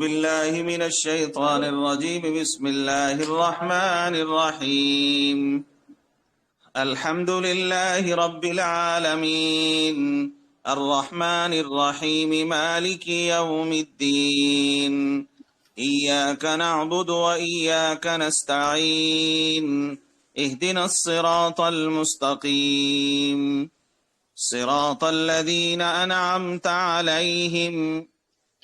बिल्लाहि मिनश शैतानिर रजीम बिस्मिल्लाहिर रहमानिर रहीम अल्हम्दुलिल्लाहि रब्बिल आलमीन अर्रहमानिर रहीम मालिकि यौमिद्दीन इय्याका नअबुदु व इय्याका नस्तईन इहदिनस सिरातल मुस्तकीम सिरातल लज़ीना अनअमता अलैहिम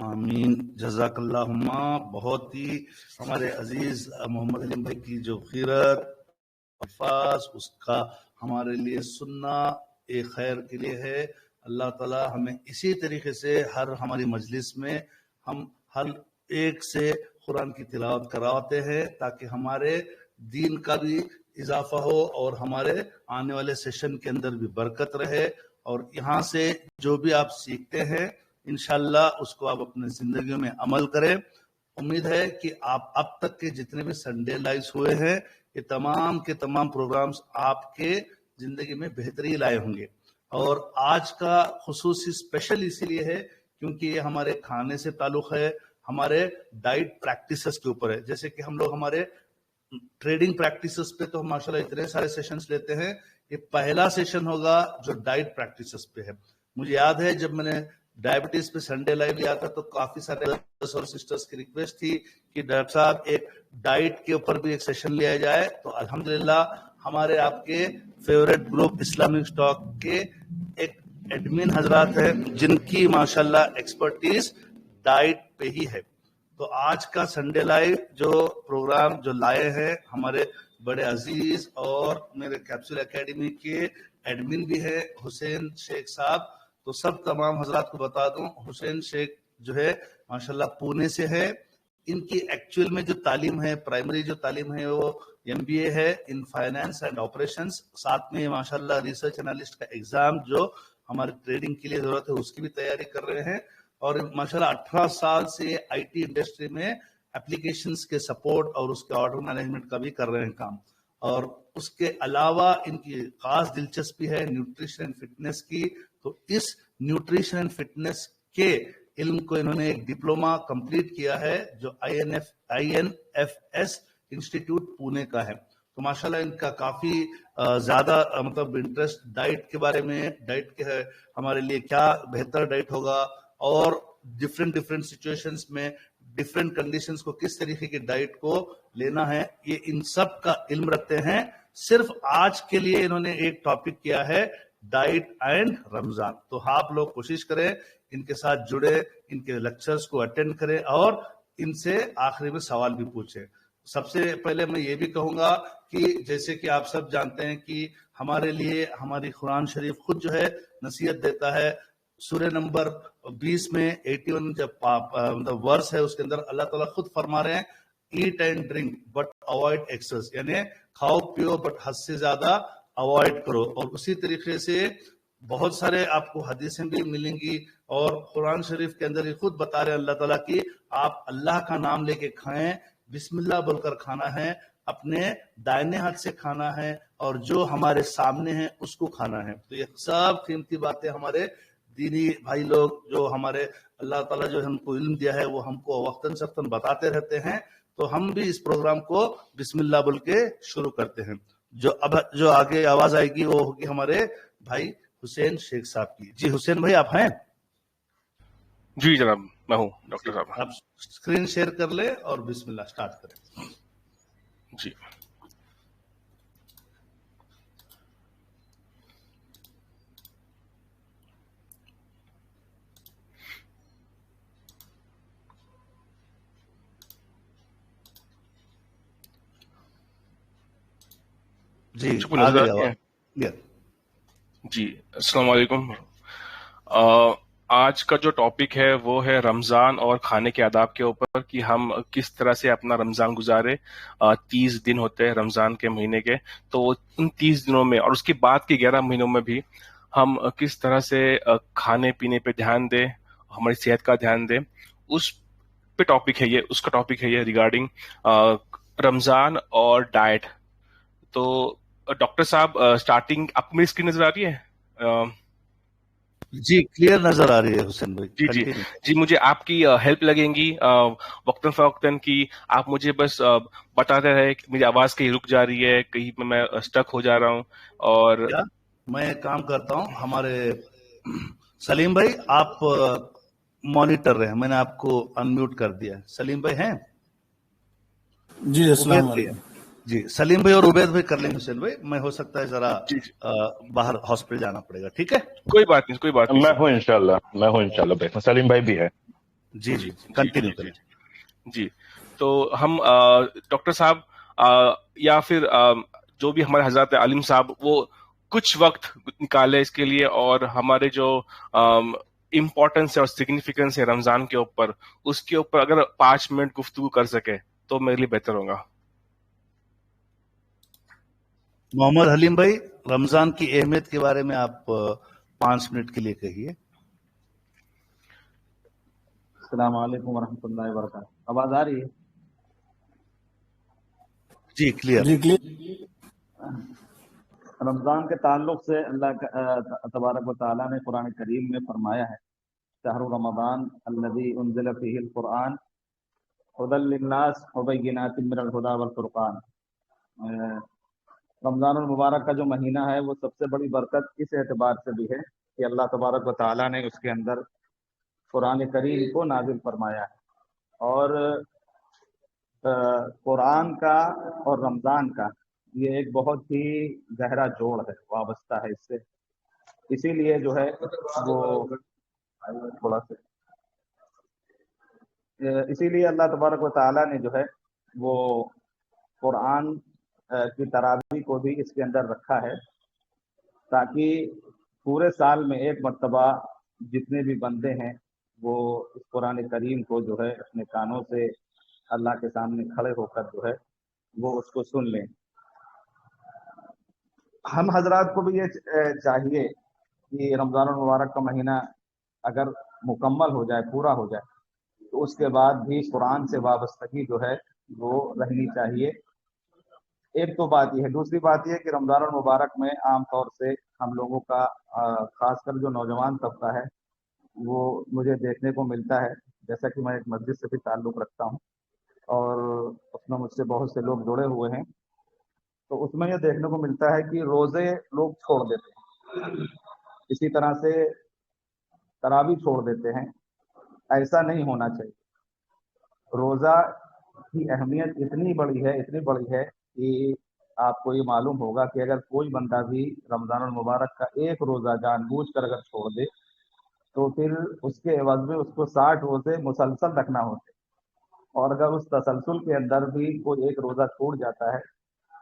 आमीन। जज़ाकल्लाहुम्मा। बहुत ही हमारे अजीज मोहम्मद अली भाई की जो खीरत अल्फाज उसका हमारे लिए सुनना एक खैर के लिए है। अल्लाह ताला हमें इसी तरीके से हर हमारी मजलिस में हम हर एक से कुरान की तिलावत कराते हैं ताकि हमारे दीन का भी इजाफा हो और हमारे आने वाले सेशन के अंदर भी बरकत रहे, और यहाँ से जो भी आप सीखते हैं इंशाल्लाह उसको आप अपने जिंदगी में अमल करें। उम्मीद है कि आप अब तक के जितने भी संडे लाइव हुए हैं ये तमाम के तमाम प्रोग्राम्स आपके जिंदगी में बेहतरी लाए होंगे। और आज का खुसूसी स्पेशल इसीलिए है क्योंकि ये हमारे खाने से ताल्लुक है, हमारे डाइट प्रैक्टिसेस के ऊपर है। जैसे कि हम लोग हमारे ट्रेडिंग प्रैक्टिसेस पे तो माशाल्लाह इतने सारे सेशंस लेते हैं, ये पहला सेशन होगा जो डाइट प्रैक्टिसेस पे है। मुझे याद है जब मैंने डायबिटीज पे संडे लाइव लिया था तो काफी सारे ब्रदर्स और सिस्टर्स की रिक्वेस्ट थी कि डॉक्टर साहब एक डाइट के ऊपर भी एक सेशन लिया जाए। तो अल्हम्दुलिल्लाह हमारे आपके फेवरेट ग्रुप इस्लामिक स्टॉक के एक एडमिन हजरात हैं जिनकी माशाल्लाह एक्सपर्टीज डाइट पे ही है। तो आज का संडे लाइव जो प्रोग्राम जो लाए हैं हमारे बड़े अजीज और मेरे कैप्सूल एकेडमी के एडमिन भी है हुसैन शेख साहब। तो सब तमाम हजरात को बता दूं, हुसैन शेख जो है माशाल्लाह पुणे से है। इनकी एक्चुअल में जो तालीम है, प्राइमरी जो तालीम है वो MBA है इन फाइनेंस एंड ऑपरेशंस, साथ में माशाल्लाह रिसर्च एनालिस्ट का एग्जाम जो हमारे ट्रेडिंग के लिए जरूरत है उसकी भी तैयारी कर रहे हैं। और माशाल्लाह 18 साल से IT इंडस्ट्री में एप्लीकेशंस के सपोर्ट और उसके ऑर्डर मैनेजमेंट का भी कर रहे हैं काम। और उसके अलावा इनकी खास दिलचस्पी है न्यूट्रिशन एंड फिटनेस की। तो इस न्यूट्रिशन एंड फिटनेस के इल्म को इन्होंने एक डिप्लोमा कंप्लीट किया है जो INFS इंस्टीट्यूट पुणे का है। तो माशाल्लाह इनका काफी ज्यादा मतलब इंटरेस्ट डाइट के बारे में, डाइट के है हमारे लिए क्या बेहतर डाइट होगा और डिफरेंट सिचुएशंस में डिफरेंट कंडीशंस को किस तरीके की डाइट को लेना है, ये इन सब का इल्म रखते हैं। सिर्फ आज के लिए इन्होंने एक टॉपिक किया है डाइट एंड रमजान। तो आप लोग कोशिश करें इनके साथ जुड़े, इनके लेक्चर्स को अटेंड करें और इनसे आखिरी में सवाल भी पूछें। सबसे पहले मैं ये भी कहूंगा कि जैसे कि आप सब जानते हैं कि हमारे लिए हमारी कुरान शरीफ खुद जो है नसीहत देता है। सूर्य नंबर 20 में 81 जब मतलब वर्स है उसके अंदर अल्लाह ताला खुद फरमा रहे हैं eat and drink but avoid excess, यानी खाओ पियो बट हद से ज्यादा अवॉइड करो। और उसी तरीके से बहुत सारे आपको हदीसें भी मिलेंगी और कुरान शरीफ के अंदर ये खुद बता रहे हैं अल्लाह ताला की आप अल्लाह का नाम लेके खाएं, बिस्मिल्लाह बोलकर खाना है, अपने दाहिने हाथ से खाना है और जो हमारे सामने है उसको खाना है। तो ये सब कीमती बातें हमारे दीनी भाई लोग जो हमारे अल्लाह ताला जो हमको इल्म दिया है वो हमको वक्तन सख्तन बताते रहते हैं। तो हम भी इस प्रोग्राम को बिस्मिल्लाह बोल के शुरू करते हैं। जो आगे आवाज आएगी वो होगी हमारे भाई हुसैन शेख साहब की। जी हुसैन भाई आप हैं? जी जनाब मैं हूँ डॉक्टर साहब। आप स्क्रीन शेयर कर ले और बिस्मिल्लाह स्टार्ट करें। जी जी जी अस्सलाम वालेकुम। आज का जो टॉपिक है वो है रमजान और खाने के आदाब के ऊपर कि हम किस तरह से अपना रमजान गुजारे। 30 दिन होते हैं रमजान के महीने के, तो उन 30 दिनों में और उसके बाद के 11 महीनों में भी हम किस तरह से खाने पीने पे ध्यान दें, हमारी सेहत का ध्यान दें, उस पे टॉपिक है ये, उसका टॉपिक है ये रिगार्डिंग रमजान और डाइट। तो डॉक्टर साहब, स्टार्टिंग आपको मेरी स्क्रीन नजर आ रही है? जी क्लियर नजर आ रही है हुसैन भाई, जी जी कंटिन्यू। जी, मुझे आपकी हेल्प लगेगी वक्तन फवक्तन की। आप मुझे बस बताते रहे कि मेरी आवाज कहीं रुक जा रही है, कहीं पे मैं स्टक हो जा रहा हूँ। और क्या मैं एक काम करता हूँ, हमारे सलीम भाई आप मॉनिटर रहे, मैंने आपको अनम्यूट कर दिया है। सलीम भाई हैं? जी उबैद अस्सलाम भाई हैं? वालेकुम। जी सलीम भाई और उबैद भाई कर लेंगे। हुसैन भाई मैं हो सकता है जरा जी जी, बाहर हॉस्पिटल जाना पड़ेगा, ठीक है? कोई बात नहीं, कोई बात नहीं मैं सर। हूँ इंशाल्लाह, मैं हूँ इंशाल्लाह। बैठा सलीम भाई भी है। जी जी जी जी कंटिन्यू जी जी करें। जी। तो हम डॉक्टर साहब, या फिर जो भी हमारे हजरत आलिम साहब, वो कुछ वक्त निकाले इसके लिए, और हमारे जो इम्पोर्टेंस है और सिग्निफिकेंस है रमजान के ऊपर, उसके ऊपर अगर 5 मिनट गुफ्तगू कर सके तो मेरे लिए बेहतर होगा। मोहम्मद हलीम भाई, रमजान की अहमियत के बारे में आप 5 मिनट के लिए कहिए। अस्सलाम वालेकुम वरहमतुल्लाहि वबरकातुहू। आवाज आ रही है? जी क्लियर। जी क्लियर। रमजान के ताल्लुक से तबारक व तआला ने कुरान करीम में फरमाया है, शहरु रमजान अल्लज़ी उन्ज़िला फ़ीहिल कुरआन हुदल लिन्नास व बय्यिनातिम मिनल हुदा वल फुरक़ान। रमजानुल मुबारक का जो महीना है वो सबसे बड़ी बरकत इस एतबार से भी है कि अल्लाह तबारक व तआला ने उसके अंदर कुरान करीम को नाजिल फरमाया है। और कुरान का और रमज़ान का ये एक बहुत ही गहरा जोड़ है, वाबस्ता है इससे। इसीलिए जो है वो थोड़ा सा इसीलिए अल्लाह तबारक व तआला ने जो है वो कुरान की तरावी को भी इसके अंदर रखा है, ताकि पूरे साल में एक मर्तबा जितने भी बंदे हैं वो इस कुरान करीम को जो है अपने कानों से अल्लाह के सामने खड़े होकर जो है वो उसको सुन लें। हम हजरात को भी ये चाहिए कि रमज़ान मुबारक का महीना अगर मुकम्मल हो जाए, पूरा हो जाए, तो उसके बाद भी कुरान से वाबस्तगी जो है वो रहनी चाहिए। एक तो बात यह है। दूसरी बात यह है कि रमज़ान मुबारक में आम तौर से हम लोगों का खासकर जो नौजवान तबका है वो मुझे देखने को मिलता है, जैसा कि मैं एक मस्जिद से भी ताल्लुक़ रखता हूँ और उसमें मुझसे बहुत से लोग जुड़े हुए हैं, तो उसमें यह देखने को मिलता है कि रोज़े लोग छोड़ देते हैं, इसी तरह से तरावी छोड़ देते हैं। ऐसा नहीं होना चाहिए। रोज़ा की अहमियत इतनी बड़ी है, इतनी बड़ी है कि आपको ये मालूम होगा कि अगर कोई बंदा भी रमज़ान मुबारक का एक रोज़ा जानबूझकर अगर छोड़ दे, तो फिर उसके एवज़ में उसको 60 रोज़े मुसलसल रखना होते हैं। और अगर उस तसलसल के अंदर भी कोई एक रोज़ा छूट जाता है,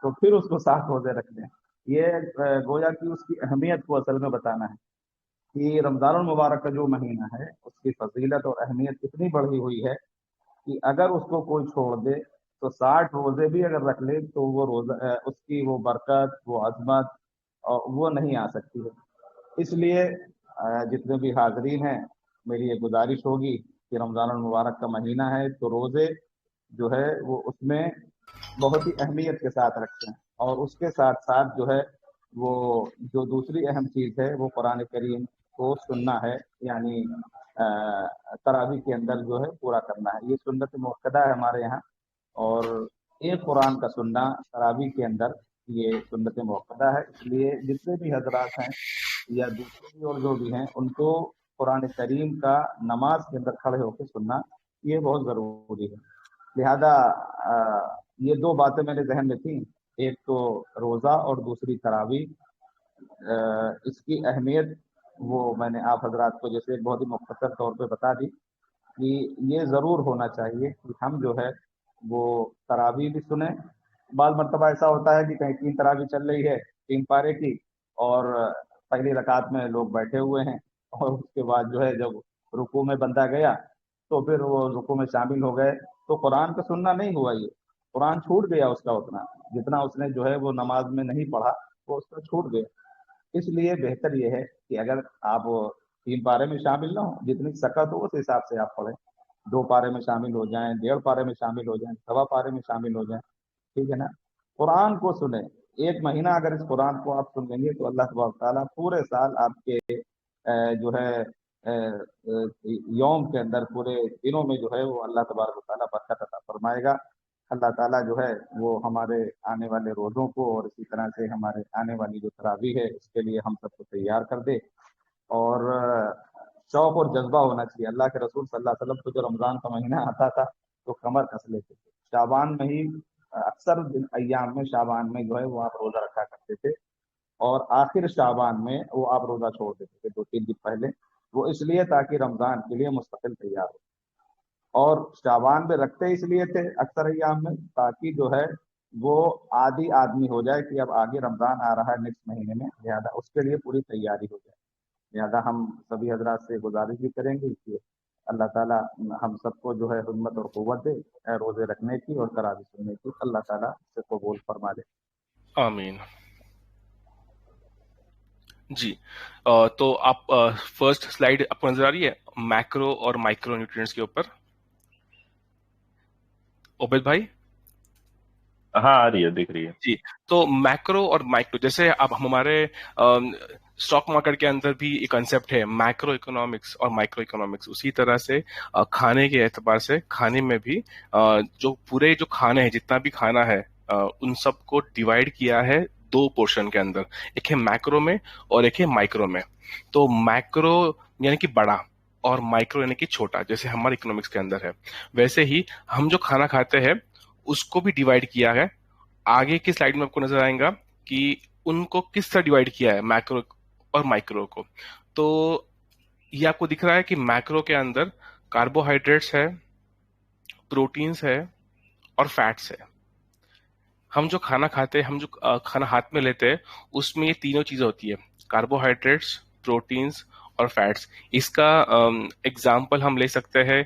तो फिर उसको 60 रोज़े रखने हैं। ये गोया कि उसकी अहमियत को असल में बताना है कि रमज़ानुल मुबारक का जो महीना है उसकी फजीलत और अहमियत इतनी बढ़ी हुई है कि अगर उसको कोई छोड़ दे तो 60 रोजे भी अगर रख ले तो वो रोजा उसकी वो बरकत, वो अजमत और वो नहीं आ सकती है। इसलिए जितने भी हाजरीन हैं, मेरी ये गुजारिश होगी कि रमज़ानुल मुबारक का महीना है तो रोजे जो है वो उसमें बहुत ही अहमियत के साथ रखते हैं। और उसके साथ साथ जो है वो जो दूसरी अहम चीज़ है वो कुरान करीम को सुनना है, यानी तरावी के अंदर जो है पूरा करना है। ये सुन्नत मुअक्कदा है हमारे यहाँ। और एक कुरान का सुनना तरावी के अंदर ये सुन्नत मुअक्कदा है। इसलिए जितने भी हजरात हैं या दूसरे भी और जो भी हैं, उनको कुरान करीम का नमाज के अंदर खड़े होकर सुनना ये बहुत ज़रूरी है। लिहाजा ये दो बातें मेरे जहन में थी, एक तो रोज़ा और दूसरी तरावी। इसकी अहमियत वो मैंने आप हजरात को जैसे बहुत ही मुख्तसर तौर पे बता दी कि ये ज़रूर होना चाहिए कि हम जो है वो तरावी भी सुने। बाल मरतबा ऐसा होता है कि कहीं 3 तरावी चल रही है, 3 पारे की, और पहली रकात में लोग बैठे हुए हैं और उसके बाद जो है जब रुकू में बंदा गया तो फिर वो रुकू में शामिल हो गए, तो कुरान का सुनना नहीं हुआ। ये कुरान छूट गया उसका, उतना जितना उसने जो है वो नमाज में नहीं पढ़ा वो उसका छूट गया। इसलिए बेहतर ये है कि अगर आप 3 पारे में शामिल ना हो, जितनी सकत हो उस हिसाब से आप पढ़ें। 2 पारे में शामिल हो जाएं, 1.5 पारे में शामिल हो जाएं, 1.25 पारे में शामिल हो जाएं, ठीक है ना। कुरान को सुने, एक महीना अगर इस कुरान को आप सुन लेंगे तो अल्लाह तबारक व तआला पूरे साल आपके जो है यौम के अंदर, पूरे दिनों में जो है वो अल्लाह तबारक व तआला बरकत अता फरमाएगा। अल्लाह ताला जो है वो हमारे आने वाले रोज़ों को और इसी तरह से हमारे आने वाली जो तरावी है उसके लिए हम सबको तैयार कर दे। और शौक और जज्बा होना चाहिए। अल्लाह के रसूल सल्लल्लाहु अलैहि वसल्लम को जो रमज़ान का महीना आता था तो कमर कस लेते थे। शाबान में ही अक्सर दिन अय्याम में शाबान में जो है वो आप रोज़ा रखा करते थे, और आखिर शाबान में वो आप रोज़ा छोड़ देते थे 2-3 दिन पहले। वो इसलिए ताकि रमज़ान के लिए मुस्तकिल तैयार हो। और शाबान में रखते इसलिए थे अक्सर अय्याम में ताकि जो है वो आदी आदमी हो जाए कि अब आगे रमज़ान आ रहा है नेक्स्ट महीने में, लिहाजा उसके लिए पूरी तैयारी हो जाए। लिहाजा हम सभी हजरात से गुजारिश भी करेंगे कि अल्लाह ताला हम सबको जो है हिम्मत और क़ुव्वत दे रोज़े रखने की और तरावी सुनने की। अल्लाह ताला से कबूल फरमा ले। आमीन। जी। तो आप फर्स्ट स्लाइड आपको नजर आ रही है मैक्रो और माइक्रो न्यूट्रिएंट्स के ऊपर, ओबेद भाई? हाँ आ रही है, दिख रही है। जी। तो मैक्रो और माइक्रो, जैसे अब हमारे स्टॉक मार्केट के अंदर भी एक कंसेप्ट है मैक्रो इकोनॉमिक्स और माइक्रो इकोनॉमिक्स, उसी तरह से खाने के एतबार से खाने में भी जो खाने हैं, जितना भी खाना है उन सबको डिवाइड किया है दो पोर्शन के अंदर, एक है मैक्रो में और एक है माइक्रो में। तो मैक्रो यानी कि बड़ा और माइक्रो यानी कि छोटा, जैसे हमारे इकोनॉमिक्स के अंदर है, वैसे ही हम जो खाना खाते हैं उसको भी डिवाइड किया है। आगे की स्लाइड में आपको नजर आएगा कि उनको किस तरह डिवाइड किया है मैक्रो और माइक्रो को। तो ये आपको दिख रहा है कि मैक्रो के अंदर कार्बोहाइड्रेट्स है, प्रोटीन्स है और फैट्स है। हम जो खाना खाते हैं, हम जो खाना हाथ में लेते हैं, उसमें ये तीनों चीजें होती है, कार्बोहाइड्रेट्स, प्रोटीन्स और फैट्स। इसका एग्जाम्पल हम ले सकते हैं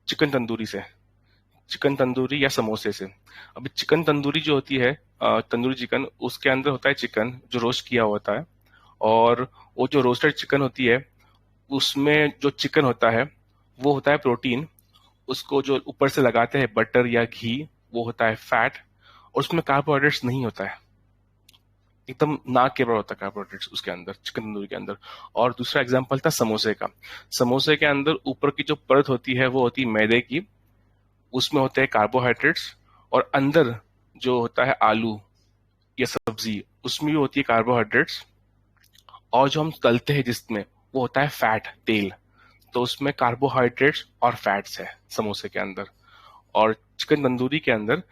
चिकन तंदूरी से, चिकन तंदूरी या समोसे से। अभी चिकन तंदूरी जो होती है, तंदूरी चिकन, उसके अंदर होता है चिकन जो रोस्ट किया होता है, और वो जो रोस्टेड चिकन होती है उसमें जो चिकन होता है वो होता है प्रोटीन, उसको जो ऊपर से लगाते हैं बटर या घी वो होता है फैट, और उसमें कार्बोहाइड्रेट्स नहीं होता है, एकदम नाक के बराबर होता है कार्बोहाइड्रेट्स उसके अंदर, चिकन तंदूरी के अंदर। और दूसरा एग्जाम्पल था समोसे का। समोसे के अंदर ऊपर की जो परत होती है वो होती है मैदे की, उसमें होते हैं कार्बोहाइड्रेट्स, और अंदर जो होता है आलू या सब्जी उसमें भी होती है कार्बोहाइड्रेट्स, और जो हम तलते हैं जिसमें वो होता है फैट, तेल। तो उसमें कार्बोहाइड्रेट्स और फैट्स है समोसे के अंदर। और चिकन तंदूरी के अंदर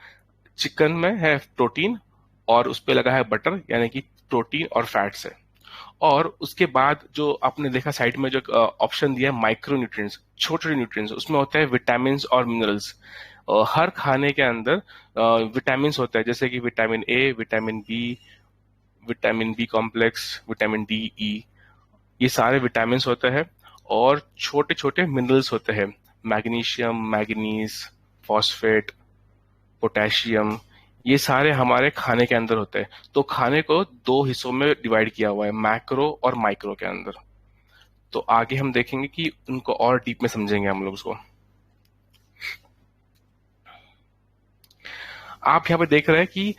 चिकन में है प्रोटीन और उस पर लगा है बटर, यानी कि प्रोटीन और फैट्स है। और उसके बाद जो आपने देखा साइड में जो ऑप्शन दिया है माइक्रो न्यूट्रिएंट्स, छोटे न्यूट्रिएंट्स, उसमें होता है विटामिन और मिनरल्स। हर खाने के अंदर विटामिन होता है, जैसे कि vitamin A, vitamin B complex, vitamin D, E, ये सारे विटामिन होते हैं। और छोटे छोटे मिनरल्स होते हैं, मैग्नीशियम, मैग्नीज, फॉस्फेट, पोटेशियम, ये सारे हमारे खाने के अंदर होते हैं। तो खाने को दो हिस्सों में डिवाइड किया हुआ है, मैक्रो और माइक्रो के अंदर। तो आगे हम देखेंगे कि उनको और डीप में समझेंगे हम लोग उसको। आप यहाँ पे देख रहे हैं कि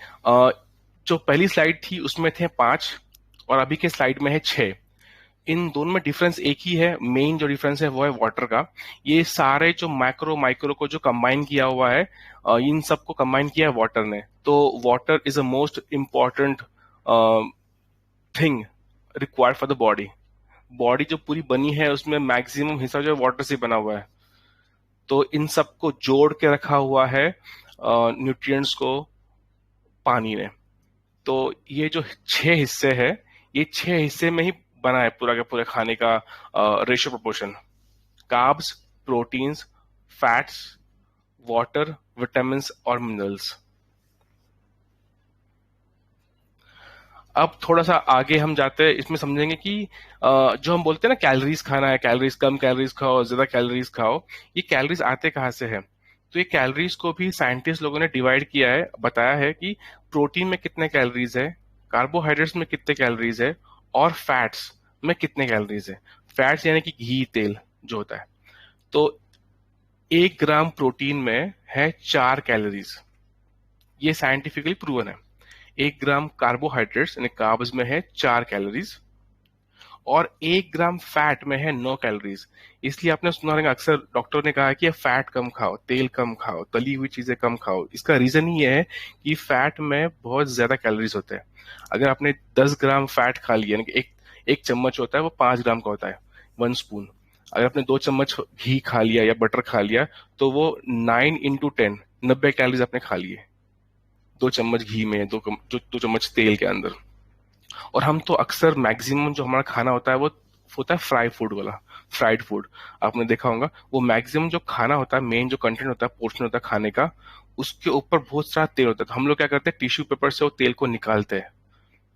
जो पहली स्लाइड थी उसमें थे 5 और अभी के स्लाइड में है 6। इन दोनों में डिफरेंस एक ही है, मेन जो डिफरेंस है वो है वाटर का। ये सारे जो मैक्रो माइक्रो को जो कंबाइन किया हुआ है, इन सबको कंबाइन किया है वाटर ने। तो water is a most important thing required for the body. Body जो पूरी बनी है उसमें मैक्सिमम हिस्सा जो है वाटर से बना हुआ है। तो इन सबको जोड़ के रखा हुआ है न्यूट्रिएंट्स को पानी ने। तो ये जो 6 हिस्से है, ये 6 हिस्से में ही बना है पूरा का पूरा खाने का ratio proportion, carbs, proteins, fats, water, vitamin और मिनरल्स। अब थोड़ा सा आगे हम जाते हैं, इसमें समझेंगे कि जो हम बोलते हैं ना कैलोरीज खाना है, कैलोरीज कम कैलोरीज खाओ, ज्यादा कैलोरीज खाओ, ये कैलोरीज आते कहाँ से है। तो ये कैलोरीज को भी साइंटिस्ट लोगों ने डिवाइड किया है, बताया है कि प्रोटीन में कितने कैलोरीज है, कार्बोहाइड्रेट्स में कितने कैलोरीज है, और फैट्स में कितने कैलोरीज है। फैट्स यानी कि घी, तेल जो होता है। तो 1 ग्राम प्रोटीन में है 4 कैलोरीज, ये साइंटिफिकली प्रूवन है। 1 ग्राम कार्बोहाइड्रेट्स यानी कार्ब्स में है 4 कैलोरीज और 1 ग्राम फैट में है 9 कैलोरीज। इसलिए आपने सुना होगा अक्सर डॉक्टर ने कहा है कि फैट कम खाओ, तेल कम खाओ, तली हुई चीजें कम खाओ। इसका रीजन ही है कि फैट में बहुत ज्यादा कैलोरीज होते हैं। अगर आपने 10 ग्राम फैट खा लिया, यानी कि एक चम्मच होता है वो 5 ग्राम का होता है, 1 स्पून। अगर आपने 2 चम्मच घी खा लिया या बटर खा लिया तो वो 9 इंटू 10 90 कैलोरीज आपने खा लिए 2 चम्मच घी में, दो चम्मच तेल के अंदर। और हम तो अक्सर मैक्सिमम जो हमारा खाना होता है वो होता है फ्राई फूड वाला, फ्राइड फूड। आपने देखा होगा वो मैक्सिमम जो खाना होता है, मेन जो कंटेंट होता है, पोर्शन होता है खाने का, उसके ऊपर बहुत सारा तेल होता है। तो हम लोग क्या करते हैं, टिश्यू पेपर से वो तेल को निकालते हैं।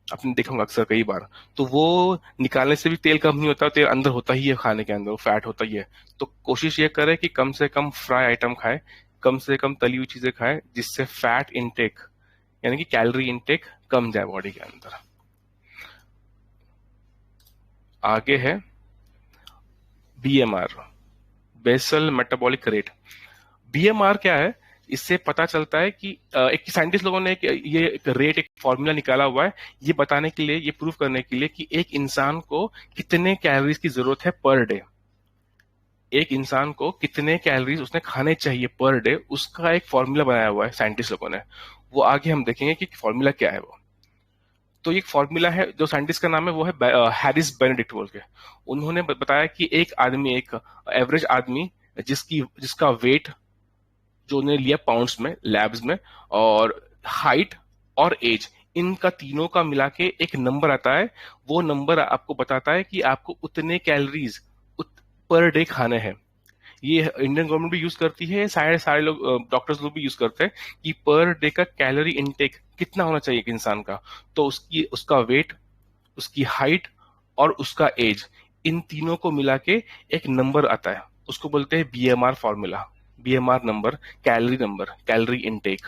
आपने देखा होगा अक्सर कई बार। तो वो निकालने से भी तेल कम नहीं होता, तेल अंदर होता ही है, खाने के अंदर वो फैट होता ही है। तो कोशिश ये करें कि कम से कम फ्राई आइटम खाए, कम से कम तली हुई चीजें खाए, जिससे फैट इनटेक यानी कि कैलोरी इनटेक कम जाए बॉडी के अंदर। आगे है BMR, basal metabolic rate. BMR क्या है, इससे पता चलता है कि एक साइंटिस्ट लोगों ने एक रेट, एक फॉर्मूला निकाला हुआ है ये बताने के लिए, ये प्रूव करने के लिए कि एक इंसान को कितने कैलोरीज की जरूरत है पर डे। एक इंसान को कितने कैलोरीज उसने खाने चाहिए पर डे, उसका एक फॉर्मूला बनाया हुआ है साइंटिस्ट लोगों ने। वो आगे हम देखेंगे कि फॉर्मूला क्या है वो। तो एक फॉर्मूला है, जो साइंटिस्ट का नाम है वो है हैरिस बेनेडिक्ट बोल के। उन्होंने बताया कि एक आदमी, एक एवरेज आदमी जिसका वेट जो उन्होंने लिया पाउंड्स में लैब्स में, और हाइट और एज, इनका तीनों का मिला के एक नंबर आता है। वो नंबर आपको बताता है कि आपको उतने कैलोरीज पर डे खाने हैं। ये इंडियन गवर्नमेंट भी यूज करती है, सारे लोग, डॉक्टर्स लोग भी यूज करते हैं कि पर डे का कैलोरी इनटेक कितना होना चाहिए एक इंसान का। तो उसका वेट, उसकी हाइट और उसका एज, इन तीनों को मिला के एक नंबर आता है, उसको बोलते हैं BMR formula, BMR number, calorie intake.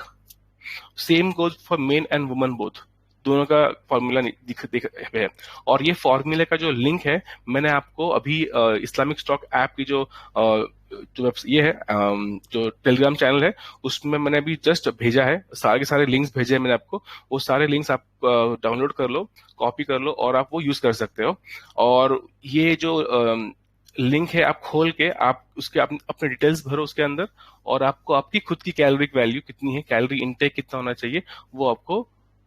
Same goes for main and woman both, दोनों का फॉर्मूला दिख है। और ये फॉर्मूले का जो लिंक है, मैंने आपको अभी इस्लामिक स्टॉक ऐप की जो ये है, जो टेलीग्राम चैनल है, उसमें मैंने अभी जस्ट भेजा है, सारे के सारे लिंक्स भेजे हैं मैंने आपको। वो सारे लिंक्स आप डाउनलोड कर लो, कॉपी कर लो और आप वो यूज कर सकते हो। और ये जो लिंक है, आप खोल के आप उसके अपने डिटेल्स भरो उसके अंदर, और आपको आपकी खुद की कैलोरिक वैल्यू कितनी है, कैलोरी इनटेक कितना होना चाहिए, वो आपको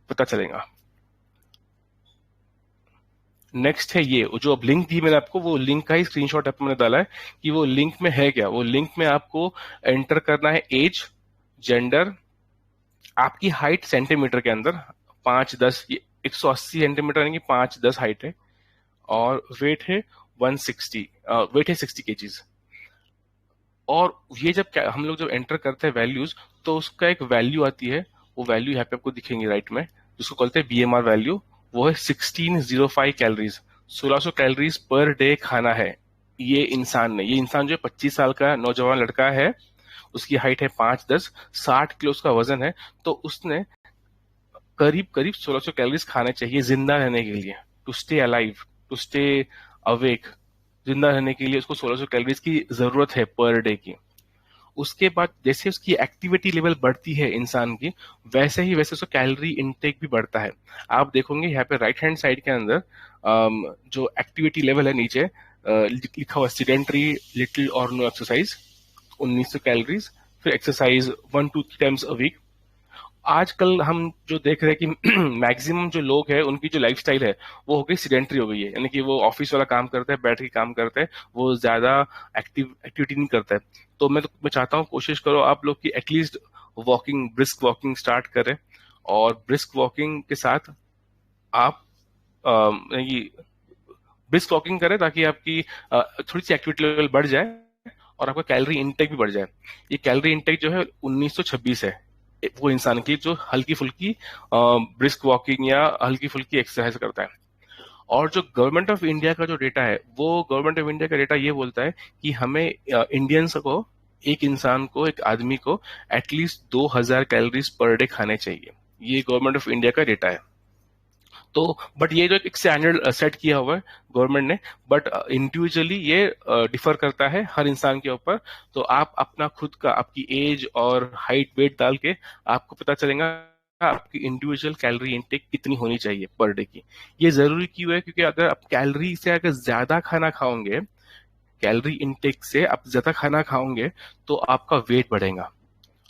पता चलेगा। नेक्स्ट है ये जो अब लिंक दी मैंने आपको, वो लिंक का ही स्क्रीनशॉट आपको मैंने डाला है कि वो लिंक में है क्या। वो लिंक में आपको एंटर करना है एज, जेंडर, आपकी हाइट सेंटीमीटर के अंदर 5'10", 180 सेंटीमीटर यानी कि 5'10" हाइट है, और वेट है 160, वेट है 60 केजीज। और ये जब हम लोग जब एंटर करते हैं वैल्यूज, तो उसका एक वैल्यू आती है, वो वैल्यू यहाँ पे आपको दिखेंगे राइट में, जिसको कहते हैं बीएमआर वैल्यू। वो है 1605 कैलोरीज, 1600 कैलोरीज पर डे खाना है ये इंसान ने। ये इंसान जो 25 साल का नौजवान लड़का है, उसकी हाइट है 5'10", 60 किलो उसका वजन है, तो उसने करीब करीब 1600 कैलोरीज खाने चाहिए जिंदा रहने के लिए, to stay alive, to stay awake. जिंदा रहने के लिए उसको 1600 कैलोरीज की जरूरत है पर डे की। उसके बाद जैसे उसकी एक्टिविटी लेवल बढ़ती है इंसान की, वैसे उसका कैलोरी इनटेक भी बढ़ता है। आप देखोगे यहाँ पे राइट हैंड साइड के अंदर जो एक्टिविटी लेवल है नीचे लिखा हुआ सीडेंटरी लिटिल और नो एक्सरसाइज 1900 कैलोरीज, फिर exercise 1 to 3 times a week. आजकल हम जो देख रहे हैं कि मैक्सिमम जो लोग हैं उनकी जो लाइफस्टाइल है वो हो गई सीडेंटरी हो गई है, यानी कि वो ऑफिस वाला काम करते हैं, बैठ के काम करते हैं, वो ज्यादा एक्टिविटी नहीं करता है। तो मैं चाहता हूँ कोशिश करो आप लोग की at least walking, brisk walking start करें, और ब्रिस्क वॉकिंग के साथ आप ब्रिस्क वॉकिंग करें ताकि आपकी थोड़ी सी एक्टिविटी लेवल बढ़ जाए और आपका कैलोरी इनटेक भी बढ़ जाए। ये कैलोरी इनटेक जो है 1926 है वो इंसान की जो हल्की फुल्की ब्रिस्क वॉकिंग या हल्की फुल्की एक्सरसाइज करता है। और जो गवर्नमेंट ऑफ इंडिया का जो डेटा है, वो गवर्नमेंट ऑफ इंडिया का डेटा ये बोलता है कि हमें इंडियंस को, एक इंसान को, एक आदमी को एटलीस्ट 2000 कैलोरीज पर डे खाने चाहिए। ये गवर्नमेंट ऑफ इंडिया का डेटा है। तो बट ये जो एक स्टैंडर्ड सेट किया हुआ है गवर्नमेंट ने, बट इंडिविजुअली ये डिफर करता है हर इंसान के ऊपर। तो आप अपना खुद का आपकी एज और हाइट वेट डाल के आपको पता चलेगा आपकी इंडिविजुअल कैलोरी इनटेक कितनी होनी चाहिए पर डे की। ये जरूरी क्यों है? क्योंकि अगर आप कैलोरी से अगर ज्यादा खाना खाओगे, कैलोरी इनटेक से आप ज्यादा खाना खाओगे तो आपका वेट बढ़ेगा,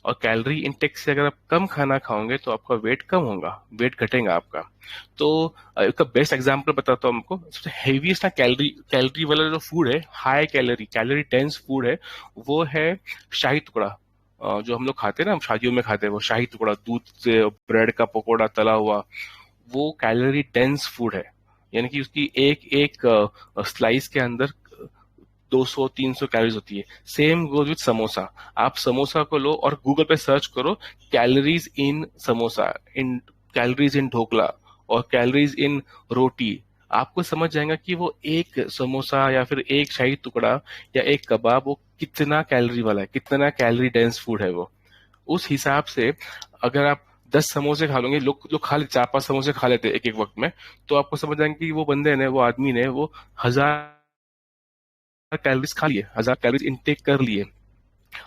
और कैलोरी इनटेक से अगर आप कम खाना खाओगे तो आपका वेट कम होगा, वेट घटेगा आपका। तो इसका बेस्ट एग्जांपल बताता हूँ हमको। सबसे हेवीएस्ट ना कैलोरी कैलोरी वाला जो फूड है, high calorie calorie dense food है, वो है शाही टुकड़ा। जो हम लोग खाते हैं ना, हम शादियों में खाते हैं, वो शाही टुकड़ा, दूध से ब्रेड का पकौड़ा तला हुआ, वो कैलोरी डेंस फूड है। यानी कि उसकी एक एक स्लाइस के अंदर 200-300 कैलोरीज होती है। Same goes with samosa. आप समोसा को लो और गूगल पे सर्च करो calories in samosa, in calories in dhokla और कैलोरीज इन रोटी। आपको समझ जाएगा कि वो एक समोसा या फिर एक शाही टुकड़ा या एक कबाब वो कितना कैलोरी वाला है, कितना कैलोरी डेंस फूड है वो। उस हिसाब से अगर आप 10 समोसे खा लोगे, लोग खा लेते 4-5 समोसे खा लेते एक एक वक्त में, तो आपको समझ जाएंगे कि वो बंदे ने, वो आदमी ने, वो 1000 कैलोरीज खा लिए, 1000 कैलोरीज इनटेक कर लिए।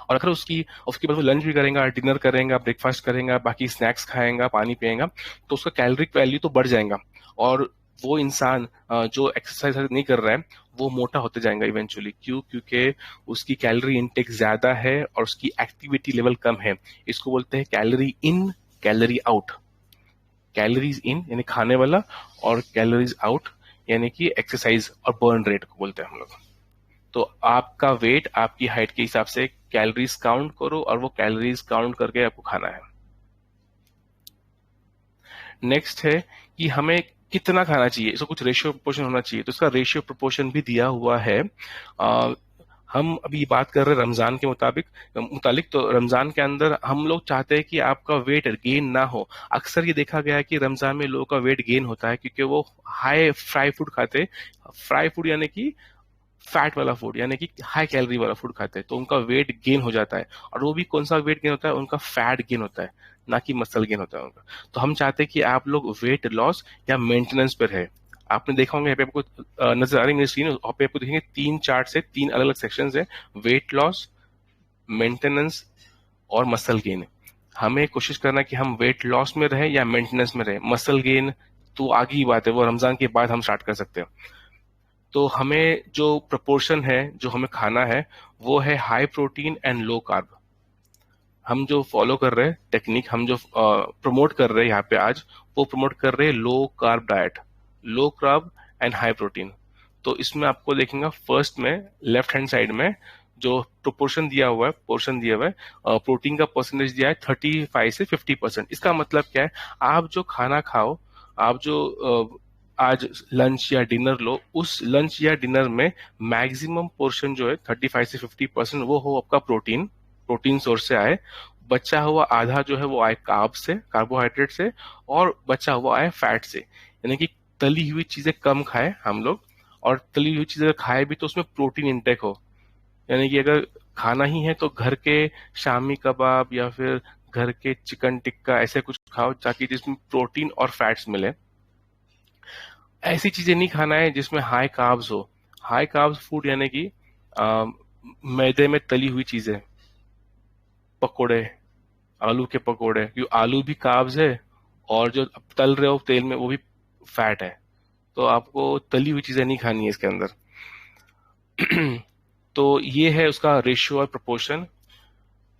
और अगर उसकी उसके बाद वो लंच भी करेगा, डिनर करेगा, ब्रेकफास्ट करेगा, बाकी स्नैक्स खाएगा, पानी पिएगा, तो उसका कैलोरिक वैल्यू तो बढ़ जाएगा। और वो इंसान जो एक्सरसाइज नहीं कर रहा है वो मोटा होते जाएगा इवेंचुअली। क्यों? क्योंकि उसकी कैलोरी इनटेक ज्यादा है और उसकी एक्टिविटी लेवल कम है। इसको बोलते हैं calorie in, calorie out. Calories in यानी खाने वाला, और कैलोरीज आउट यानी कि एक्सरसाइज और बर्न रेट को बोलते हैं हम लोग। तो आपका वेट आपकी हाइट के हिसाब से कैलोरीज काउंट करो और वो कैलोरीज काउंट करके आपको खाना है। नेक्स्ट है कि हमें कितना खाना चाहिए, इसको कुछ रेशियो प्रोपोर्शन होना चाहिए। तो इसका रेशियो प्रोपोर्शन भी दिया हुआ है। हम अभी बात कर रहे हैं रमजान के मुतालिक। तो रमजान के अंदर हम लोग चाहते हैं कि आपका वेट गेन ना हो। अक्सर ये देखा गया है कि रमजान में लोगों का वेट गेन होता है क्योंकि वो हाई फ्राई फूड खाते हैं। फ्राई फूड यानी कि फैट वाला फूड, यानी कि हाई कैलोरी वाला फूड खाते हैं, तो उनका वेट गेन हो जाता है। और वो भी कौन सा वेट गेन होता है? उनका फैट गेन होता है, ना कि मसल गेन होता है उनका। तो हम चाहते हैं कि आप लोग वेट लॉस या मेंटेनेंस पर है। आपने देखा होगा यहाँ पे आपको नजर आ रही है स्क्रीन पे, आपको देखेंगे 3 चार्ट से 3 अलग अलग सेक्शंस है, वेट लॉस, मेंटेनेंस और मसल गेन। हमें कोशिश करना है कि हम वेट लॉस में रहे या मेंटेनेंस में रहे। मसल गेन तो आगे की बात है, वो रमजान के बाद हम स्टार्ट कर सकते हैं। तो हमें जो प्रपोर्शन है जो हमें खाना है वो है high protein and low carb. हम जो फॉलो कर रहे हैं टेक्निक, हम जो प्रमोट कर रहे हैं यहाँ पे आज, वो प्रमोट कर रहे हैं low carb diet, low carb and high protein. तो इसमें आपको देखेंगे फर्स्ट में लेफ्ट हैंड साइड में जो प्रोपोर्शन दिया हुआ है, पोर्शन दिया हुआ है, प्रोटीन का परसेंटेज दिया है 35 से 50%। इसका मतलब क्या है? आप जो खाना खाओ, आप जो आज लंच या डिनर लो, उस लंच या डिनर में मैक्सिमम पोर्शन जो है 35 से 50% वो हो आपका प्रोटीन सोर्स से आए। बचा हुआ आधा जो है वो आए कार्ब से, कार्बोहाइड्रेट से, और बचा हुआ आए फैट से। यानी कि तली हुई चीजें कम खाए हम लोग, और तली हुई चीजें खाए भी तो उसमें प्रोटीन इंटेक हो। यानी कि अगर खाना ही है तो घर के शामी कबाब या फिर घर के चिकन टिक्का ऐसे कुछ खाओ ताकि जिसमें प्रोटीन और फैट्स मिले। ऐसी चीजें नहीं खाना है जिसमें हाई कार्ब्स हो। हाई कार्ब्स फूड यानी कि मैदे में तली हुई चीजें, पकोड़े, आलू के पकोड़े, क्योंकि आलू भी कार्ब्स है और जो आप तल रहे हो तेल में वो भी फैट है। तो आपको तली हुई चीजें नहीं खानी है इसके अंदर। तो ये है उसका रेशियो और प्रोपोर्शन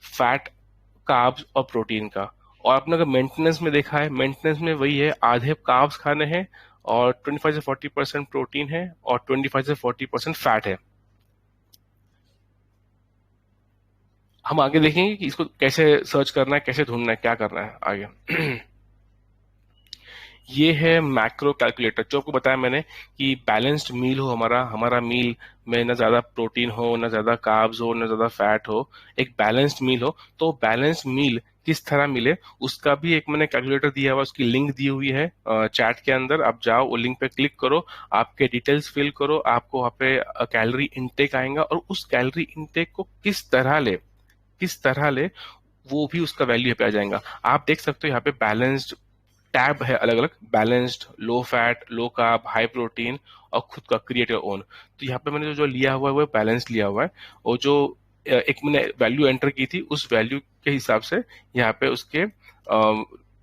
फैट, कार्ब्स और प्रोटीन का। और आपने अगर मेंटेनेंस में देखा है, मेंटेनेंस में वही है, आधे कार्ब्स खाने हैं और 25 से 40% प्रोटीन है और 25 से 40% फैट है। हम आगे देखेंगे कि इसको कैसे सर्च करना है, कैसे ढूंढना है, क्या करना है आगे। ये है मैक्रो कैलकुलेटर, जो आपको बताया मैंने कि बैलेंस्ड मील हो हमारा मील में ना ज्यादा प्रोटीन हो, ना ज्यादा कार्ब्स हो, ना ज्यादा फैट हो, एक बैलेंस्ड मील हो। तो बैलेंस्ड मील किस तरह मिले उसका भी एक मैंने कैलकुलेटर दिया हुआ, उसकी लिंक दी हुई है चैट के अंदर। आप जाओ, वो लिंक पे क्लिक करो, आपके डिटेल्स फिल करो, आपको वहाँ पे कैलोरी इनटेक आएगा, और उस कैलोरी इनटेक को किस तरह ले वो भी उसका वैल्यू पे आ जाएगा। आप देख सकते हो यहाँ पे बैलेंस्ड टैब है अलग अलग, balanced, low fat, low carb, high protein और खुद का क्रिएट योर ओन। तो यहाँ पे मैंने जो लिया हुआ है वो बैलेंस लिया हुआ है, और जो एक मैंने वैल्यू एंटर की थी उस वैल्यू के हिसाब से यहाँ पे उसके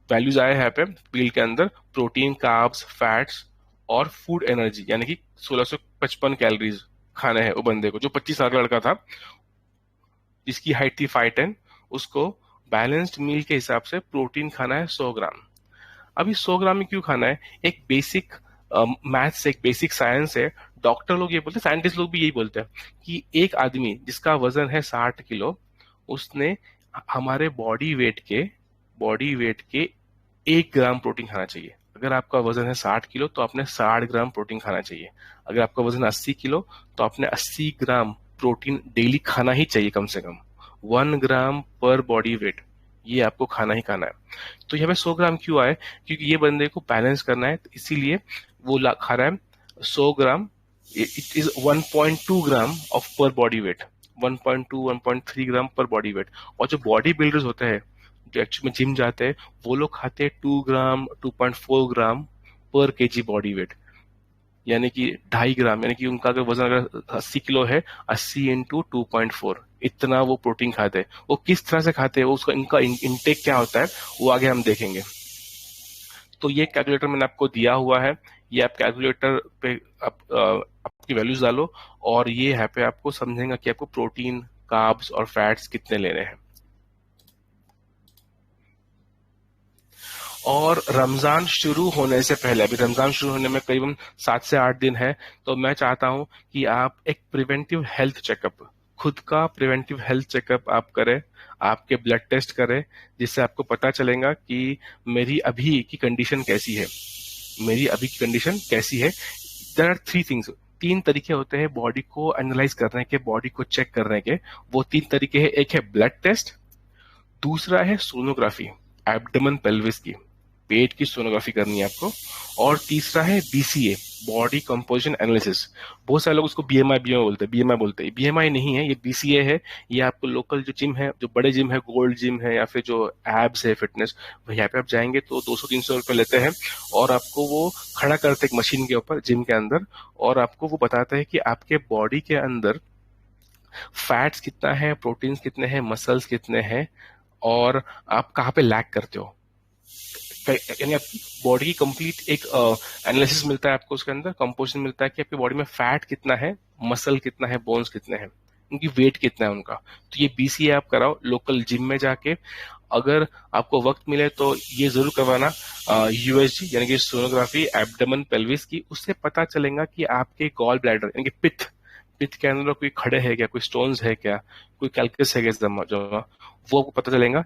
वैल्यूज आए हैं यहाँ पे फील्ड के अंदर, प्रोटीन, कार्ब्स, फैट्स और फूड एनर्जी, यानी कि 1655 कैलोरीज खाने हैं वो बंदे को, जो 25 साल का लड़का था जिसकी हाइट थी 5'10", उसको बैलेंस्ड मील के हिसाब से प्रोटीन खाना है 100 ग्राम। अभी 100 ग्राम में क्यों खाना है? एक बेसिक मैथ्स, एक बेसिक साइंस है। डॉक्टर लोग ये बोलते हैं, साइंटिस्ट लोग भी यही बोलते हैं कि एक आदमी जिसका वजन है 60 किलो, उसने हमारे बॉडी वेट के 1 ग्राम प्रोटीन खाना चाहिए। अगर आपका वजन है 60 किलो तो आपने 60 ग्राम प्रोटीन खाना चाहिए। अगर आपका वजन 80 किलो तो आपने 80 ग्राम प्रोटीन डेली खाना ही चाहिए, कम से कम 1 ग्राम पर बॉडी वेट, ये आपको खाना ही खाना है। तो यहाँ पे 100 ग्राम क्यों आए? क्योंकि ये बंदे को बैलेंस करना है, तो इसीलिए वो खा रहा है 100 ग्राम। इट इज 1.2 ग्राम ऑफ पर बॉडी वेट, 1.2 1.3 ग्राम पर बॉडी वेट। और जो बॉडी बिल्डर्स होते हैं जो एक्चुअली में जिम जाते हैं, वो लोग खाते हैं 2 ग्राम 2.4 ग्राम पर केजी बॉडी वेट, यानी कि 2.5 ग्राम, यानी कि उनका अगर वजन अगर 80 किलो है, 80 इंटू 2.4, इतना वो प्रोटीन खाते हैं। वो किस तरह से खाते हैं, उसका इनका इनटेक क्या होता है, वो आगे हम देखेंगे। तो ये कैलकुलेटर मैंने आपको दिया हुआ है, ये आप कैलकुलेटर पे आपकी वैल्यूज डालो और ये यहाँ पे आपको समझेगा कि आपको प्रोटीन, कार्ब्स और फैट्स कितने लेने हैं। और रमजान शुरू होने से पहले, अभी रमजान शुरू होने में करीबन 7 से 8 दिन है, तो मैं चाहता हूं कि आप एक प्रिवेंटिव हेल्थ चेकअप, खुद का प्रिवेंटिव हेल्थ चेकअप आप करें, आपके ब्लड टेस्ट करें, जिससे आपको पता चलेगा कि मेरी अभी की कंडीशन कैसी है, मेरी अभी की कंडीशन कैसी है। देयर आर 3 थिंग्स, 3 तरीके होते हैं बॉडी को एनालाइज करने के, बॉडी को चेक करने के। वो 3 तरीके हैं, एक है ब्लड टेस्ट, दूसरा है सोनोग्राफी, एब्डोमेन पेल्विस की, पेट की सोनोग्राफी करनी है आपको, और तीसरा है बीसीए, बॉडी कंपोजिशन एनालिसिस। बहुत सारे लोग उसको बीएमआई बोलते हैं, बीएमआई नहीं है, ये बीसीए है। ये आपको लोकल जो जिम है, जो बड़े जिम है, गोल्ड जिम है या फिर जो एब्स है फिटनेस, यहाँ पे आप जाएंगे तो 200-300 रुपए लेते हैं, और आपको वो खड़ा करते हैं मशीन के ऊपर जिम के अंदर, और आपको वो बताता है कि आपके बॉडी के अंदर फैट्स कितना है, प्रोटीन्स कितने हैं, मसल्स कितने हैं, और आप कहाँ पे लैक करते हो। यानी आपकी बॉडी की कंप्लीट एक एनालिसिस मिलता है आपको, उसके अंदर कंपोजिशन मिलता है कि आपकी बॉडी में फैट कितना है, मसल कितना है, बोन्स कितने हैं, उनकी वेट कितना है उनका। तो ये बीसीए आप कराओ लोकल जिम में जाके। अगर आपको वक्त मिले तो ये जरूर करवाना यूएसजी यानी कि सोनोग्राफी एब्डोमेन पेल्विस की। उससे पता चलेगा कि आपके गॉल ब्लैडर यानी कि पित्त के अंदर कोई खड़े है क्या, कोई स्टोन्स है क्या, कोई कैल्कस है क्या जमा, वो आपको पता चलेगा।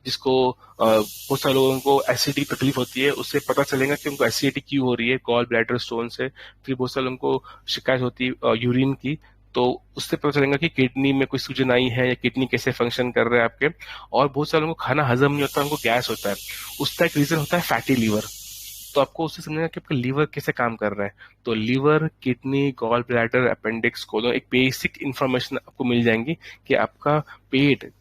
जिसको बहुत सारे लोगों को एसिडिटी तकलीफ होती है, उससे पता चलेगा कि उनको एसिडिटी क्यों हो रही है, गॉल ब्लैडर स्टोन से। फिर बहुत सारे लोगों को शिकायत होती है यूरिन की, तो उससे पता चलेगा कि किडनी में कोई सूजन आई है या किडनी कैसे फंक्शन कर रहे हैं आपके। और बहुत सारे लोगों को खाना हजम नहीं होता, उनको गैस होता है, उसका एक रीजन होता है फैटी लीवर। तो आपको उससे समझना कि आपका लीवर कैसे काम कर रहा है। तो liver, kidney, gall bladder, appendix, colon, एक बेसिक इंफॉर्मेशन आपको मिल जाएंगी कि आपका पेट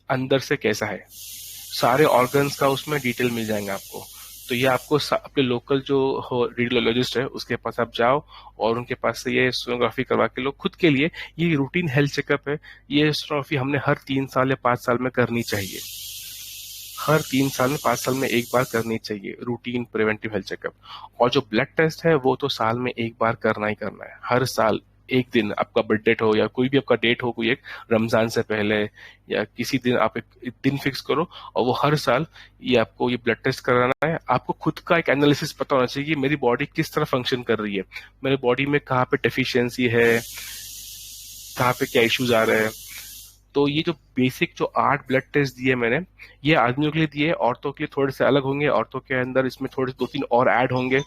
अंदर से कैसा है, सारे ऑर्गन्स का उसमें डिटेल मिल जाएंगे आपको। तो ये आपको अपने लोकल जो रेडियोलॉजिस्ट है उसके पास आप जाओ और उनके पास से ये सोनोग्राफी करवा के लो खुद के लिए। ये रूटीन हेल्थ चेकअप है, ये सोनोग्राफी हमने हर 3 साल या 5 साल में करनी चाहिए, हर 3 साल में 5 साल में एक बार करनी चाहिए रूटीन प्रिवेंटिव हेल्थ चेकअप। और जो ब्लड टेस्ट है वो तो साल में एक बार करना ही करना है, हर साल एक दिन, आपका बर्थ डेट हो या कोई भी आपका डेट हो, कोई एक रमजान से पहले या किसी दिन आप एक दिन फिक्स करो और वो हर साल ये आपको ये ब्लड टेस्ट कराना है। आपको खुद का एक एनालिसिस पता होना चाहिए कि मेरी बॉडी किस तरह फंक्शन कर रही है, मेरी बॉडी में कहाँ पे डेफिशिएंसी है, कहाँ पे क्या इश्यूज आ रहे हैं। तो ये जो बेसिक जो 8 ब्लड टेस्ट दिए मैंने, ये आदमियों के लिए दिए, औरतों के लिए थोड़े से अलग होंगे, औरतों के अंदर इसमें थोड़े 2-3 और ऐड होंगे,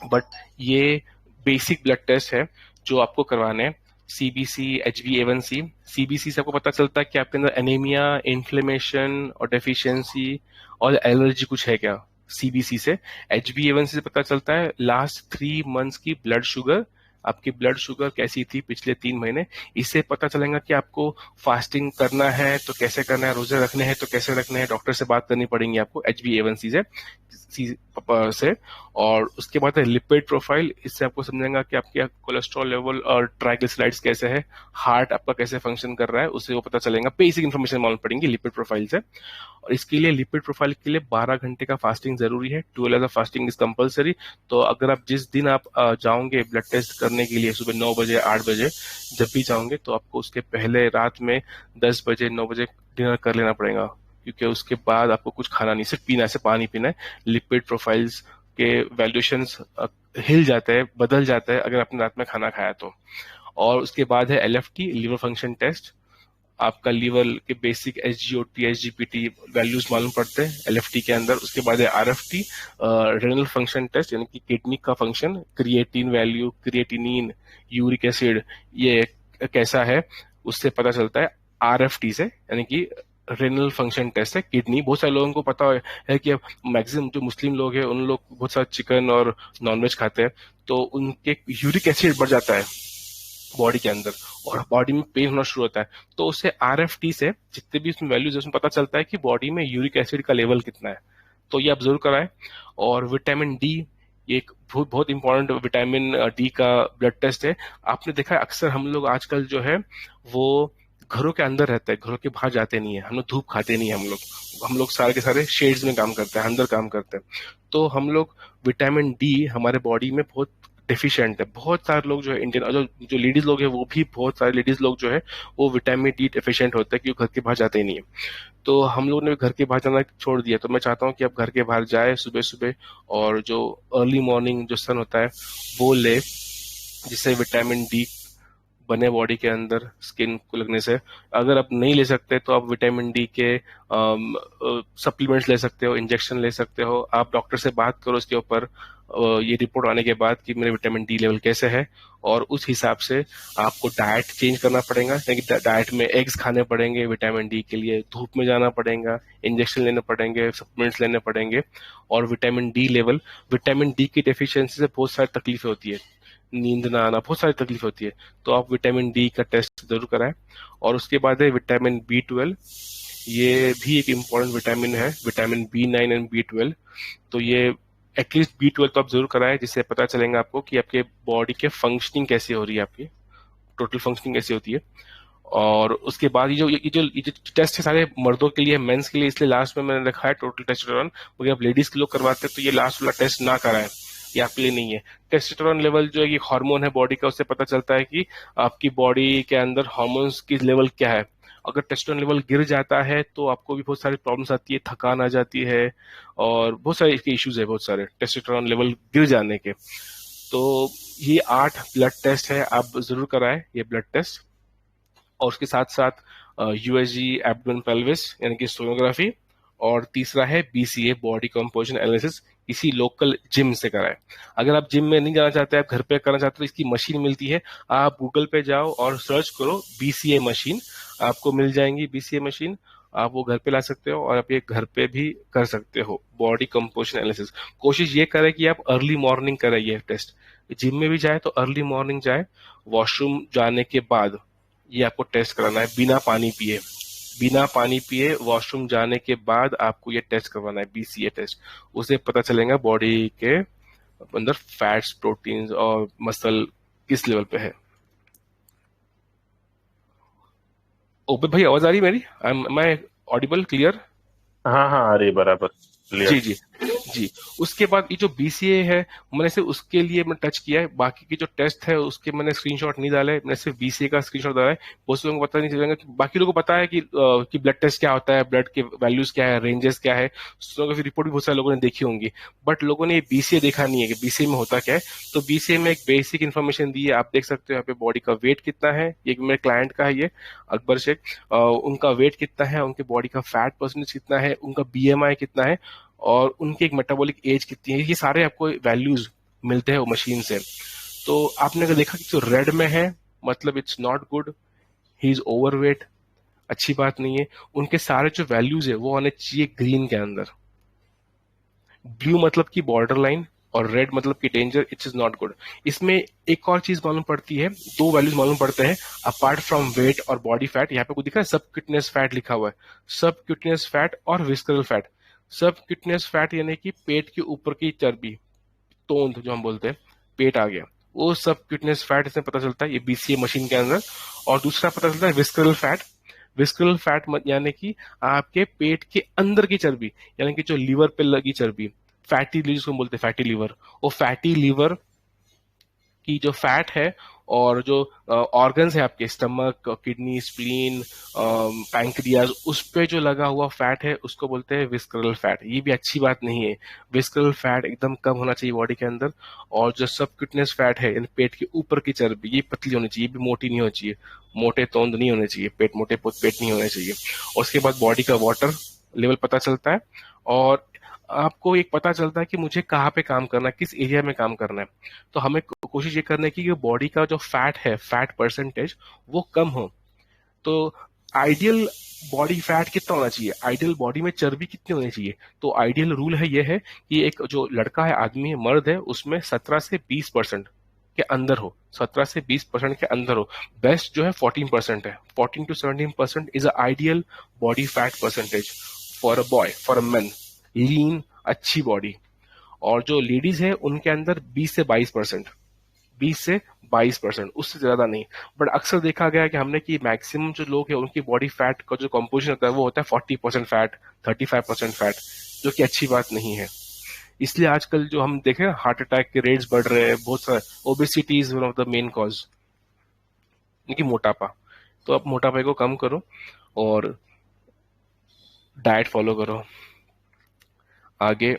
बट ये बेसिक ब्लड टेस्ट है जो आपको करवाने हैं। सीबीसी, HbA1c, सीबीसी से आपको पता चलता है कि आपके अंदर एनीमिया, इन्फ्लेमेशन और डेफिशिएंसी और एलर्जी कुछ है क्या, सीबीसी से। HbA1c से पता चलता है लास्ट 3 मंथ्स की ब्लड शुगर आपकी ब्लड शुगर कैसी थी पिछले 3 महीने। इससे पता चलेगा कि आपको फास्टिंग करना है तो कैसे करना है, रोजे रखने हैं तो कैसे रखने हैं, डॉक्टर से बात करनी पड़ेगी आपको HbA1c से। और उसके बाद है लिपिड प्रोफाइल, इससे आपको समझेगा कि आपके कोलेस्ट्रॉल लेवल और ट्राइग्लिसराइड्स कैसे है, हार्ट आपका कैसे फंक्शन कर रहा है, उससे वो पता चलेगा। बेसिक इन्फॉर्मेशन मालूम पड़ेंगी लिपिड प्रोफाइल से। और इसके लिए लिपिड प्रोफाइल के लिए 12 घंटे का फास्टिंग जरूरी है, 12 आवर्स फास्टिंग इज कंपलसरी। तो अगर आप जिस दिन आप जाओगे ब्लड टेस्ट करने के लिए सुबह 9 बजे 8 बजे जब भी जाओगे, तो आपको उसके पहले रात में 10 बजे 9 बजे डिनर कर लेना पड़ेगा, क्योंकि उसके बाद आपको कुछ खाना नहीं, सिर्फ पीना है, सिर्फ पानी पीना है। लिपिड प्रोफाइल्स के वैल्यूएशंस हिल जाते हैं, बदल जाता है अगर आपने रात में खाना खाया तो। और उसके बाद है LFT, लिवर फंक्शन टेस्ट। आपका लीवर के बेसिक SGOT SGPT वैल्यूज मालूम पड़ते हैं LFT के अंदर। उसके बाद है RFT, रेनल फंक्शन टेस्ट, यानी कि किडनी का function, creatine value, creatinine, uric acid ये कैसा है उससे पता चलता है RFT से, यानी कि रेनल फंक्शन टेस्ट है किडनी। बहुत सारे लोगों को पता है कि मैक्सिमम जो मुस्लिम लोग हैं उन लोग बहुत सारा चिकन और नॉनवेज खाते हैं, तो उनके यूरिक एसिड बढ़ जाता है बॉडी के अंदर और बॉडी में पेन होना शुरू होता है। तो उससे RFT से जितने भी उसमें वैल्यूज है उसमें पता चलता है कि बॉडी में यूरिक एसिड का लेवल कितना है। तो ये आप जरूर कराएं। और विटामिन डी, ये एक बहुत बहुत इंपॉर्टेंट विटामिन डी का ब्लड टेस्ट है। आपने देखा है अक्सर हम लोग आजकल जो है वो घरों के अंदर रहते हैं, घरों के बाहर जाते नहीं है, हम लोग धूप खाते नहीं है, हम लोग सारे के सारे शेड्स में काम करते हैं, अंदर काम करते हैं। तो हम लोग विटामिन डी हमारे बॉडी में बहुत डिफिशिएंट है। बहुत सारे लोग जो है इंडियन, जो लेडीज लोग है वो भी, बहुत सारे लेडीज लोग जो है वो विटामिन डी डिफिशिएंट होते हैं क्योंकि घर के बाहर जाते ही नहीं है। तो हम लोग ने घर के बाहर जाना छोड़ दिया। तो मैं चाहता हूँ कि आप घर के बाहर जाए सुबह सुबह और जो अर्ली मॉर्निंग जो सन होता है वो ले, जिससे विटामिन डी बने बॉडी के अंदर स्किन को लगने से। अगर आप नहीं ले सकते तो आप विटामिन डी के सप्लीमेंट्स ले सकते हो, इंजेक्शन ले सकते हो। आप डॉक्टर से बात करो इसके ऊपर ये रिपोर्ट आने के बाद कि मेरे विटामिन डी लेवल कैसे है, और उस हिसाब से आपको डाइट चेंज करना पड़ेगा। लेकिन डाइट में एग्स खाने पड़ेंगे विटामिन डी के लिए, धूप में जाना पड़ेगा, इंजेक्शन लेने पड़ेंगे, सप्लीमेंट्स लेने पड़ेंगे। और विटामिन डी की डेफिशिएंसी से बहुत सारी तकलीफें होती है, नींद ना आना, बहुत सारी तकलीफ होती है। तो आप विटामिन डी का टेस्ट जरूर कराएं। और उसके बाद है विटामिन B12, ये भी एक इम्पोर्टेंट विटामिन है, विटामिन B9 एंड B12। तो ये एटलीस्ट B12 तो आप जरूर कराएं, जिससे पता चलेगा आपको कि आपके बॉडी के फंक्शनिंग कैसी हो रही है, आपकी टोटल फंक्शनिंग कैसी होती है। और उसके बाद ये जो टेस्ट है सारे मर्दों के लिए, मेंस के लिए, इसलिए लास्ट में मैंने रखा है टोटल टेस्टोस्टेरोन। अगर आप लेडीज के लोग करवाते हैं तो ये लास्ट वाला टेस्ट ना कराएं, ये आपके लिए नहीं है। टेस्टोस्टेरोन लेवल जो है ये हार्मोन है बॉडी का, उससे पता चलता है कि आपकी बॉडी के अंदर हार्मोन्स की लेवल क्या है। अगर टेस्टोस्टेरोन लेवल गिर जाता है तो आपको भी बहुत सारी प्रॉब्लम्स आती है, थकान आ जाती है और बहुत सारे इसके इश्यूज है, बहुत सारे टेस्टोस्टेरोन लेवल गिर जाने के। तो ये 8 ब्लड टेस्ट है, आप जरूर कराएं ये ब्लड टेस्ट। और उसके साथ साथ USG एब्डोमेन पेल्विस यानी कि सोनोग्राफी, और तीसरा है BCA बॉडी कंपोजिशन एनालिसिस, किसी लोकल जिम से कराएं। अगर आप जिम में नहीं जाना चाहते, आप घर पे करना चाहते हो, तो इसकी मशीन मिलती है, आप गूगल पे जाओ और सर्च करो BCA मशीन, आपको मिल जाएंगी BCA मशीन। आप वो घर पे ला सकते हो और आप ये घर पे भी कर सकते हो बॉडी कंपोजिशन एनालिसिस। कोशिश ये करें कि आप अर्ली मॉर्निंग करें ये टेस्ट। जिम में भी जाए तो अर्ली मॉर्निंग जाए, वॉशरूम जाने के बाद ये आपको टेस्ट कराना है, बिना पानी पिए वॉशरूम जाने के बाद आपको ये टेस्ट करवाना है, BCA टेस्ट। उसे पता चलेगा बॉडी के अंदर फैट्स, प्रोटीन्स और मसल किस लेवल पे है। ओबे भाई आवाज आ रही है मेरी? मैं ऑडिबल, क्लियर? हाँ हाँ, आ रही है बराबर, क्लियर। जी। उसके बाद ये जो BCA है मैंने सिर्फ उसके लिए मैं टच किया है, बाकी की जो टेस्ट है उसके मैंने स्क्रीनशॉट नहीं डाला है, मैंने सिर्फ BCA का स्क्रीनशॉट डाला है। बहुत से लोगों को पता नहीं चलेगा, बाकी लोगों को पता है कि ब्लड टेस्ट क्या होता है, ब्लड के वैल्यूज क्या है, रेंजेस क्या है, सोनोग्राफी रिपोर्ट भी बहुत सारे लोगों ने देखी होंगी, बट लोगों ने ये BCA देखा नहीं है कि BCA में होता क्या है। तो BCA में एक बेसिक इन्फॉर्मेशन दी है, आप देख सकते हो यहाँ पे बॉडी का वेट कितना है, ये मेरे क्लाइंट का है, ये अकबर शेख, उनका वेट कितना है, उनके बॉडी का फैट परसेंटेज कितना है, उनका BMI कितना है, और उनकी एक मेटाबॉलिक एज कितनी है, ये सारे आपको वैल्यूज मिलते हैं वो मशीन से। तो आपने अगर देखा कि जो रेड में है मतलब it's not good, he is overweight, अच्छी बात नहीं है। उनके सारे जो वैल्यूज है वो आने चाहिए ग्रीन के अंदर, ब्लू मतलब कि बॉर्डर लाइन और रेड मतलब कि danger, it is not good. इसमें एक और चीज मालूम पड़ती है, दो वैल्यूज मालूम पड़ते हैं अपार्ट फ्रॉम वेट और बॉडी फैट। यहाँ पे कुछ दिख रहा है, सबक्यूटेनियस फैट लिखा हुआ है, सबक्यूटेनियस फैट और विस्करल फैट। सबक्यूटेनियस फैट यानी कि पेट के ऊपर की चर्बी, तोंद जो हम बोलते हैं, पेट आ गया, वो सबक्यूटेनियस फैट इसमें पता चलता है, ये बीसीए मशीन के अंदर। और दूसरा पता चलता है विस्करल फैट। विस्करल फैट यानी कि आपके पेट के अंदर की चर्बी, यानी कि जो लीवर पे लगी चर्बी, फैटी लीवर जिसको बोलते हैं, फैटी लीवर, वो फैटी लीवर की जो फैट है और जो ऑर्गन्स है आपके, स्टमक, किडनी, स्प्लीन, पैंक्रियाज, उस पे जो लगा हुआ फैट है उसको बोलते हैं विस्करल फैट। ये भी अच्छी बात नहीं है, विस्करल फैट एकदम कम होना चाहिए बॉडी के अंदर। और जो सबक्यूटेनियस फैट है, यानी पेट के ऊपर की चर्बी, ये पतली होनी चाहिए, भी मोटी नहीं होनी चाहिए, मोटे तोंद नहीं होने चाहिए, पेट मोटे पेट नहीं होने चाहिए। और उसके बाद बॉडी का वाटर लेवल पता चलता है, और आपको एक पता चलता है कि मुझे कहाँ पे काम करना है, किस एरिया में काम करना है। तो हमें कोशिश ये करना है कि बॉडी का जो फैट है, फैट परसेंटेज, वो कम हो। तो आइडियल बॉडी फैट कितना होना चाहिए, आइडियल बॉडी में चर्बी कितनी होनी चाहिए? तो आइडियल रूल है ये है कि एक जो लड़का है, आदमी है, मर्द है, उसमें 17 से 20% के अंदर हो, 17 से 20% के अंदर हो। बेस्ट जो है 14% है, 14 to 17% is a ideal body fat percentage for a boy, for a man, lean, अच्छी बॉडी। और जो लेडीज है उनके अंदर 20 से 22%, 20 से 22%, उससे ज्यादा नहीं। बट अक्सर देखा गया है कि हमने कि मैक्सिमम जो लोग हैं उनकी बॉडी फैट का जो कंपोजिशन होता है वो होता है 40% फैट, 35% फैट, जो कि अच्छी बात नहीं है। इसलिए आजकल जो हम देखें हार्ट अटैक के रेट्स बढ़ रहे हैं, बहुत सारे, obesity is one of the main cause, कि मोटापा। तो आप मोटापे को कम करो और डाइट फॉलो करो। आगे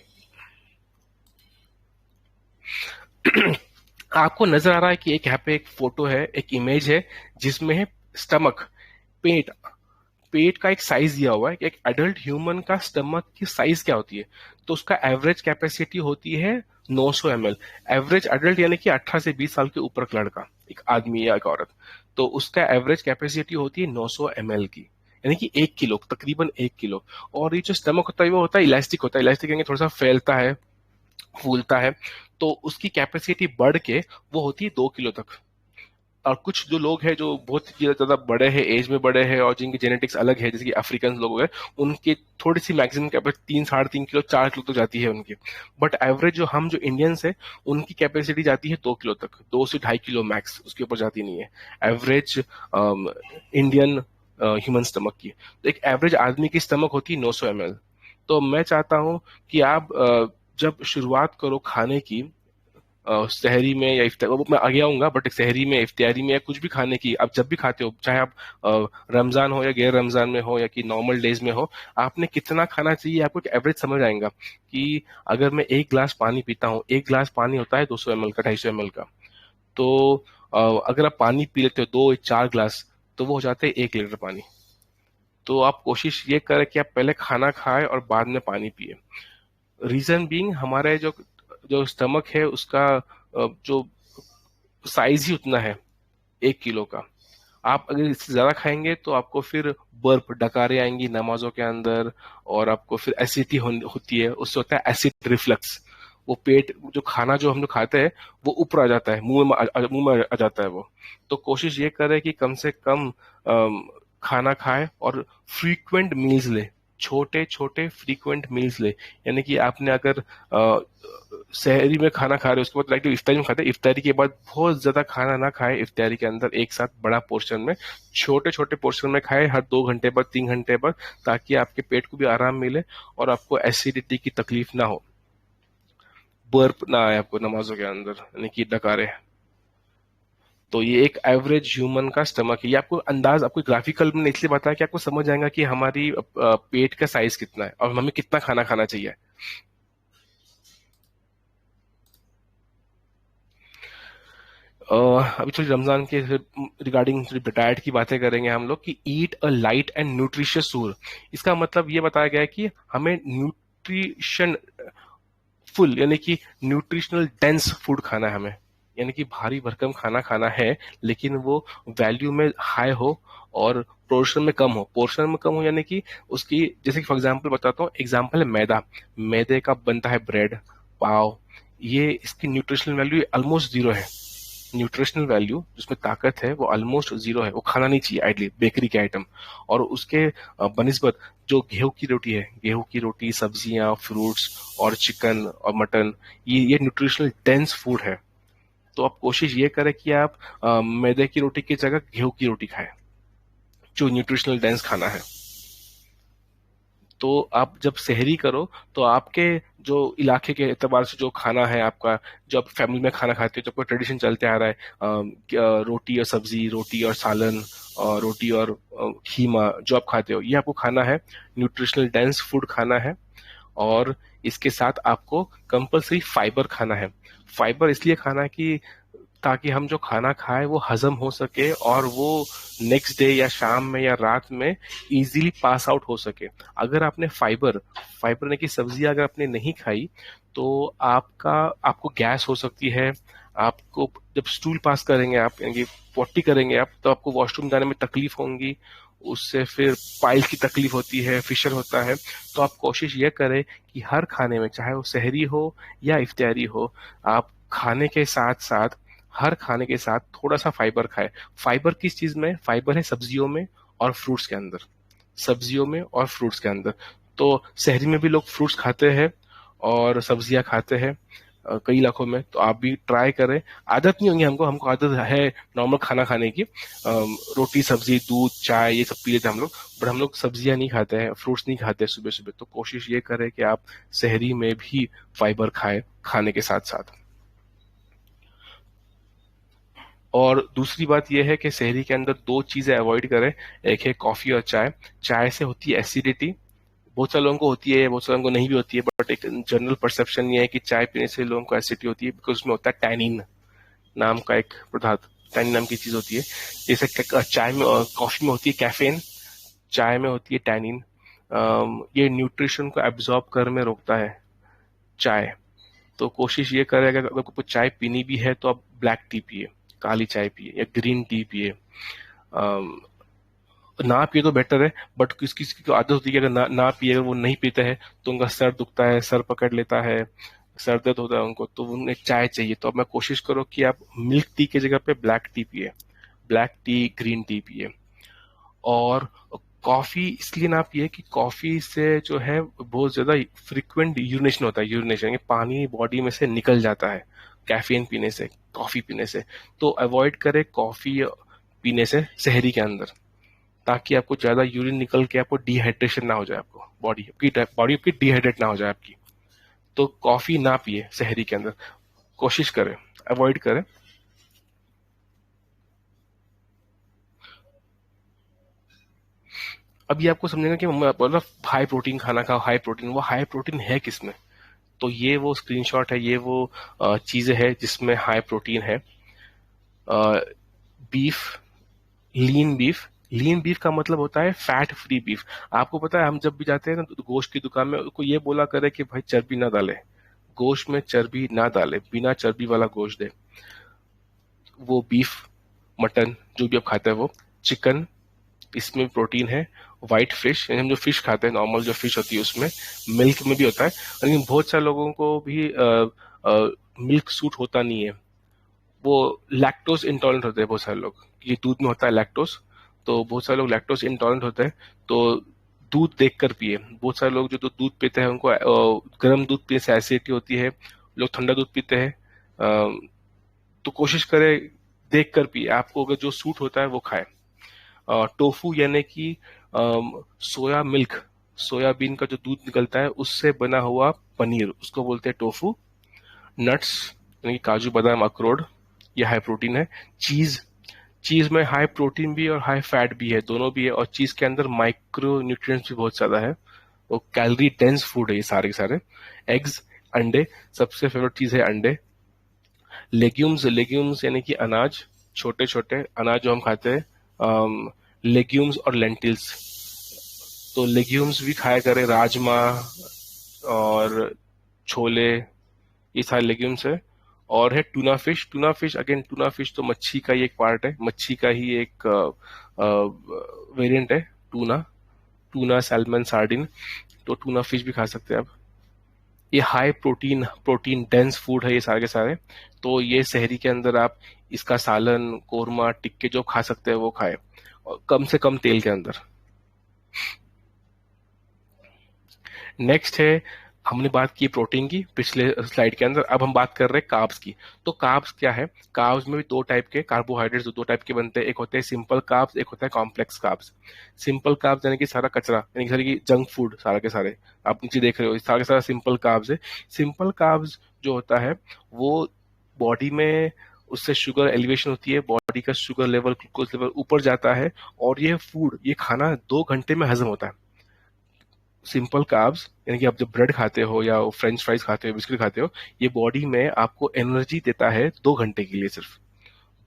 आपको नजर आ रहा है कि एक यहाँ पे एक फोटो है, एक इमेज है, जिसमें है स्टमक, पेट, पेट का एक साइज दिया हुआ है कि एक एडल्ट ह्यूमन का स्टमक की साइज क्या होती है। तो उसका एवरेज कैपेसिटी होती है 900 ml। एवरेज एडल्ट यानी कि 18 से 20 साल के ऊपर का लड़का, एक आदमी या एक औरत, तो उसका एवरेज कैपेसिटी होती है 900 ml की, यानी कि 1 किलो, तकरीबन 1 किलो। और ये जो स्टमक होता है वो होता है इलास्टिक, होता है इलास्टिक, यानी थोड़ा सा फैलता है, फूलता है, तो उसकी कैपेसिटी बढ़ के वो होती है 2 किलो तक। और कुछ जो लोग हैं जो बहुत ज्यादा बड़े हैं, एज में बड़े हैं, और जिनकी जेनेटिक्स अलग है, जैसे कि अफ्रीकन लोग हैं, उनके थोड़ी सी मैक्सिमम कैपेसिटी 3-3.5 किलो, 4 किलो तक जाती है उनकी। बट एवरेज जो हम जो इंडियंस है, उनकी कैपेसिटी जाती है 2 किलो तक, 2 से 2.5 किलो मैक्स, उसके ऊपर जाती नहीं है एवरेज इंडियन ह्यूमन स्टमक की। तो एक एवरेज आदमी की स्टमक होती है 900 ml। तो मैं चाहता हूँ कि आप जब शुरुआत करो खाने की, सहरी में या इफ्तार, मैं आगे आऊंगा, बट सहरी में, इफ्तारी में, या कुछ भी खाने की, आप जब भी खाते हो, चाहे आप रमजान हो या गैर रमजान में हो या कि नॉर्मल डेज में हो, आपने कितना खाना चाहिए आपको एक एवरेज समझ आएगा। कि अगर मैं 1 गिलास पानी पीता हूँ, 1 गिलास पानी होता है 200 ml का, 250 ml का, तो अगर आप पानी पी लेते हो 2-4 गिलास, तो वो हो जाते हैं 1 लीटर पानी। तो आप कोशिश ये करें कि आप पहले खाना खाएं और बाद में पानी पिए। रीजन बीइंग, हमारे जो जो स्टमक है उसका जो साइज ही उतना है 1 किलो का। आप अगर इससे ज्यादा खाएंगे तो आपको फिर बर्प, डकारे आएंगी नमाजों के अंदर, और आपको फिर एसिडिटी होती है, उससे होता है एसिड रिफ्लक्स। वो पेट, जो खाना जो हम लोग खाते हैं वो ऊपर आ जाता है, मुंह में आ जाता है वो। तो कोशिश ये करें कि कम से कम खाना खाए और फ्रीक्वेंट मील्स ले, छोटे छोटे फ्रीक्वेंट मील्स ले। यानी कि आपने अगर सहरी में खाना खा रहे हो, उसके बाद लाइक इफ्तारी में खाते हैं, इफ्तारी के बाद बहुत ज्यादा खाना ना खाए, इफ्तारी के अंदर एक साथ बड़ा पोर्शन में, छोटे छोटे पोर्शन में खाए, हर 2 घंटे बाद, 3 घंटे बाद, ताकि आपके पेट को भी आराम मिले और आपको एसिडिटी की तकलीफ ना हो, बर्प ना आए आपको नमाजों के अंदर, यानी कि डकारे। तो ये एक एवरेज ह्यूमन का स्टमक है। ये आपको अंदाज, आपको ग्राफिकल में इसलिए बताया कि आपको समझ आएगा कि हमारी पेट का साइज कितना है और हमें कितना खाना खाना चाहिए। अभी थोड़ी रमजान के रिगार्डिंग डाइट की बातें करेंगे हम लोग, कि ईट अ लाइट एंड न्यूट्रिशियस सूर। इसका मतलब ये बताया गया है कि हमें न्यूट्रिशन फुल, यानी कि न्यूट्रिशनल डेंस फूड खाना है हमें, यानी कि भारी भरकम खाना खाना है, लेकिन वो वैल्यू में हाई हो और पोर्शन में कम हो। पोर्शन में कम हो यानी कि उसकी, जैसे कि फॉर एग्जांपल बताता हूँ, एग्जांपल है मैदा, मैदे का बनता है ब्रेड, पाव, ये इसकी न्यूट्रिशनल वैल्यू ऑलमोस्ट जीरो है। न्यूट्रिशनल वैल्यू जिसमें ताकत है वो ऑलमोस्ट जीरो है, वो खाना नहीं चाहिए आइडली बेकरी के आइटम। और उसके बनिस्बत जो गेहूं की रोटी है, गेहूं की रोटी, सब्जियां, फ्रूट्स और चिकन और मटन, ये न्यूट्रिशनल डेंस फूड है। तो आप कोशिश ये करें कि आप मैदे की रोटी की जगह गेहूं की रोटी खाएं, जो न्यूट्रिशनल डेंस खाना है। तो आप जब सहरी करो तो आपके जो इलाके के एतबार से जो खाना है आपका, जो आप फैमिली में खाना खाते हो, जो आपका ट्रेडिशन चलते आ रहा है, रोटी और सब्जी, रोटी और सालन, और रोटी और खीमा, जो आप खाते हो, ये आपको खाना है, न्यूट्रिशनल डेंस फूड खाना है। और इसके साथ आपको कंपल्सरी फाइबर खाना है। फाइबर इसलिए खाना है कि ताकि हम जो खाना खाए वो हजम हो सके और वो नेक्स्ट डे या शाम में या रात में इजीली पास आउट हो सके। अगर आपने फाइबर ने की सब्जियां अगर आपने नहीं खाई तो आपको गैस हो सकती है। आपको जब स्टूल पास करेंगे आप, यानी पोटी करेंगे आप, तो आपको वॉशरूम जाने में तकलीफ होंगी, उससे फिर पाइल्स की तकलीफ होती है, फिशर होता है। तो आप कोशिश ये करें कि हर खाने में, चाहे वो सहरी हो या इफ्तारी हो, आप खाने के साथ साथ, हर खाने के साथ थोड़ा सा फाइबर खाए। फाइबर किस चीज में? फाइबर है सब्जियों में और फ्रूट्स के अंदर, सब्जियों में और फ्रूट्स के अंदर। तो शहरी में भी लोग फ्रूट्स खाते हैं और सब्जियां खाते हैं कई इलाकों में, तो आप भी ट्राई करें। आदत नहीं होंगी हमको आदत है नॉर्मल खाना खाने की, रोटी सब्जी दूध चाय ये सब पी लेते हैं हम लोग, बट हम लोग सब्जियां नहीं खाते हैं, फ्रूट्स नहीं खाते हैं सुबह सुबह। तो कोशिश ये करें कि आप शहरी में भी फाइबर खाएं खाने के साथ साथ। और दूसरी बात यह है कि शहरी के अंदर दो चीजें अवॉइड करें, एक है कॉफी और चाय। चाय से होती है एसिडिटी, बहुत सारे लोगों को होती है, बहुत सारे लोगों को नहीं भी होती है, बट एक जनरल परसेप्शन ये है कि चाय पीने से लोगों को एसिडिटी होती है, बिकॉज उसमें होता है टैनिन नाम का एक पदार्थ, टैनिन नाम की चीज होती है। जैसे चाय में, कॉफी में होती है कैफीन, चाय में होती है टैनिन। ये न्यूट्रिशन को एब्जॉर्ब करने में रोकता है चाय। तो कोशिश ये करें अगर आपको चाय पीनी भी है तो आप ब्लैक टी पिए, काली चाय पिए या ग्रीन टी पिए। ना पिए तो बेटर है, बट किस किसी की आदत होती है कि अगर ना पिए, अगर वो नहीं पीते हैं तो उनका सर दुखता है, सर पकड़ लेता है, सर दर्द होता है उनको, तो उन्हें चाय चाहिए। तो अब मैं कोशिश करो कि आप मिल्क टी की जगह पे ब्लैक टी पिए, ब्लैक टी ग्रीन टी पिए। और कॉफी इसलिए ना पिए कि कॉफी से जो है बहुत ज्यादा फ्रिक्वेंट यूरिनेशन होता है, यूरिनेशन यानी पानी बॉडी में से निकल जाता है कैफीन पीने से, कॉफी पीने से। तो अवॉइड करें कॉफी पीने से शहरी के अंदर, ताकि आपको ज्यादा यूरिन निकल के आपको डिहाइड्रेशन ना हो जाए, आपको बॉडी आपकी डिहाइड्रेट ना हो जाए आपकी। तो कॉफी ना पिए शहरी के अंदर, कोशिश करें, अवॉइड करें। अभी आपको समझेगा कि मतलब हाई प्रोटीन खाना खाओ, हाई प्रोटीन, वो हाई प्रोटीन है किसमें? तो ये वो स्क्रीनशॉट है, ये वो चीजें है जिसमें हाई प्रोटीन है। बीफ, लीन बीफ, लीन बीफ का मतलब होता है फैट फ्री बीफ। आपको पता है हम जब भी जाते हैं ना तो गोश्त की दुकान में उनको ये बोला करे कि भाई चर्बी ना डाले, गोश्त में चर्बी ना डाले, बिना चर्बी वाला गोश्त दे। वो बीफ, मटन जो भी आप खाते हैं, वो चिकन, इसमें प्रोटीन है। व्हाइट फिश, यानी हम जो फिश खाते हैं नॉर्मल जो फिश होती है उसमें, मिल्क में भी होता है, लेकिन बहुत सारे लोगों को भी मिल्क सूट होता नहीं है, वो लैक्टोज इंटॉलरेंट होते हैं बहुत सारे लोग, ये दूध में होता है लैक्टोज, तो बहुत सारे लोग लैक्टोज इंटॉलरेंट होते हैं। तो दूध देखकर पिए। बहुत सारे लोग जो तो दूध पीते हैं उनको गर्म दूध पीने से एसिडिटी होती है, लोग ठंडा दूध पीते हैं। तो कोशिश करें देख कर पिए, आपको अगर जो सूट होता है वो खाए। टोफू यानी कि सोया मिल्क, सोयाबीन का जो दूध निकलता है उससे बना हुआ पनीर, उसको बोलते हैं टोफू। नट्स यानी कि काजू बादाम अखरोट, ये हाई प्रोटीन है। चीज, चीज में हाई प्रोटीन भी और हाई फैट भी है, दोनों भी है, और चीज के अंदर माइक्रो न्यूट्रिएंट्स भी बहुत ज्यादा है, वो कैलोरी डेंस फूड है ये सारे के सारे। एग्स, अंडे, सबसे फेवरेट चीज है अंडे। लेग्यूम्स, लेग्यूम्स यानी कि अनाज, छोटे छोटे अनाज जो हम खाते हैं, लेग्यूम्स और लेंटिल्स, तो लेग्यूम्स भी खाया करें, राजमा और छोले, ये सारे लेग्यूम्स है। और है tuna fish, tuna fish again, tuna fish तो मच्छी का ही एक पार्ट है, मच्छी का ही एक वेरिएंट है टूना, टूना सैल्मन सार्डिन, तो टूना फिश भी खा सकते हैं आप। ये high protein protein dense food है ये सारे के सारे। तो ये सहरी के अंदर आप इसका सालन, कोरमा, टिक्के जो खा सकते हैं वो खाए, और कम से कम तेल के अंदर। नेक्स्ट है, हमने बात की प्रोटीन की पिछले स्लाइड के अंदर, अब हम बात कर रहे हैं कार्ब्स की। तो कार्ब्स क्या है? कार्ब्स में भी दो टाइप के कार्बोहाइड्रेट्स दो टाइप के बनते हैं, एक होते हैं सिंपल कार्ब्स, एक होता है कॉम्प्लेक्स कार्ब्स। सिंपल कार्ब्स यानी कि सारा कचरा, यानी कि सारी की जंक फूड, सारा के सारे आप नीचे देख रहे हो, सारा के सारा सिंपल कार्ब्स है। सिंपल कार्ब्स जो होता है वो बॉडी में उससे शुगर एलिवेशन होती है, बॉडी का शुगर लेवल, ग्लूकोज लेवल ऊपर जाता है, और ये फूड, ये खाना 2 घंटे में हजम होता है। सिंपल कार्ब्स यानी कि आप जब ब्रेड खाते हो या फ्रेंच फ्राइज खाते हो, बिस्किट खाते हो, ये बॉडी में आपको एनर्जी देता है 2 घंटे के लिए सिर्फ।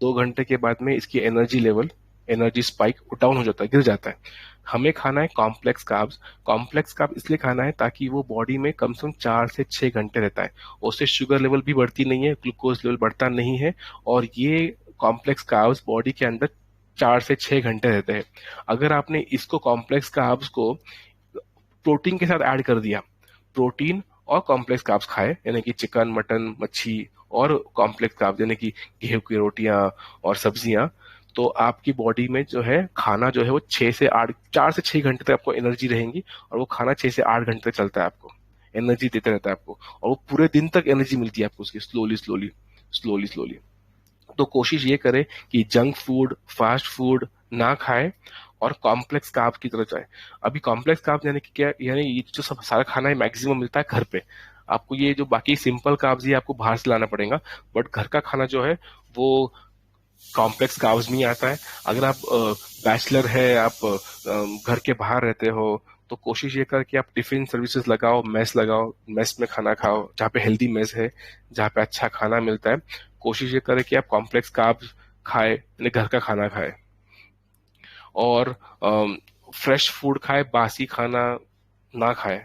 2 घंटे के बाद में इसकी energy level, energy spike down हो जाता है, गिर जाता है। हमें खाना है कॉम्प्लेक्स कार्ब्स। कॉम्प्लेक्स कार्ब इसलिए खाना है ताकि वो बॉडी में कम से कम 4 से 6 घंटे रहता है, उससे शुगर लेवल भी बढ़ती नहीं है, ग्लूकोज लेवल बढ़ता नहीं है, और ये कॉम्प्लेक्स कार्ब्स बॉडी के अंदर 4 से 6 घंटे रहते हैं। अगर आपने इसको कॉम्प्लेक्स कार्ब्स को प्रोटीन के साथ ऐड कर दिया, प्रोटीन और कॉम्प्लेक्स कार्ब्स खाए, यानी कि चिकन, मटन, मच्छी, और कॉम्प्लेक्स कार्ब्स यानी कि गेहूं की रोटियां और सब्जियां, तो आपकी बॉडी में जो है खाना जो है वो 6 से 8, 4 से 6 घंटे तक आपको एनर्जी रहेंगी, और वो खाना 6 से 8 घंटे तक चलता है, आपको एनर्जी देते रहता है आपको, और वो पूरे दिन तक एनर्जी मिलती है आपको उसकी, स्लोली स्लोली स्लोली स्लोली। तो कोशिश ये करें कि जंक फूड, फास्ट फूड ना खाए, और कॉम्प्लेक्स कार्ब की तरफ जाए। अभी कॉम्प्लेक्स कार्ब यानी कि क्या, यानी ये जो सब सारा खाना है मैक्सिमम मिलता है घर पे। आपको ये जो बाकी सिंपल कार्ब्स ये आपको बाहर से लाना पड़ेगा, बट घर का खाना जो है वो कॉम्प्लेक्स कार्ब्स में ही आता है। अगर आप बैचलर है, आप घर के बाहर रहते हो, तो कोशिश ये कर कि आप टिफिन सर्विसेज लगाओ, मेस लगाओ, मेस में खाना खाओ, जहाँ पे हेल्दी मेस है, जहाँ पे अच्छा खाना मिलता है। कोशिश ये करें कि आप कॉम्प्लेक्स कार्ब्स खाए, यानी घर का खाना खाए, और फ्रेश फूड खाए, बासी खाना ना खाए।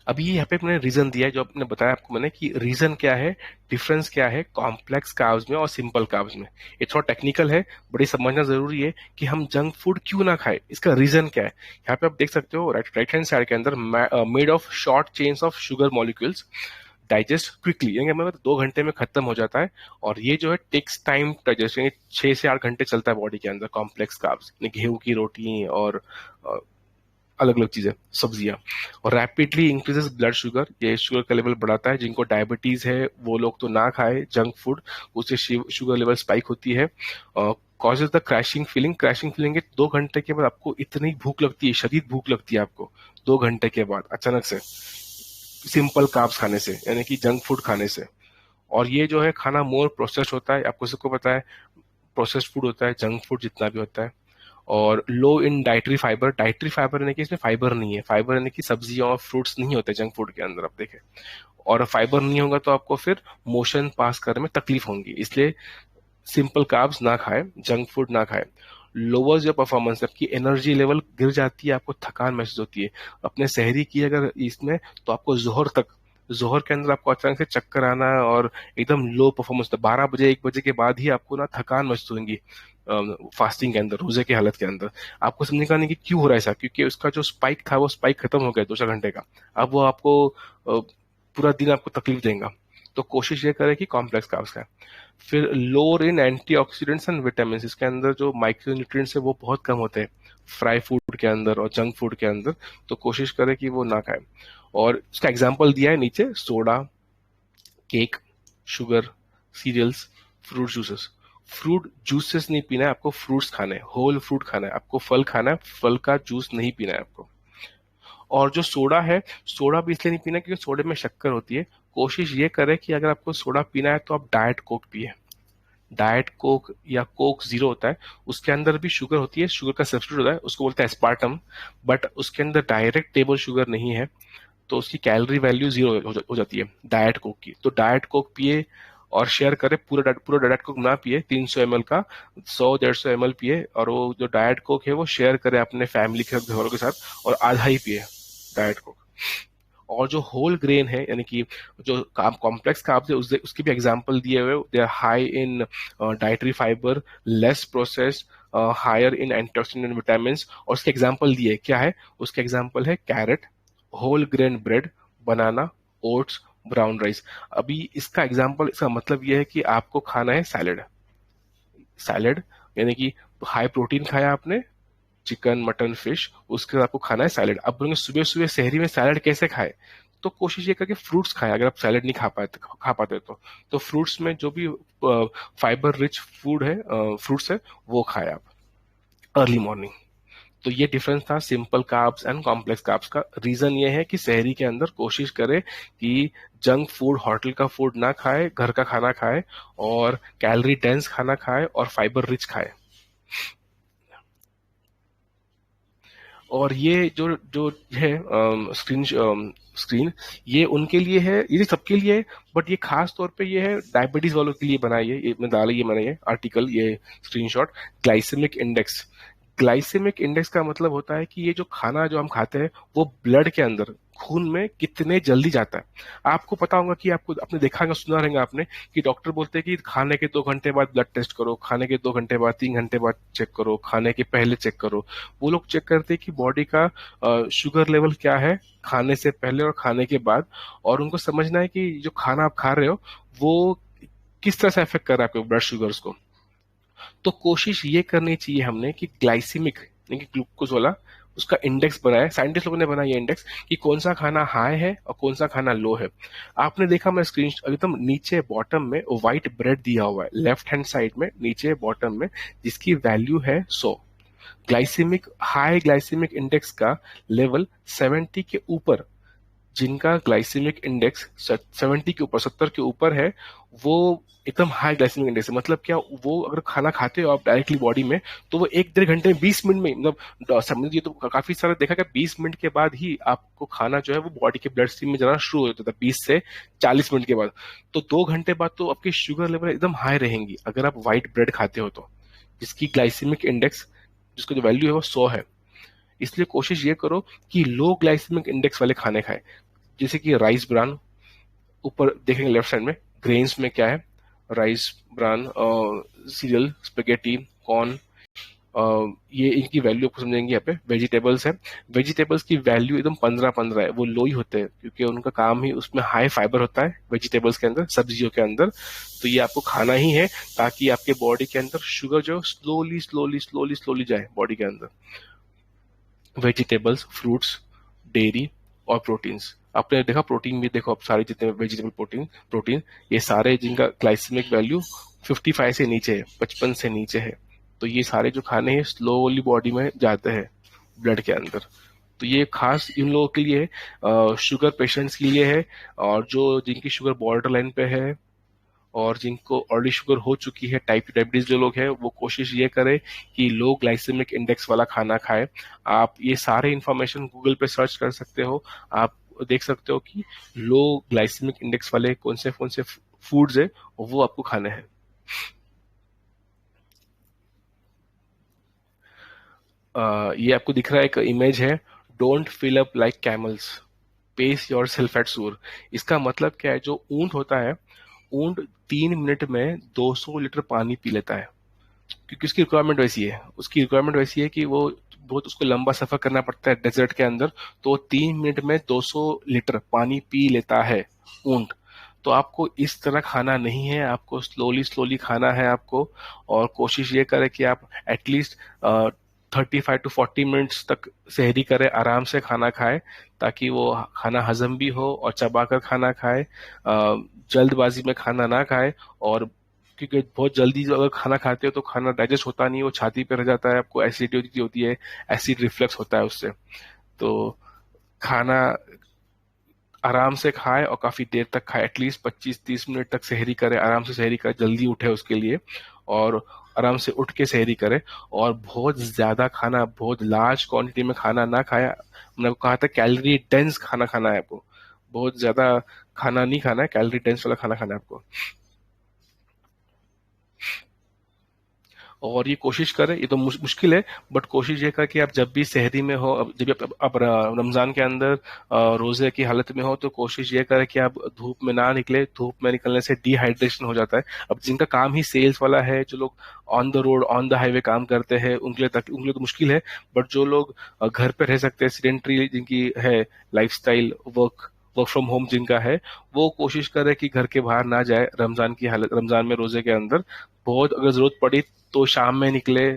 अभी यहाँ पे मैंने रीजन दिया है, जो आपने बताया आपको मैंने कि रीजन क्या है, डिफरेंस क्या है कॉम्प्लेक्स कार्ब्स में और सिंपल कार्ब्स में। ये थोड़ा टेक्निकल है, बड़ी समझना जरूरी है कि हम जंक फूड क्यों ना खाए, इसका रीजन क्या है। यहाँ पे आप देख सकते हो राइट हैंड साइड के अंदर, made of short chains of sugar molecules, digest quickly, यानी हमें 2 घंटे में खत्म हो जाता है, और ये जो है टेक्स टाइम डाइजेस्ट, यानी 6 से 8 घंटे चलता है बॉडी के अंदर। कॉम्प्लेक्स कार्ब्स गेहूं की रोटी और अलग अलग चीजें, सब्जियां, और रैपिडली इंक्रीजेस ब्लड शुगर, ये शुगर का लेवल बढ़ाता है। जिनको डायबिटीज है वो लोग तो ना खाए जंक फूड, उससे शुगर लेवल स्पाइक होती है। Causes the crashing feeling, crashing feeling 2 घंटे के बाद आपको इतनी भूख लगती है, शदीद भूख लगती है आपको 2 घंटे के बाद अचानक से, सिंपल कार्ब्स खाने से, यानी कि जंक फूड खाने से। और ये जो है खाना मोर प्रोसेस्ड होता है, आपको सबको पता है प्रोसेस्ड फूड होता है जंक फूड जितना भी होता है। और लो इन डाइटरी फाइबर, डाइटरी फाइबर यानी कि इसमें फाइबर नहीं है, फाइबर यानी कि सब्जियां और फ्रूट्स नहीं होते जंक फूड के अंदर, आप देखें। और फाइबर नहीं होगा तो आपको फिर मोशन पास करने में तकलीफ होंगी, इसलिए सिंपल कार्ब्स ना खाए, जंक फूड ना खाए। लोअर्स योर परफॉर्मेंस, आपकी एनर्जी लेवल गिर जाती है, आपको थकान महसूस होती है। अपने सहरी की अगर इसमें, तो आपको जोहर के अंदर आपको अचानक से चक्कर आना और एकदम लो परफॉर्मेंस, 12 बजे 1 बजे के बाद ही आपको ना थकान महसूस होगी फास्टिंग के अंदर, रोजे की हालत के अंदर। आपको समझने का नहीं कि क्यों हो रहा है ऐसा, क्योंकि उसका जो स्पाइक था वो स्पाइक खत्म हो गया 2-4 घंटे का, अब वो आपको पूरा दिन आपको तकलीफ देगा। तो कोशिश ये करें कि कॉम्प्लेक्स कार्ब्स खाएं। फिर lower in antioxidants and vitamin, इसके अंदर जो माइक्रोन्यूट्रिएंट्स है वो बहुत कम होते हैं फ्राई फूड के अंदर और जंक फूड के अंदर, तो कोशिश करें कि वो ना खाएं। और उसका एग्जाम्पल दिया है नीचे, soda, cake, sugar, cereals, fruit juices. Fruit juices नहीं पीना है आपको, फ्रूट्स खाने, होल फ्रूट खाना है आपको, फल खाना है, फल का जूस नहीं पीना है आपको। और जो सोडा है, सोडा भी इसलिए नहीं पीना क्योंकि सोडे में शक्कर होती है। कोशिश ये करें कि अगर आपको सोडा पीना है तो आप डाइट कोक पिए। डाइट कोक या कोक जीरो होता है, उसके अंदर भी शुगर होती है, शुगर का सब्स्टिट्यूट होता है, उसको बोलते हैं एस्पार्टम, बट उसके अंदर डायरेक्ट टेबल शुगर नहीं है, तो उसकी कैलोरी वैल्यू 0 हो जाती है डाइट कोक की। तो डाइट कोक पिए और शेयर करें, पूरा डाइट कोक ना पिए, 300 ml का 100-150 ml पिए, और वो जो डाइट कोक है वो शेयर करें अपने फैमिली के घर वालों के साथ, और आधा ही पिए डाइट कोक। और जो होल ग्रेन है, यानी कि जो कॉम्प्लेक्स कार्ब्स है, उसके भी एग्जांपल दिए हुए, they are high in dietary fibre, less processed, higher in antioxidant vitamin. और उसके एग्जाम्पल दिए, क्या है उसके एग्जाम्पल है carrot, whole grain bread, banana, oats, brown rice. अभी इसका एग्जाम्पल, इसका मतलब यह है कि आपको खाना है सैलेड। सैलेड यानी कि हाई प्रोटीन खाया आपने, चिकन मटन फिश, उसके बाद आपको खाना है सैलेड। अब बोलेंगे सुबह सुबह शहरी में सैलेड कैसे खाए, तो कोशिश ये करके फ्रूट्स खाएं। अगर आप सैलेड नहीं खा पाते तो फ्रूट्स में जो भी फाइबर रिच फूड है, फ्रूट्स है, वो खाए आप अर्ली मॉर्निंग। तो ये डिफरेंस था simple carbs and complex carbs का। रीजन ये है कि शहरी के अंदर कोशिश करे कि जंक फूड, होटल का फूड ना खाए, घर का खाना खाए, और कैलोरी डेंस खाना खाए और फाइबर रिच खाए। और ये जो जो है स्क्रीन ये उनके लिए है, ये सबके लिए है, बट ये खास तौर पे ये है डायबिटीज वालों के लिए बनाई है। ये मैं डाला, ये मैंने ये आर्टिकल, ये screenshot. Glycaemic index, glycaemic index का मतलब होता है कि ये जो खाना जो हम खाते हैं वो ब्लड के अंदर, खून में कितने जल्दी जाता है। आपको पता होगा कि आपको, आपने देखा होगा, सुना रहेगा आपने कि डॉक्टर बोलते हैं कि खाने के 2 घंटे बाद ब्लड टेस्ट करो, खाने के 2 घंटे बाद, 3 घंटे बाद चेक करो, खाने के पहले चेक करो। वो लोग चेक करते हैं कि बॉडी का शुगर लेवल क्या है खाने से पहले और खाने के बाद, और उनको समझना है कि जो खाना आप खा रहे हो वो किस तरह से अफेक्ट कर रहा है आपके ब्लड शुगर्स को। तो कोशिश ये करनी चाहिए हमने कि ग्लाइसिमिक यानी कि ग्लूकोज वाला उसका इंडेक्स बनाया, साइंटिस्ट लोगों ने बनाया ये इंडेक्स, कि कौन सा खाना हाई है और कौन सा खाना लो है। आपने देखा, मैं स्क्रीन एकदम नीचे बॉटम में व्हाइट ब्रेड दिया हुआ है, लेफ्ट हैंड साइड में नीचे बॉटम में, जिसकी वैल्यू है 100। ग्लाइसेमिक, हाई ग्लाइसेमिक इंडेक्स का लेवल 70 के ऊपर, जिनका ग्लाइसेमिक इंडेक्स 70 के ऊपर, 70 के ऊपर है, वो एकदम हाई ग्लाइसेमिक इंडेक्स है। मतलब क्या, वो अगर खाना खाते हो आप डायरेक्टली बॉडी में, तो वो 1-1.5 घंटे में, 20 मिनट में, मतलब समझिए तो काफी सारा देखा गया, 20 मिनट के बाद ही आपको खाना जो है वो बॉडी के ब्लड स्ट्रीम में जाना शुरू हो जाता था, 20 से 40 मिनट के बाद। तो 2 घंटे बाद तो आपकी शुगर लेवल एकदम हाई रहेंगी अगर आप व्हाइट ब्रेड खाते हो तो, जिसकी ग्लाइसेमिक इंडेक्स, जिसका जो वैल्यू है वो 100 है। इसलिए कोशिश ये करो कि लो ग्लाइसेमिक इंडेक्स वाले खाने खाए, जैसे कि राइस ब्रान। ऊपर देखेंगे लेफ्ट साइड में ग्रेन्स में क्या है, rice bran, serial, spaghetti, corn, ये इनकी वैल्यू आपको समझेंगे। यहाँ पे वेजिटेबल्स है, वेजिटेबल्स की वैल्यू एकदम 15-15 है, वो लो ही होते हैं क्योंकि उनका काम ही, उसमें हाई फाइबर होता है वेजिटेबल्स के अंदर, सब्जियों के अंदर। तो ये आपको खाना ही है ताकि आपके बॉडी के अंदर शुगर जो स्लोली स्लोली स्लोली स्लोली जाए बॉडी के अंदर। वेजिटेबल्स, फ्रूट्स, डेयरी और प्रोटीन्स। आपने देखा प्रोटीन भी, देखो आप सारे जितने वेजिटेबल प्रोटीन प्रोटीन ये सारे जिनका ग्लाइसेमिक वैल्यू 55 से नीचे है, 55 से नीचे है, तो ये सारे जो खाने हैं स्लोली बॉडी में जाते हैं ब्लड के अंदर। तो ये खास इन लोगों के लिए है, शुगर पेशेंट्स के लिए है, और जो जिनकी शुगर बॉर्डर लाइन पे है और जिनको अर्ली शुगर हो चुकी है, टाइप 2 डायबिटीज जो लोग हैं, वो कोशिश ये करें कि लो ग्लाइसेमिक इंडेक्स वाला खाना खाएं। आप ये सारे इंफॉर्मेशन गूगल पे सर्च कर सकते हो, आप देख सकते हो कि लो ग्लाइसेमिक इंडेक्स वाले कौन से फूड्स है, वो आपको खाने हैं। ये आपको दिख रहा है एक इमेज है, don't fill up like camels, pace yourself at sure. इसका मतलब क्या है, जो ऊंट होता है, ऊंट 3 मिनट में 200 लीटर पानी पी लेता है, क्योंकि उसकी रिक्वायरमेंट वैसी है। उसकी रिक्वायरमेंट वैसी है कि वो बहुत, उसको लंबा सफर करना पड़ता है डेजर्ट के अंदर, तो 3 मिनट में 200 लीटर पानी पी लेता है ऊंट। तो आपको इस तरह खाना नहीं है, आपको स्लोली स्लोली खाना है आपको। और कोशिश ये करें कि आप एटलीस्ट 35 to 40 मिनट्स तक सहरी करें, आराम से खाना खाए, ताकि वो खाना हजम भी हो, और चबाकर खाना खाए, जल्दबाजी में खाना ना खाए। और क्योंकि बहुत जल्दी अगर खाना खाते हो तो खाना डाइजेस्ट होता नहीं, वो छाती पे रह जाता है, आपको एसिडिटी होती है, एसिड रिफ्लक्स होता है उससे। तो खाना आराम से खाए और काफी देर तक खाए, एटलीस्ट 25-30 मिनट तक सहरी करे, आराम से सहरी करे, जल्दी उठे उसके लिए, और आराम से उठ के सहरी करे। और बहुत ज्यादा खाना, बहुत लार्ज क्वांटिटी में खाना ना खाए। मैंने आपको कहा था कैलोरी डेंस खाना खाना है आपको, बहुत ज्यादा खाना नहीं खाना है, कैलोरी डेंस वाला खाना खाना है आपको। और ये कोशिश करें, ये तो मुश्किल है, बट कोशिश ये करें कि आप जब भी सहरी में हो, जब भी आप रमजान के अंदर रोजे की हालत में हो, तो कोशिश ये करें कि आप धूप में ना निकले। धूप में निकलने से डिहाइड्रेशन हो जाता है। अब जिनका काम ही सेल्स वाला है, जो लोग on the road on the highway काम करते हैं, उनके लिए तो मुश्किल है। बट जो लोग घर पे रह सकते हैं, सीडेंट्री जिनकी है लाइफस्टाइल, वर्क फ्रॉम होम जिनका है, वो कोशिश करे कि घर के बाहर ना जाए रमजान में रोजे के अंदर। बहुत अगर जरूरत पड़ी तो शाम में निकले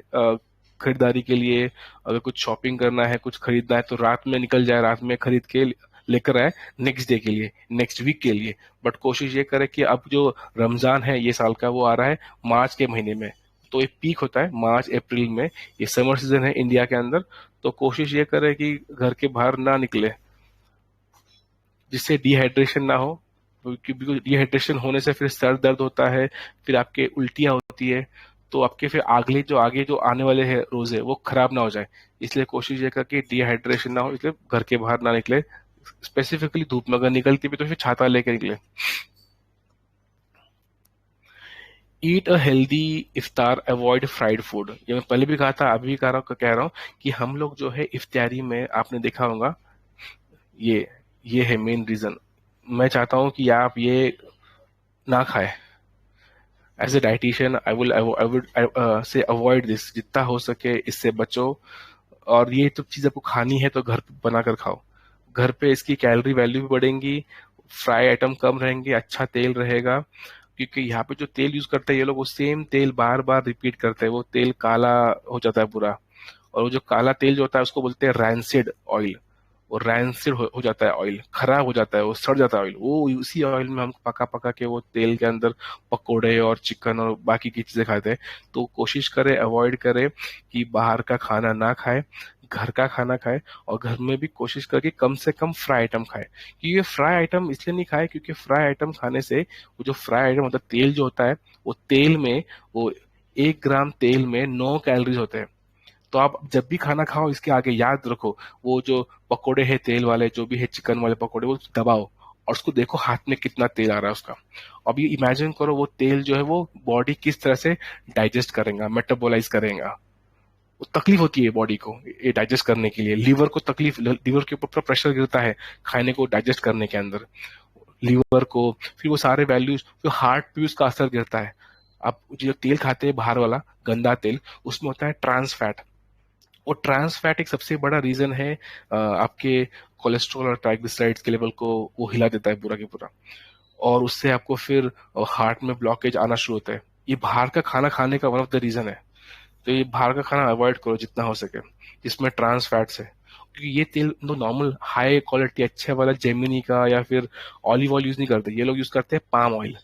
खरीदारी के लिए। अगर कुछ शॉपिंग करना है, कुछ खरीदना है, तो रात में निकल जाए, रात में खरीद के लेकर आए नेक्स्ट डे के लिए, नेक्स्ट वीक के लिए। बट कोशिश ये करे कि अब जो रमजान है ये साल का, वो आ रहा है मार्च के महीने में, तो ये पीक होता है मार्च अप्रैल में, ये समर सीजन है इंडिया के अंदर। तो कोशिश ये करे कि घर के बाहर ना निकले, जिससे डिहाइड्रेशन ना हो। क्योंकि डिहाइड्रेशन होने से फिर सर दर्द होता है, फिर आपके उल्टियां होती है, तो आपके फिर आगे जो आने वाले हैं रोजे, वो खराब ना हो जाए। इसलिए कोशिश ये कर कि डिहाइड्रेशन ना हो, इसलिए घर के बाहर ना निकले। स्पेसिफिकली धूप में अगर निकलती भी तो फिर छाता लेकर निकले। Eat a healthy iftar, avoid fried food. ये मैं पहले भी कहा था, अभी भी कह रहा हूँ कि हम लोग जो है इफ्तारी में, आपने देखा होगा, ये है मेन रीजन। मैं चाहता हूं कि आप ये ना खाए। As a dietitian I would say avoid this, जितना हो सके इससे बचो। और ये तो चीज आपको खानी है तो घर पे बनाकर खाओ। घर पे इसकी कैलोरी वैल्यू भी बढ़ेंगी, फ्राई आइटम कम रहेंगे, अच्छा तेल रहेगा। क्योंकि यहाँ पे जो तेल यूज करते हैं ये लोग, वो सेम तेल बार बार रिपीट करते हैं, वो तेल काला हो जाता है पूरा। और वो जो काला तेल जो होता है उसको बोलते हैं रैंसिड ऑयल। वो रैंसिड हो जाता है ऑयल, खराब हो जाता है, वो सड़ जाता है ऑयल। वो उसी ऑयल में हम पका पका के वो तेल के अंदर पकोड़े और चिकन और बाकी की चीजें खाते हैं। तो कोशिश करें, अवॉइड करें कि बाहर का खाना ना खाए, घर का खाना खाए। और घर में भी कोशिश करके कम से कम फ्राई आइटम खाए। क्योंकि ये फ्राई आइटम इसलिए नहीं खाए क्योंकि फ्राई आइटम खाने से, वो जो फ्राई आइटम मतलब तेल जो होता है, वो तेल में, वो 1 ग्राम तेल में 9 कैलोरीज होते हैं। तो आप जब भी खाना खाओ, इसके आगे याद रखो, वो जो पकोड़े हैं तेल वाले, जो भी है चिकन वाले पकोड़े, वो दबाओ और उसको देखो हाथ में कितना तेल आ रहा है उसका। अब ये इमेजिन करो वो तेल जो है वो बॉडी किस तरह से डाइजेस्ट करेगा, मेटाबोलाइज करेगा। वो तकलीफ होती है बॉडी को ये डाइजेस्ट करने के लिए। लीवर को तकलीफ, लीवर के ऊपर प्रेशर गिरता है खाने को डाइजेस्ट करने के अंदर, लीवर को। फिर वो सारे वैल्यूज, फिर हार्ट पे उसका असर गिरता है। आप जो तेल खाते हैं बाहर वाला गंदा तेल, उसमें होता है ट्रांस फैट। वो ट्रांस फैट एक सबसे बड़ा रीजन है आपके कोलेस्ट्रॉल और ट्राइग्लिसराइड्स के लेवल को वो हिला देता है पूरा के पूरा। और उससे आपको फिर हार्ट में ब्लॉकेज आना शुरू होता है। ये बाहर का खाना खाने का वन ऑफ द रीजन है। तो ये बाहर का खाना अवॉइड करो जितना हो सके जिसमें ट्रांस फैट्स है। क्योंकि ये तेल तो नॉर्मल हाई क्वालिटी अच्छे वाला जेमिनी का या फिर ऑलिव ऑयल यूज नहीं करते, ये लोग यूज करते हैं पाम ऑयल,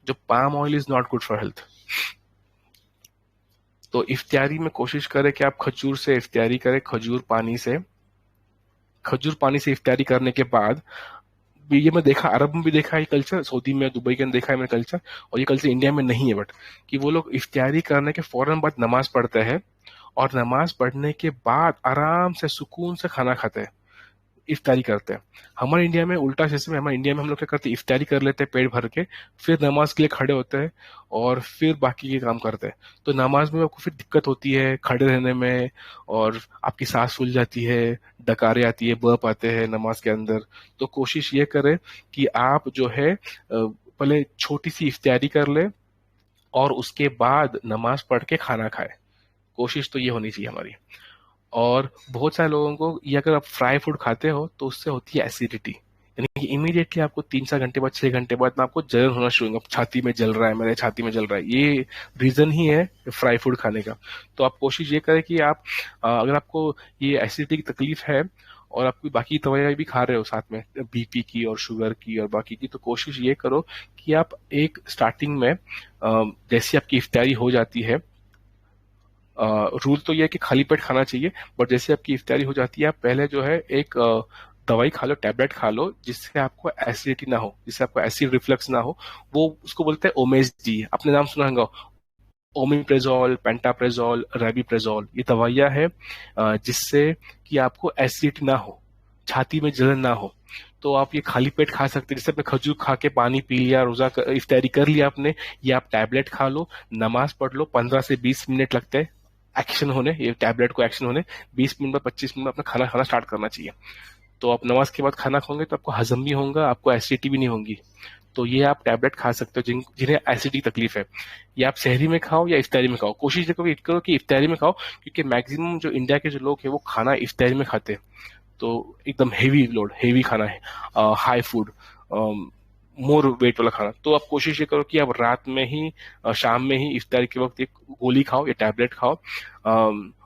जो palm oil is not good for health. तो इफ्तियारी में कोशिश करें कि आप खजूर से इफ्तियारी करें, खजूर पानी से इफ्तियारी करने के बाद भी, ये मैं देखा अरब में भी देखा है कल्चर, सऊदी में, दुबई के अंदर देखा है मैंने कल्चर, और ये कल्चर इंडिया में नहीं है, बट कि वो लोग इफ्तियारी करने के फौरन बाद नमाज पढ़ते हैं और नमाज पढ़ने के बाद आराम से सुकून से खाना खाते हैं, इफ्तारी करते हैं। हमारे इंडिया में उल्टा सिस्टम है। हमारे इंडिया में हम लोग क्या करते हैं, इफ्तारी कर लेते हैं पेट भर के, फिर नमाज के लिए खड़े होते हैं और फिर बाकी के काम करते हैं। तो नमाज में आपको फिर दिक्कत होती है खड़े रहने में, और आपकी सांस फूल जाती है, डकारे आती है, बर्प आते हैं नमाज के अंदर। तो कोशिश ये करें कि आप जो है पहले छोटी सी इफ्तारी कर ले और उसके बाद नमाज पढ़ के खाना खाए। कोशिश तो ये होनी चाहिए हमारी। और बहुत सारे लोगों को ये, अगर आप फ्राई फूड खाते हो तो उससे होती है एसिडिटी, यानी कि इमीडिएटली आपको 3-4 घंटे बाद, 6 घंटे बाद ना आपको जलन होना शुरू होगा, छाती में जल रहा है, मेरे छाती में जल रहा है। ये रीजन ही है फ्राई फूड खाने का। तो आप कोशिश ये करें कि आप अगर आपको ये एसिडिटी की तकलीफ है और आप कोई बाकी दवाइयाँ भी खा रहे हो साथ में, बीपी की और शुगर की और बाकी की, तो कोशिश ये करो कि आप एक स्टार्टिंग में जैसी आपकी इफ्तारी हो जाती है, रूल तो यह है कि खाली पेट खाना चाहिए, बट जैसे आपकी इफ्तारी हो जाती है, आप पहले जो है एक दवाई खा लो, टैबलेट खा लो, जिससे आपको एसिडिटी ना हो, जिससे आपको एसिड रिफ्लक्स ना हो। वो उसको बोलते हैं ओमेज डी, आपने नाम सुना होगा, ओमिप्रेजोल, पेंटाप्रेजोल, रेबिप्रेजोल। ये दवाइयां है जिससे कि आपको एसिडिटी ना हो, छाती में जलन ना हो। तो आप ये खाली पेट खा सकते हैं। जैसे आपने खजूर खा के पानी पी लिया, रोजा इफ्तारी कर लिया आपने, या आप टैबलेट खा लो, नमाज पढ़ लो, 15 से 20 मिनट लगते हैं एक्शन होने, ये टैबलेट को एक्शन होने, 20 मिनट में 25 मिनट में अपना खाना खाना स्टार्ट करना चाहिए। तो आप नमाज के बाद खाना खाओगे तो आपको हजम भी होगा, आपको एसिडिटी भी नहीं होगी। तो ये आप टैबलेट खा सकते हो जिन्हें एसिडिटी तकलीफ है। ये आप शहरी में खाओ या इफ्तारी में खाओ, कोशिश करो कि इफ्तारी में खाओ, क्योंकि मैक्सिमम जो इंडिया के जो लोग हैं वो खाना इफ्तारी में खाते हैं। तो एकदम हेवी लोड, हेवी खाना है, हाई फूड, मोर वेट वाला खाना। तो आप कोशिश ये करो कि आप रात में ही, शाम में ही इफ्तारी के वक्त एक गोली खाओ या टैबलेट खाओ।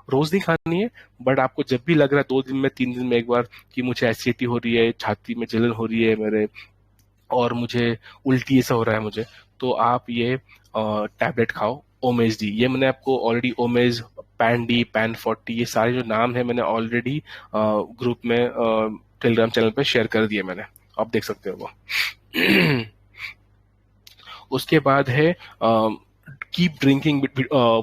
रोज नहीं खानी है, बट आपको जब भी लग रहा है 2 दिन में 3 दिन में एक बार कि मुझे एसिडिटी हो रही है, छाती में जलन हो रही है मेरे, और मुझे उल्टी ऐसा हो रहा है मुझे, तो आप ये टैबलेट खाओ ओमेज डी। ये मैंने आपको already homage, pan D, pan 40, ये सारे जो नाम है मैंने ऑलरेडी ग्रुप में टेलीग्राम चैनल पे शेयर कर दिए मैंने, आप देख सकते हो वो। उसके बाद है keep drinking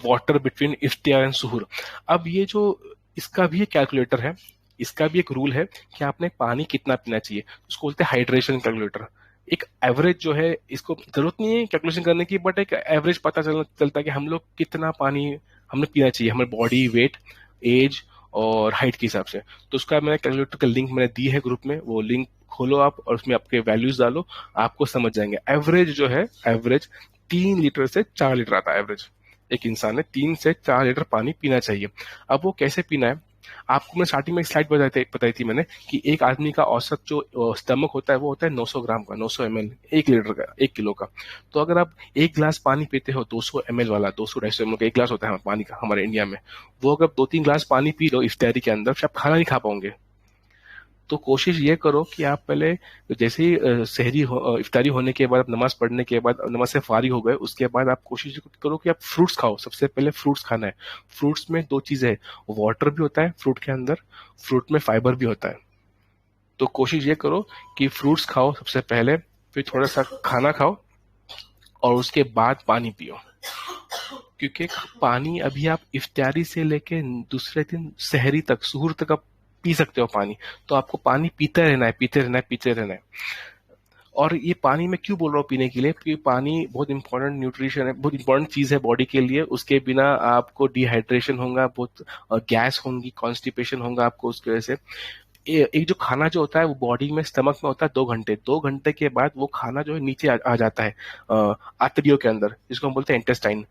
water between iftar and suhoor. अब ये जो इसका भी एक कैलकुलेटर है, इसका भी एक रूल है कि आपने पानी कितना पीना चाहिए, उसको बोलते हैं हाइड्रेशन कैलकुलेटर। एक एवरेज जो है, इसको जरूरत नहीं है कैलकुलेशन करने की, बट एक एवरेज पता चलता है कि हम लोग कितना पानी हमें पीना चाहिए हमारे बॉडी वेट, एज और हाइट के हिसाब से। तो उसका मैंने कैलकुलेटर का लिंक मैंने दी है ग्रुप में, वो लिंक खोलो आप और उसमें आपके वैल्यूज डालो, आपको समझ जाएंगे। एवरेज जो है, एवरेज 3 लीटर से 4 लीटर आता है एवरेज। एक इंसान ने 3 से 4 लीटर पानी पीना चाहिए। अब वो कैसे पीना है, आपको मैं स्टार्टिंग में एक स्लाइड बताई थी मैंने कि एक आदमी का औसत जो स्टमक होता है वो होता है 900 ग्राम का, 900 ml, 1 लीटर का, 1 किलो का। तो अगर आप 1 गिलास पानी पीते हो 200 ml वाला, 200-250 ml का 1 गिलास होता है पानी का हमारे इंडिया में, वो अगर 2-3 गिलास पानी पी लो इफ्तारी के अंदर, फिर आप खाना नहीं खा पाओगे। तो कोशिश ये करो कि आप पहले जैसे ही इफ्तारी होने के बाद, नमाज पढ़ने के बाद, नमाज से फारिग हो गए, उसके बाद आप कोशिश करो कि आप फ्रूट्स खाओ। सबसे पहले फ्रूट्स खाना है। फ्रूट्स में 2 चीजें है, वाटर भी होता है फ्रूट के अंदर, फ्रूट में फाइबर भी होता है। तो कोशिश ये करो कि फ्रूट्स खाओ सबसे पहले, फिर थोड़ा सा खाना खाओ और उसके बाद पानी पियो। क्योंकि पानी अभी आप इफ्तारी से लेके दूसरे दिन सहरी तक, सुहूर तक आप पी सकते हो पानी। तो आपको पानी पीते रहना है, पीते रहना है, पीते रहना है। और ये पानी मैं क्यों बोल रहा हूँ पीने के लिए, क्योंकि पानी बहुत इंपॉर्टेंट न्यूट्रिशन है, बहुत इंपॉर्टेंट चीज है बॉडी के लिए। उसके बिना आपको डिहाइड्रेशन होगा, बहुत गैस होंगी, कॉन्स्टिपेशन होगा आपको उसकी वजह से। एक जो खाना जो होता है वो बॉडी में, स्टमक में होता है 2 घंटे। 2 घंटे के बाद वो खाना जो है नीचे आ जाता है आंतड़ियों के अंदर, जिसको हम बोलते हैं इंटेस्टाइन,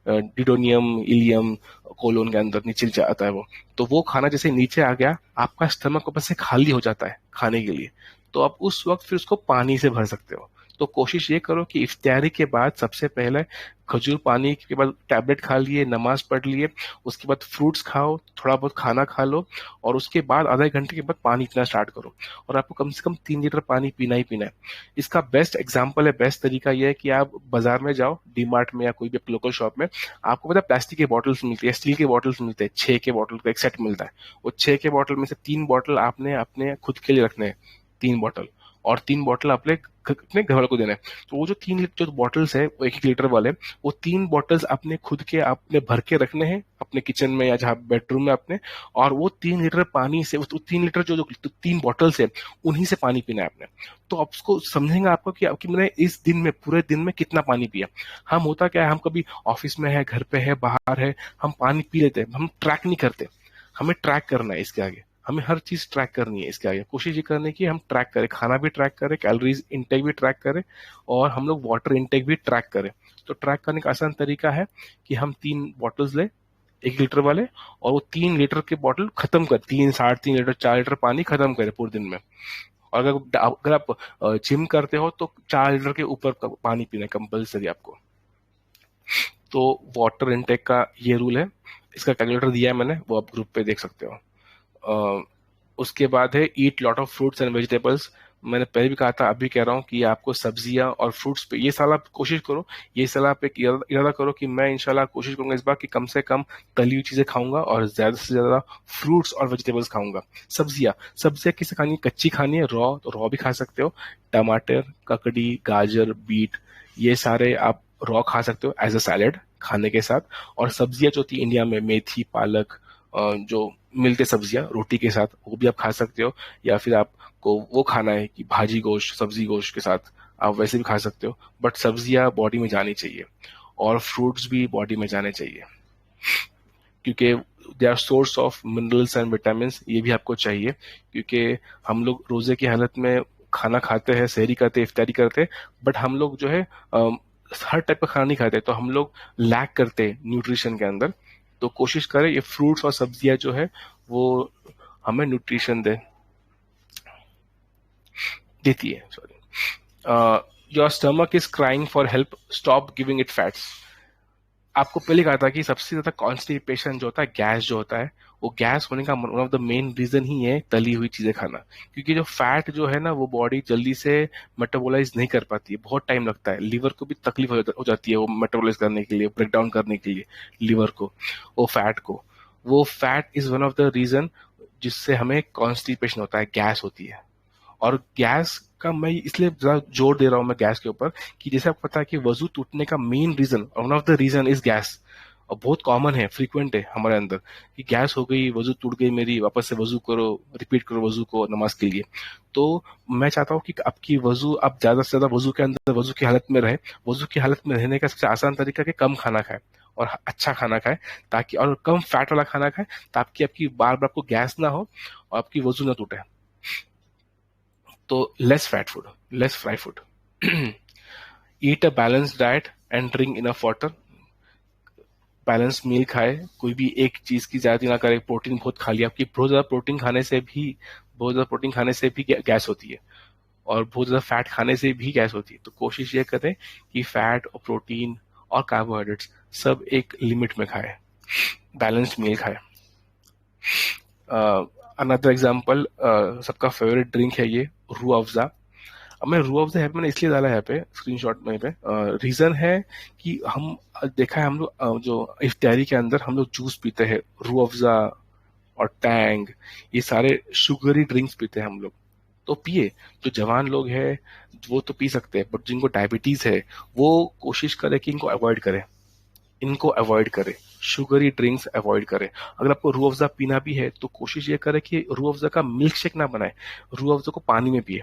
डिडोनियम, इलियम, कोलोन के अंदर नीचे जाता है वो। तो वो खाना जैसे नीचे आ गया, आपका स्टमक ऊपर से खाली हो जाता है खाने के लिए। तो आप उस वक्त फिर उसको पानी से भर सकते हो। तो कोशिश ये करो कि इफ्तारी के बाद सबसे पहले खजूर पानी के बाद टैबलेट खा लिए, नमाज पढ़ लिए, उसके बाद फ्रूट्स खाओ, थोड़ा बहुत खाना खा लो, और उसके बाद आधे घंटे के बाद पानी पीना स्टार्ट करो। और आपको कम से कम 3 लीटर पानी पीना ही पीना है। इसका बेस्ट एग्जाम्पल है, बेस्ट तरीका यह है कि आप बाजार में जाओ, डी मार्ट में या कोई भी लोकल शॉप में, आपको पता है प्लास्टिक के बॉटल्स मिलती है, स्टील के बॉटल्स मिलते हैं, 6 के बॉटल का एक सेट मिलता है। वो 6 के बॉटल में से 3 बॉटल आपने अपने खुद के लिए रखने हैं, 3 बॉटल, और 3 बॉटल अपने घर वालों को देना है। तो वो जो 3 जो बॉटल्स है, वो 1-1 लीटर वाले, वो 3 बॉटल्स अपने खुद के आपने भर के रखने हैं अपने किचन में या जहाँ बेडरूम में अपने। और वो 3 लीटर पानी से, वो 3 लीटर जो 3 बॉटल्स है, उन्हीं से पानी पीना है आपने। तो आप उसको समझेंगे आपको कि मैंने इस दिन में, पूरे दिन में कितना पानी पिया। हम होता क्या है, हम कभी ऑफिस में है, घर पे है, बाहर है, हम पानी पी लेते हैं, हम ट्रैक नहीं करते। हमें ट्रैक करना है इसके आगे, हमें हर चीज ट्रैक करनी है इसके आगे। कोशिश ये करने की हम ट्रैक करें, खाना भी ट्रैक करें, कैलोरीज इनटेक भी ट्रैक करें, और हम लोग वाटर इनटेक भी ट्रैक करें। तो ट्रैक करने का आसान तरीका है कि हम 3 बॉटल्स ले, 1 लीटर वाले, और वो 3 लीटर के बॉटल खत्म कर, 3, 3.5 लीटर, 4 लीटर पानी खत्म करें पूरे दिन में। और अगर आप जिम करते हो तो 4 लीटर के ऊपर पानी पीना कंपल्सरी आपको। तो वाटर इनटेक का ये रूल है, इसका कैलकुलेटर दिया है मैंने, वो आप ग्रुप पे देख सकते हो। उसके बाद है eat lot of fruits and vegetables. मैंने पहले भी कहा था, अभी कह रहा हूँ कि आपको सब्जियां और फ्रूट्स पे ये साल आप कोशिश करो, ये साल आप एक इरादा करो कि मैं इंशाल्लाह कोशिश करूंगा इस बार कि कम से कम तली हुई चीजें खाऊंगा और ज्यादा से ज्यादा फ्रूट्स और वेजिटेबल्स खाऊंगा। सब्जियां किसे खानी है, कच्ची खानी है, रॉ तो रॉ भी खा सकते हो। टमाटर, ककड़ी, गाजर, बीट, ये सारे आप रॉ खा सकते हो एज अ सैलेड खाने के साथ। और सब्जियां जो होती है इंडिया में, मेथी, पालक, जो मिलते सब्जियां रोटी के साथ वो भी आप खा सकते हो, या फिर आपको वो खाना है कि भाजी गोश्त सब्जी गोश्त के साथ आप वैसे भी खा सकते हो, बट सब्जियां बॉडी में जानी चाहिए और फ्रूट्स भी बॉडी में जाने चाहिए, क्योंकि they are source of minerals and vitamin, ये भी आपको चाहिए, क्योंकि हम लोग रोजे की हालत में खाना खाते हैं, सहरी करते हैं, इफ्तारी करते हैं, बट हम लोग जो है हर टाइप का खाना नहीं खाते, तो हम लोग लैक करते हैं न्यूट्रिशन के अंदर। तो कोशिश करें ये फ्रूट्स और सब्जियां जो है वो हमें न्यूट्रिशन देती है। Sorry, your stomach is crying for help, stop giving it fats. आपको पहले कहा था कि सबसे ज्यादा कॉन्स्टिपेशन जो होता है, गैस जो होता है, वो गैस होने का one of the main reason ही है तली हुई चीजें खाना, क्योंकि जो फैट जो है ना वो बॉडी जल्दी से मेटाबोलाइज नहीं कर पाती है, बहुत टाइम लगता है, लीवर को भी तकलीफ हो जाती है वो मेटाबोलाइज करने के लिए, ब्रेक डाउन करने के लिए लीवर को, वो fat is one of the reason जिससे हमें कॉन्स्टिपेशन होता है, गैस होती है। और गैस का मैं इसलिए ज्यादा जोर दे रहा हूं मैं गैस के ऊपर कि जैसे आपको पता है कि वजू टूटने का main reason, one of the reason is gas, और बहुत कॉमन है, फ्रीक्वेंट है हमारे अंदर कि गैस हो गई, वजू टूट गई मेरी, वापस से वजू करो, रिपीट करो वजू को नमाज के लिए। तो मैं चाहता हूँ कि आपकी वजू, आप ज्यादा से ज्यादा वजू के अंदर, वजू की हालत में रहे। वजू की हालत में रहने का सबसे आसान तरीका है कि कम खाना खाए और अच्छा खाना खाए, ताकि, और कम फैट वाला खाना खाए, ताकि आपकी बार बार आपको गैस ना हो और आपकी वजू ना टूटे। तो less fat food, less fry food, eat a balance diet and drink enough water. Balance meal खाए, कोई भी एक चीज की ज्यादा ना करे, प्रोटीन बहुत खा लिया, आपकी बहुत ज्यादा प्रोटीन खाने से भी गैस होती है, और बहुत ज्यादा फैट खाने से भी गैस होती है। तो कोशिश ये करें कि फैट और प्रोटीन और कार्बोहाइड्रेट्स सब एक लिमिट में खाए, बैलेंस्ड मील खाए। अनदर एग्जाम्पल, सबका फेवरेट ड्रिंक है ये रूह अफ़ज़ा। अब मैं रूह अफ़ज़ा मैंने इसलिए डाला है यहाँ पे स्क्रीनशॉट में पे, रीजन है कि हम देखा है हम लोग जो इफ्तारी के अंदर हम लोग जूस पीते हैं, रूह अफ़ज़ा और टैंग, ये सारे शुगरी ड्रिंक्स पीते हैं हम लोग। तो पिए, जो जवान लोग हैं वो तो पी सकते हैं, बट जिनको डायबिटीज है वो कोशिश करें कि इनको अवॉइड करें, शुगरी ड्रिंक्स अवॉइड करें। अगर आपको रूह अफ़ज़ा पीना भी है तो कोशिश ये करें कि रूह अफ़ज़ा का मिल्क शेक ना बनाए, रूह अफ़ज़ा को पानी में पिए।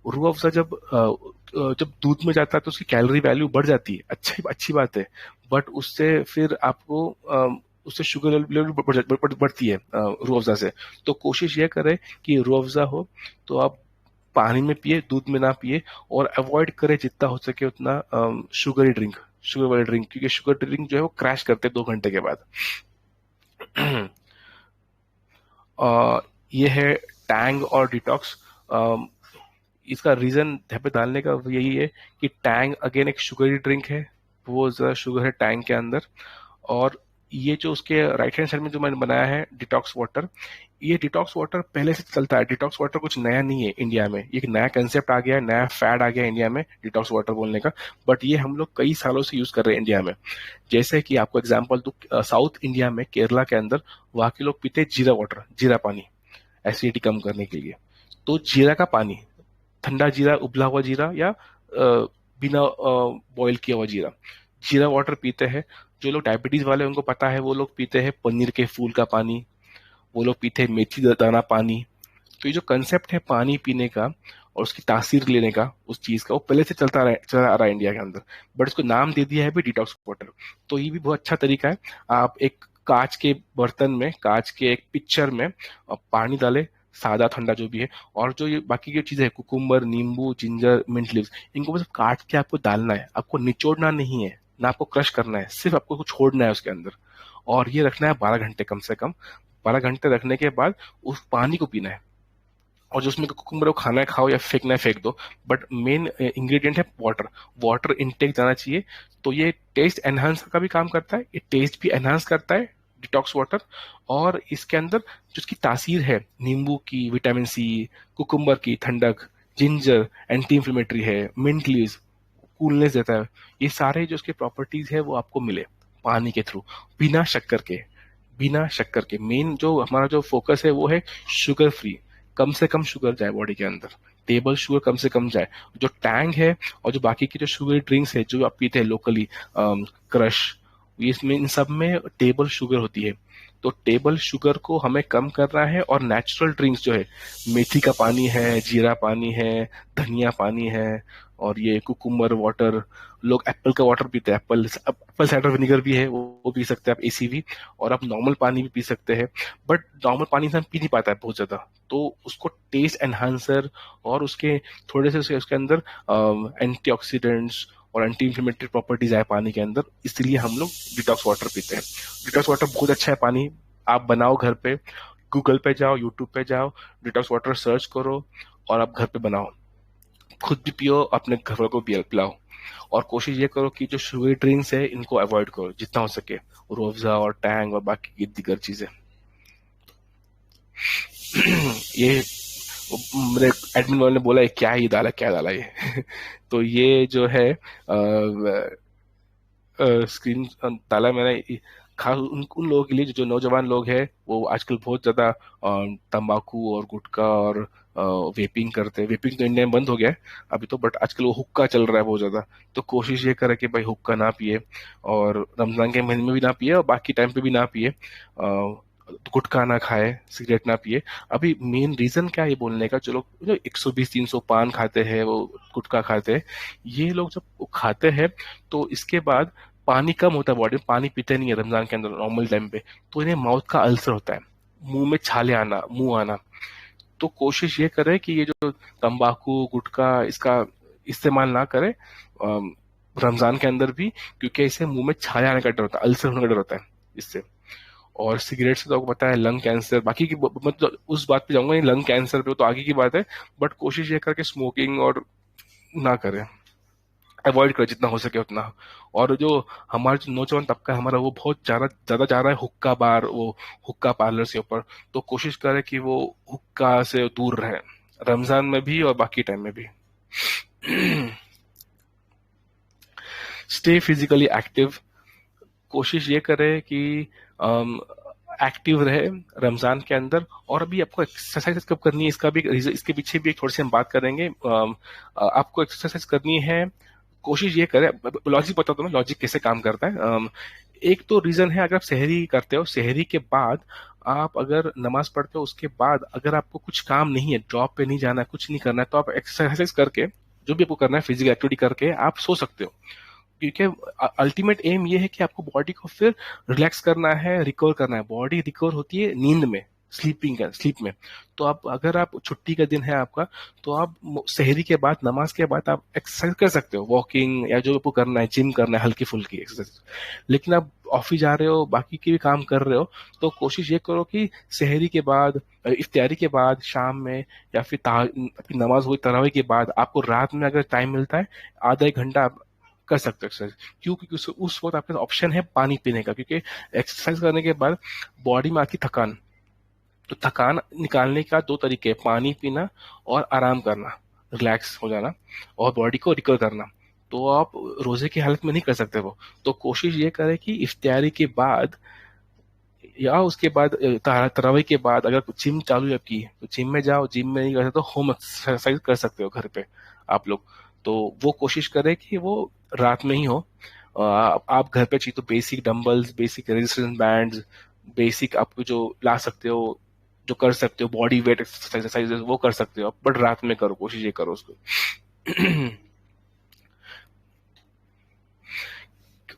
रूह अफ़ज़ा जब दूध में जाता है तो उसकी कैलोरी वैल्यू बढ़ जाती है, अच्छी बात है, बट उससे फिर आपको उससे शुगर लेवल बढ़ती है रूह अफ़ज़ा से। तो कोशिश ये करें कि रूह अफ़ज़ा हो तो आप पानी में पिए, दूध में ना पिए, और अवॉइड करें जितना हो सके उतना शुगर वाले ड्रिंक, क्योंकि शुगर ड्रिंक जो है वो क्रैश करते हैं 2 घंटे के बाद। ये है टैंग और डिटॉक्स। इसका रीजन यहाँ पे डालने का यही है कि टैंग अगेन एक शुगरी ड्रिंक है, बहुत ज्यादा शुगर है टैंग के अंदर। और ये जो उसके राइट हैंड साइड में जो मैंने बनाया है डिटॉक्स वाटर, ये डिटॉक्स वाटर पहले से चलता है। डिटॉक्स वाटर कुछ नया नहीं है इंडिया में, ये एक नया कंसेप्ट आ गया है, नया फैड आ गया है इंडिया में डिटॉक्स वाटर बोलने का, बट ये हम लोग कई सालों से यूज कर रहे हैं इंडिया में। जैसे कि आपको एग्जांपल दूं, साउथ इंडिया में केरला के अंदर वहां के लोग पीते जीरा वाटर, जीरा पानी, एसिडिटी कम करने के लिए। तो जीरा का पानी, ठंडा जीरा, उबला हुआ जीरा, या बिना बॉईल किया हुआ जीरा वाटर पीते हैं। जो लोग डायबिटीज वाले उनको पता है, वो लोग पीते हैं पनीर के फूल का पानी, वो लोग पीते हैं मेथी दाना पानी। तो ये जो कंसेप्ट है पानी पीने का और उसकी तासीर लेने का उस चीज का, वो पहले से चला आ रहा है इंडिया के अंदर, बट इसको नाम दे दिया है भी डिटॉक्स वाटर। तो ये भी बहुत अच्छा तरीका है। आप एक कांच के बर्तन में, कांच के एक पिक्चर में पानी डाले, सादा ठंडा जो भी है, और जो ये बाकी की चीजें है, कुकुम्बर, नींबू, जिंजर, मिंट लीव्स, इनको बस काट के आपको डालना है, आपको निचोड़ना नहीं है, ना आपको क्रश करना है, सिर्फ आपको कुछ छोड़ना है उसके अंदर, और ये रखना है 12 घंटे कम से कम। 12 घंटे रखने के बाद उस पानी को पीना है, और जो उसमें कुकुम्बर को खाना है खाओ या फेंकना है फेंक दो, बट मेन इंग्रेडिएंट है वाटर इनटेक जाना चाहिए। तो ये टेस्ट एनहांस का भी काम करता है, ये टेस्ट भी एनहांस करता है डिटॉक्स वाटर, और इसके अंदर जो इसकी तासीर है नींबू की, विटामिन सी, कुकुम्बर की ठंडक, जिंजर एंटी इंफ्लेमेटरी है, मिंट लीव्स कूलनेस देता है, ये सारे जो उसके प्रॉपर्टीज है वो आपको मिले पानी के थ्रू, बिना शक्कर के। मेन जो हमारा जो फोकस है वो है शुगर फ्री, कम से कम शुगर जाए बॉडी के अंदर, टेबल शुगर कम से कम जाए। जो टैंग है और जो बाकी की जो शुगर ड्रिंक्स है जो आप पीते हैं लोकली, क्रश, इसमें इन सब में टेबल शुगर होती है, तो टेबल शुगर को हमें कम करना है, और नेचुरल ड्रिंक्स जो है, मेथी का पानी है, जीरा पानी है, धनिया पानी है, और ये कुकुम्बर वाटर, लोग एप्पल का वाटर पीते हैं, एप्पल साइडर विनेगर भी है, वो पी सकते हैं आप, एसी भी, और आप नॉर्मल पानी भी पी सकते हैं। बट नॉर्मल पानी इंसान पी नहीं पाता है बहुत ज्यादा, तो उसको टेस्ट एनहांसर और उसके थोड़े से उसके अंदर एंटीऑक्सीडेंट्स और एंटी इंफ्लेमेटरी प्रॉपर्टीज है पानी के अंदर, इसलिए हम लोग डिटॉक्स वाटर पीते हैं। डिटॉक्स वाटर बहुत अच्छा है पानी, आप बनाओ घर पे, गूगल पे जाओ, यूट्यूब पे जाओ, डिटॉक्स वाटर सर्च करो और आप घर पे बनाओ, खुद भी पियो, अपने घर वालों को भी पिलाओ। और कोशिश ये करो कि जो शुगर ड्रिंक्स है इनको अवॉइड करो जितना हो सके, रूह-अफ़ज़ा और टैंग और बाकी की दीगर चीजें। ये मेरे एडमिन वाले ने बोला है क्या ही डाला, क्या डाला ये तो ये जो है स्क्रीन डाला मैंने, खास उन लोगों के लिए जो नौजवान लोग हैं, वो आजकल बहुत ज्यादा तंबाकू और गुटखा और वेपिंग करते हैं। वेपिंग तो इंडिया में बंद हो गया है अभी तो, बट आजकल वो हुक्का चल रहा है बहुत ज्यादा। तो कोशिश ये करे कि भाई हुक्का ना पिए, और रमजान के महीने में भी ना पिए, और बाकी टाइम पे भी ना पिए, गुटखा ना खाए, सिगरेट ना पिए। अभी मेन रीजन क्या है ये बोलने का, जो लोग 120-300 पान खाते हैं, वो गुटखा खाते हैं, ये लोग जब वो खाते हैं तो इसके बाद पानी कम होता है बॉडी में, पानी पीते नहीं है रमजान के अंदर नॉर्मल टाइम पे, तो इन्हें माउथ का अल्सर होता है, मुंह में छाले आना, मुंह आना। तो कोशिश ये करे कि ये जो तंबाकू गुटखा इसका इस्तेमाल ना करे रमजान के अंदर भी, क्योंकि इससे मुंह में छाले आने का डर होता है, अल्सर होने का डर होता है इससे। और सिगरेट से तो आपको पता है लंग कैंसर, बाकी की मतलब उस बात पे जाऊंगा नहीं, लंग कैंसर पे तो आगे की बात है, बट कोशिश ये करके स्मोकिंग और ना करें, अवॉइड करें जितना हो सके उतना। और जो हमारा जो नौजवान तबका है हमारा, वो बहुत ज्यादा जा रहा है हुक्का बार, वो हुक्का पार्लर के ऊपर, तो कोशिश करें कि वो हुक्का से दूर रहे रमजान में भी और बाकी टाइम में भी। स्टे फिजिकली एक्टिव, कोशिश ये करे कि एक्टिव रहे रमजान के अंदर। और अभी आपको एक्सरसाइज कब करनी है, इसका भी इसके पीछे भी थोड़ी सी हम बात करेंगे। आपको एक्सरसाइज करनी है, कोशिश ये करें, लॉजिक बताता हूँ मैं लॉजिक कैसे काम करता है। एक तो रीजन है, अगर आप सहरी करते हो, सहरी के बाद आप अगर नमाज पढ़ते हो, उसके बाद अगर आपको कुछ काम नहीं है, जॉब पे नहीं जाना है, कुछ नहीं करना है, तो आप एक्सरसाइज करके, जो भी आपको करना है फिजिकल एक्टिविटी करके आप सो सकते हो। क्योंकि अल्टीमेट एम ये है कि आपको बॉडी को फिर रिलैक्स करना है, रिकवर करना है। बॉडी रिकवर होती है नींद में, स्लीप में। तो आप अगर आप छुट्टी का दिन है आपका, तो आप सहरी के बाद, नमाज के बाद आप एक्सरसाइज कर सकते हो, वॉकिंग या जो आपको करना है, जिम करना है, हल्की फुल्की एक्सरसाइज। लेकिन आप ऑफिस जा रहे हो, बाकी के भी काम कर रहे हो, तो कोशिश ये करो कि सहरी के बाद, इफ्तारी के बाद, शाम में, या फिर आपकी नमाज हुई तरावी के बाद, आपको रात में अगर टाइम मिलता है, आधा एक घंटा आप कर सकते हो एक्सरसाइज। क्यों? क्योंकि उस वक्त आपके पास ऑप्शन है पानी पीने का, क्योंकि एक्सरसाइज करने के बाद बॉडी में आती थकान, तो थकान निकालने का दो तरीके हैं, पानी पीना और आराम करना, रिलैक्स हो जाना और बॉडी को रिकवर करना। तो आप रोजे की हालत में नहीं कर सकते वो। तो कोशिश ये करें कि इफ्तारी के बाद या उसके बाद, तरावी के बाद, अगर जिम चालू है आपकी तो जिम में जाओ, जिम में नहीं कर सकते तो होम एक्सरसाइज कर सकते हो घर पे आप लोग। तो वो कोशिश करें कि वो रात में ही हो। आप घर पे चाहिए तो basic dumbbells, basic resistance bands, basic आप जो ला सकते हो, जो कर सकते हो, बॉडी वेट एक्सरसाइजेस वो कर सकते हो, बट रात में करो, कोशिश ये करो उसको।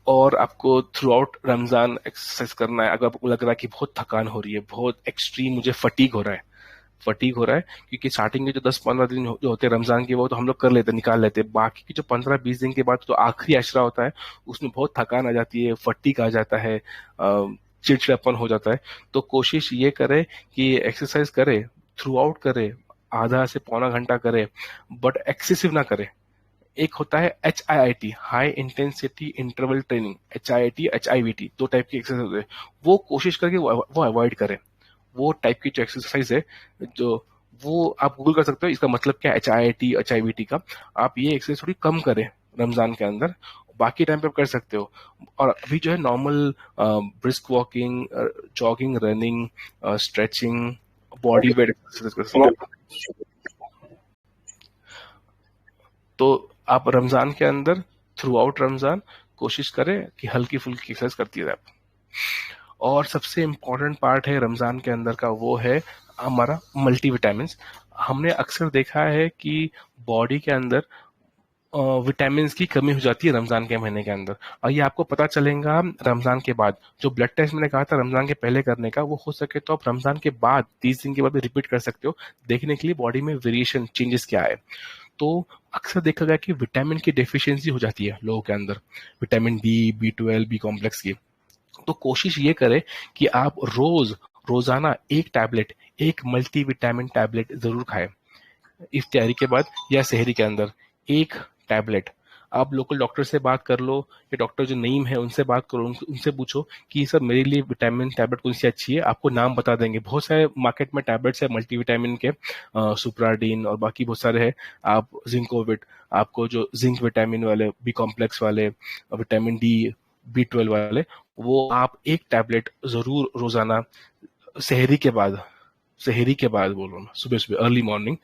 और आपको थ्रू आउट रमजान एक्सरसाइज करना है। अगर आपको लग रहा है कि बहुत थकान हो रही है, बहुत एक्सट्रीम मुझे फटीग हो रहा है, क्योंकि स्टार्टिंग के जो 10-15 दिन जो होते हैं रमजान के, वो तो हम लोग कर लेते, निकाल लेते हैं। बाकी की जो 15-20 दिन के बाद तो आखिरी अशरा होता है, उसमें बहुत थकान आ जाती है, फटीग आ जाता है, चिड़चिड़ापन हो जाता है। तो कोशिश ये करे कि एक्सरसाइज करे, थ्रू आउट करे, आधा से पौना घंटा करे, बट एक्सेसिव ना करे। एक होता है HIIT, high intensity interval training, HIIT, HIVT, दो टाइप की एक्सरसाइज होते हैं। वो कोशिश करके वो अवॉइड करें। वो टाइप की जो एक्सरसाइज है, जो वो आप गूगल कर सकते हो, इसका मतलब क्या है HIIT, HIVT का। आप ये एक्सरसाइज थोड़ी कम करें रमजान के अंदर, बाकी टाइम पे आप कर सकते हो। और अभी जो है normal brisk walking, jogging, running, stretching, body weight exercise कर सकते हो। तो आप रमजान के अंदर, थ्रू आउट रमजान, कोशिश करें कि हल्की फुल्की एक्सरसाइज करती रहे आप। और सबसे इम्पोर्टेंट पार्ट है रमजान के अंदर का, वो है हमारा मल्टीविटामिन। हमने अक्सर देखा है कि बॉडी के अंदर विटामिन की कमी हो जाती है रमजान के महीने के अंदर, और ये आपको पता चलेगा रमजान के बाद। जो ब्लड टेस्ट मैंने कहा था रमजान के पहले करने का, वो हो सके तो आप रमजान के बाद 30 दिन के बाद भी रिपीट कर सकते हो, देखने के लिए बॉडी में वेरिएशन चेंजेस क्या है। तो अक्सर देखा गया कि विटामिन की डेफिशिएंसी हो जाती है लोगों के अंदर, विटामिन B12 बी कॉम्प्लेक्स की। तो कोशिश ये करें कि आप रोजाना एक टैबलेट, एक मल्टीविटामिन टैबलेट जरूर खाएं इफ्तियारी के बाद या सहरी के अंदर, एक टैबलेट। आप लोकल डॉक्टर से बात कर लो, या डॉक्टर जो नईम है उनसे बात करो, उनसे पूछो कि सर मेरे लिए विटामिन टैबलेट कौन सी अच्छी है, आपको नाम बता देंगे। बहुत सारे मार्केट में टैबलेट्स है मल्टीविटामिन के, सुप्राडीन और बाकी बहुत सारे हैं। आप जिंकोविट, आपको जो जिंक विटामिन वाले, बी कॉम्प्लेक्स वाले, विटामिन D B12 वाले, वो आप एक टैबलेट जरूर रोजाना सहरी के बाद बोल रहा हूँ, सुबह सुबह अर्ली मॉर्निंग,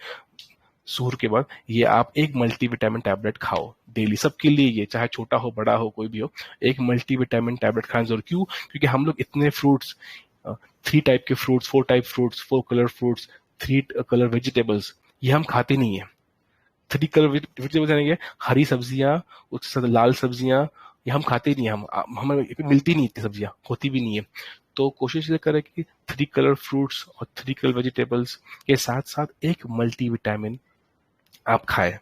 सूर के बाद, ये आप एक मल्टीविटामिन टैबलेट खाओ डेली। सबके लिए ये, चाहे छोटा हो बड़ा हो कोई भी हो, एक मल्टीविटामिन टैबलेट खाएं जरूर। क्यों? क्योंकि हम लोग इतने फ्रूट्स, 3 टाइप के fruits, 4 type fruits, 4 colour fruits, 3 colour vegetables, ये हम खाते नहीं है। 3 कलर वेजिटेबल्स यानी हरी सब्जियां, उसके साथ लाल सब्जियां, ये हम खाते ही नहीं। हमें मिलती नहीं, इतनी सब्जियां होती भी नहीं है। तो कोशिश ये करें कि 3 कलर फ्रूट्स और 3 कलर वेजिटेबल्स के साथ साथ एक मल्टीविटामिन आप खाएं।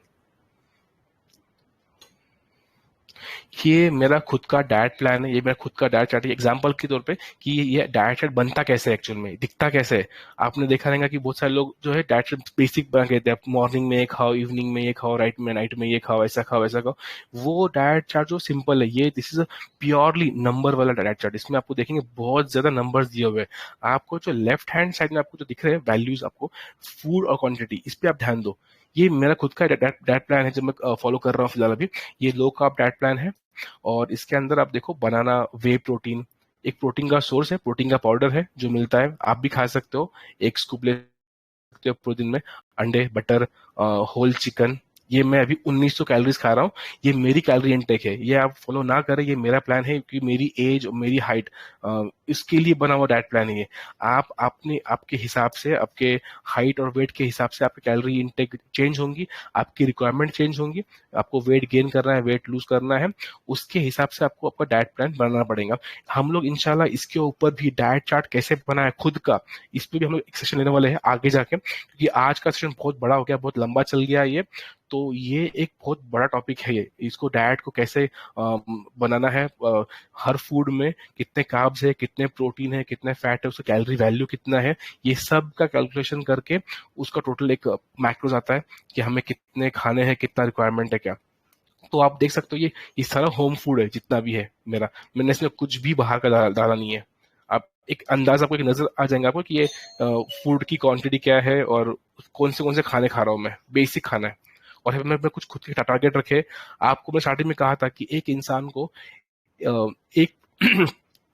ये मेरा खुद का डाइट प्लान है, ये मेरा खुद का डाइट चार्ट है, एग्जांपल के तौर पे कि ये डाइट चार्ट बनता कैसे है, एक्चुअल में दिखता कैसे है। आपने देखा रहेगा कि बहुत सारे लोग जो है डाइट चार्ट बेसिक बना के देते हैं, मॉर्निंग में ये खाओ, इवनिंग में ये खाओ, नाइट में ये खाओ, ऐसा खाओ, ऐसा खाओ। वो डाइट चार्ट जो सिंपल है, ये this is a purely number वाला डाइट चार्ट। इसमें आपको देखेंगे बहुत ज्यादा नंबर्स दिए हुए हैं। आपको जो लेफ्ट हैंड साइड में आपको जो दिख रहे हैं वैल्यूज, आपको फूड और क्वांटिटी, इस पे आप ध्यान दो। ये मेरा खुद का डाइट प्लान है जो मैं फॉलो कर रहा हूँ फिलहाल अभी। ये लो कार्ब डाइट प्लान है, और इसके अंदर आप देखो बनाना, वे प्रोटीन, एक प्रोटीन का सोर्स है, प्रोटीन का पाउडर है जो मिलता है, आप भी खा सकते हो, एक स्कूप ले सकते हो प्रोटीन में। अंडे, बटर, होल चिकन, ये मैं अभी 1900 कैलोरीज खा रहा हूँ। ये मेरी कैलोरी इनटेक है, ये आप फॉलो ना करें, ये मेरा प्लान है क्योंकि मेरी एज और मेरी हाइट, इसके लिए बना हुआ डाइट प्लान है ये। आप आपके हिसाब से, आपके हाइट और वेट के हिसाब से आपकी कैलोरी इनटेक चेंज होंगी, आपकी रिक्वायरमेंट चेंज होंगी। आपको वेट गेन करना है, वेट लूज करना है, उसके हिसाब से आपको आपका डाइट प्लान बनाना पड़ेगा। हम लोग इंशाल्लाह इसके ऊपर भी डाइट चार्ट कैसे बनाए खुद का, इस पर भी हम लोग एक सेशन लेने वाले हैं आगे जाके, क्योंकि आज का सेशन बहुत बड़ा हो गया, बहुत लंबा चल गया ये। तो ये एक बहुत बड़ा टॉपिक है, ये इसको डाइट को कैसे बनाना है, हर फूड में कितने कार्ब्स है, कितने प्रोटीन है, कितने फैट है, उसका कैलोरी वैल्यू कितना है, ये सब का कैलकुलेशन करके उसका टोटल एक मैक्रोज आता है कि हमें कितने खाने हैं, कितना रिक्वायरमेंट है क्या। तो आप देख सकते हो ये सारा होम फूड है जितना भी है मेरा, मैंने इसमें कुछ भी बाहर का डाला नहीं है। आप एक अंदाज, आपको एक नजर आ जाएगा आपको कि ये फूड की क्वांटिटी क्या है और कौन से खाने खा रहा हूँ मैं, बेसिक खाना है। और मैं कुछ खुद के टारगेट रखे। आपको मैं स्टार्टिंग में कहा था कि एक इंसान को एक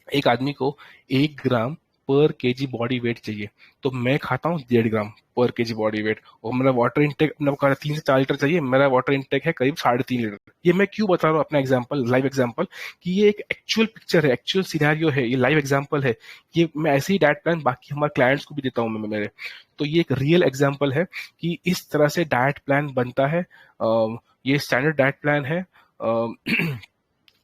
एक आदमी को 1 ग्राम पर केजी बॉडी वेट चाहिए, तो मैं खाता हूँ 1.5 ग्राम पर केजी बॉडी वेट। और मेरा वाटर इंटेक, मैंने कहा 3 से 4 लीटर चाहिए, मेरा वाटर इंटेक है करीब 3.5 लीटर। ये मैं क्यों बता रहा हूँ अपना एग्जाम्पल, लाइव एग्जाम्पल, कि ये एक एक्चुअल पिक्चर है, एक्चुअल सिनेरियो है, ये लाइव एग्जाम्पल है। ये मैं ऐसे ही डाइट प्लान बाकी हमारे क्लाइंट्स को भी देता हूँ मैं मेरे। तो ये एक रियल एग्जाम्पल है कि इस तरह से डाइट प्लान बनता है। ये स्टैंडर्ड डाइट प्लान है,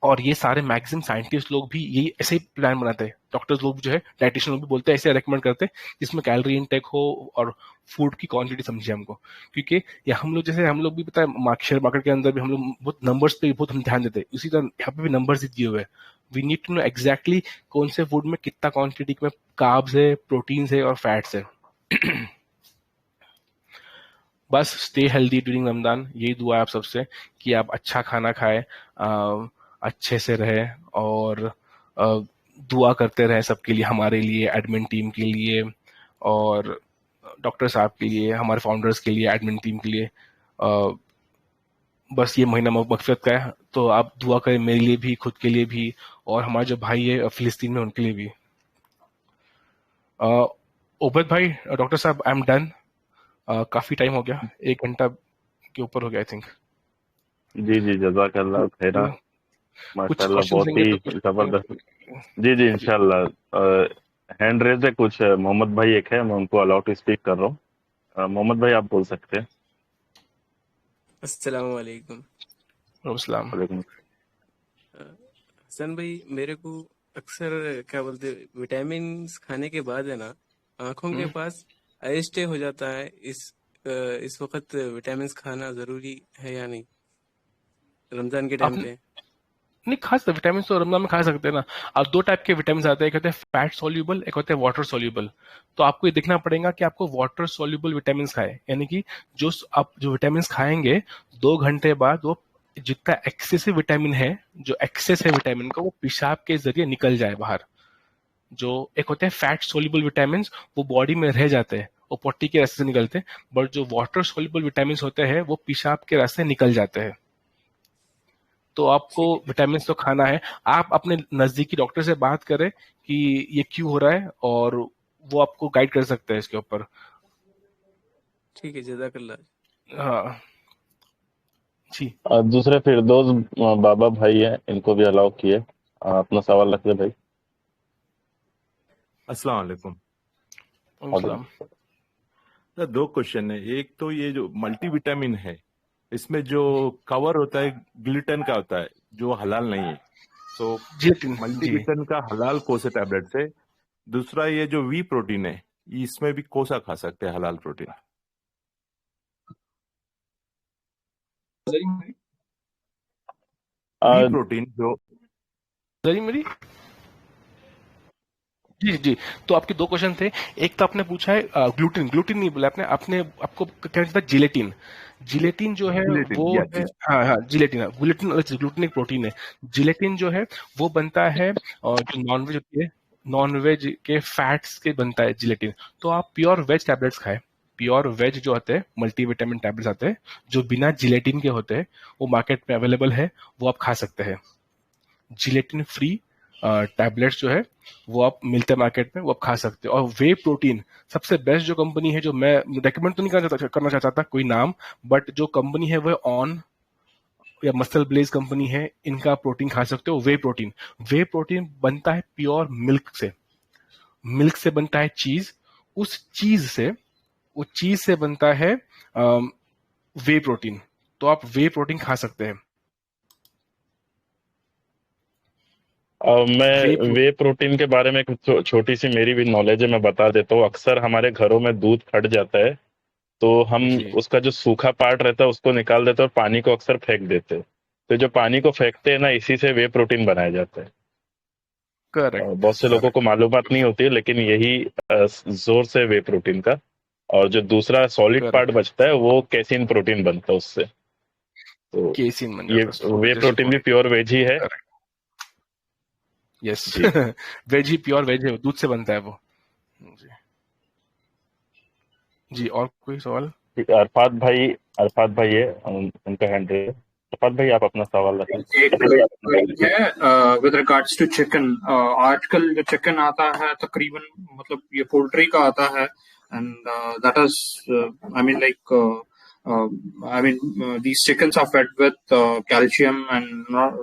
और ये सारे मैक्सिमम साइंटिस्ट लोग भी यही ऐसे ही प्लान बनाते हैं। डॉक्टर्स लोग जो है, डाइटिशियन लोग भी बोलते हैं, ऐसे रेकमेंड करते हैं जिसमें कैलोरी इनटेक हो और फूड की क्वांटिटी समझे हमको। क्योंकि ये हम लोग भी पता है, शेयर मार्केट के अंदर भी हम लोग बहुत नंबर्स पे बहुत हम ध्यान देते हैं, इसी तरह यहाँ पे भी नंबर्स दिए हुए हैं। We need to know exactly कौन से फूड में कितना क्वांटिटी में कार्ब्स है, प्रोटीन्स है और फैट्स है। बस स्टे हेल्दी ड्यूरिंग रमजान, यही दुआ है आप सबसे कि आप अच्छा खाना खाएं, अच्छे से रहे, और दुआ करते रहे सबके लिए, हमारे लिए, एडमिन टीम के लिए, और डॉक्टर साहब के लिए, हमारे फाउंडर्स के लिए, एडमिन टीम के लिए। बस ये महीना मगफिरत का है, तो आप दुआ करें मेरे लिए भी, खुद के लिए भी, और हमारे जो भाई है फिलिस्तीन में उनके लिए भी। ओबैद भाई, डॉक्टर साहब, आई एम डन। काफी टाइम हो गया, 1 घंटा के ऊपर हो गया आई थिंक। जी जी, जज़ाकल्लाह खैरा। कुछ माशाल्लाह, क्वेश्चन बहुत देंगे ही तो कुछ जबरदस्त। जी जी, जी। इंशाल्लाह। हैंड रेज है कुछ, मोहम्मद भाई एक है, मैं उनको अलाउ टू स्पीक कर रहा हूँ। मोहम्मद भाई, आप बोल सकते हैं। अस्सलाम वालेकुम। अस्सलाम। वालेकुम। हसन भाई, मेरे को अक्सर क्या बोलते विटामिन खाने के बाद है ना, आंखों के हम्म, पास आई स्टे हो जाता है। इस वक्त विटामिन खाना जरूरी है या नहीं, रमजान के आप टाइम पे? नहीं खा सकते विटामिन, तो रमजान में खा सकते हैं ना। अब दो टाइप के विटामिन आते हैं, एक होते हैं फैट सोल्यूबल, एक होते हैं वाटर सोल्यूबल। तो आपको ये देखना पड़ेगा कि आपको वाटर सोल्यूबल विटामिन खाए, यानी कि आप जो विटामिन खाएंगे 2 घंटे बाद वो जितना एक्सेसिव विटामिन है, जो एक्सेस है विटामिन का, वो पेशाब के जरिए निकल जाए बाहर। जो एक होते हैं फैट सोल्यूबल विटामिन, वो बॉडी में रह जाते हैं, वो पट्टी के रास्ते से निकलते हैं। बट जो वाटर सोल्यूबल विटामिन होते हैं वो पेशाब के रास्ते निकल जाते हैं। तो आपको ठीक है, विटामिन तो खाना है। आप अपने नजदीकी डॉक्टर से बात करें कि ये क्यों हो रहा है, और वो आपको गाइड कर सकते हैं इसके ऊपर। ठीक है, जज़ाकल्लाह। हाँ जी। दूसरे फिरदौस बाबा भाई हैं, इनको भी अलाउ किए। अपना सवाल रखिए भाई। अस्सलाम वालेकुम। और सलाम। तो दो क्वेश्चन है। एक तो ये जो मल्टीविटामिन है, इसमें जो कवर होता है ग्लूटेन का होता है, जो हलाल नहीं है। सो जिलेटिन जी। मल्टीविटामिन का हलाल कौन से टैबलेट से? दूसरा, ये जो वी प्रोटीन है, इसमें भी कौन सा खा सकते हैं हलाल प्रोटीन? वी प्रोटीन जो सही मेरी। जी जी। तो आपके दो क्वेश्चन थे। एक तो आपने पूछा है ग्लूटिन, ग्लूटिन नहीं बोला आपने, आपको कहना चाहता जिलेटिन। जिलेटिन जो है वो जिलेटिन, यस है, यस। हाँ हाँ जिलेटिन है। ग्लूटिन अलग चीज, ग्लूटिन एक प्रोटीन है। जिलेटिन जो है वो बनता है जो नॉनवेज होती है, नॉनवेज के फैट्स के बनता है जिलेटिन। तो आप प्योर वेज टैबलेट्स खाएं। प्योर वेज जो होते हैं मल्टीविटामिन टैबलेट्स आते हैं जो बिना जिलेटिन के होते हैं, वो मार्केट में अवेलेबल है, वो आप खा सकते हैं। जिलेटिन फ्री टैबलेट्स जो है वो आप मिलते हैं मार्केट में, वो आप खा सकते हो। और वे प्रोटीन सबसे बेस्ट जो कंपनी है, जो मैं रेकमेंड तो नहीं करना चाहता था कोई नाम, बट जो कंपनी है वो ऑन या मसल ब्लेज कंपनी है, इनका प्रोटीन खा सकते हो, वे प्रोटीन। वे प्रोटीन बनता है प्योर मिल्क से। मिल्क से बनता है चीज, उस चीज से, वो चीज से बनता है वे प्रोटीन। तो आप वे प्रोटीन खा सकते हैं। वे मैं वे प्रोटीन के बारे में एक छोटी सी मेरी भी नॉलेज है, मैं बता देता हूँ। अक्सर हमारे घरों में दूध फट जाता है, तो हम जी उसका जो सूखा पार्ट रहता है उसको निकाल देते हैं और पानी को अक्सर फेंक देते हैं। तो जो पानी को फेंकते हैं ना, इसी से वे प्रोटीन बनाया जाता है। करेक्ट बहुत से लोगों को करेक्ट। मालूमात नहीं होती है, लेकिन यही जोर से वे प्रोटीन का। और जो दूसरा सॉलिड पार्ट करेक्ट बचता है वो कैसीन प्रोटीन बनता है उससे। तो केसिन बन ये जाता है, वे जैसे प्रोटीन भी प्योर वेज ही है। करेक्ट। यस जी वेज ही, प्योर वेज है, दूध से बनता है वो। जी जी। और कोई सवाल? ठीक है, अरफात भाई है, उनका हैंड रेज है। अरफात भाई, आप अपना सवाल रखें। एक क्वेरी है विद रिगार्ड्स टू चिकन। आजकल जो चिकन आता है तकरीबन, मतलब ये पोल्ट्री का आता है, and that is I mean like these chickens are fed with calcium and not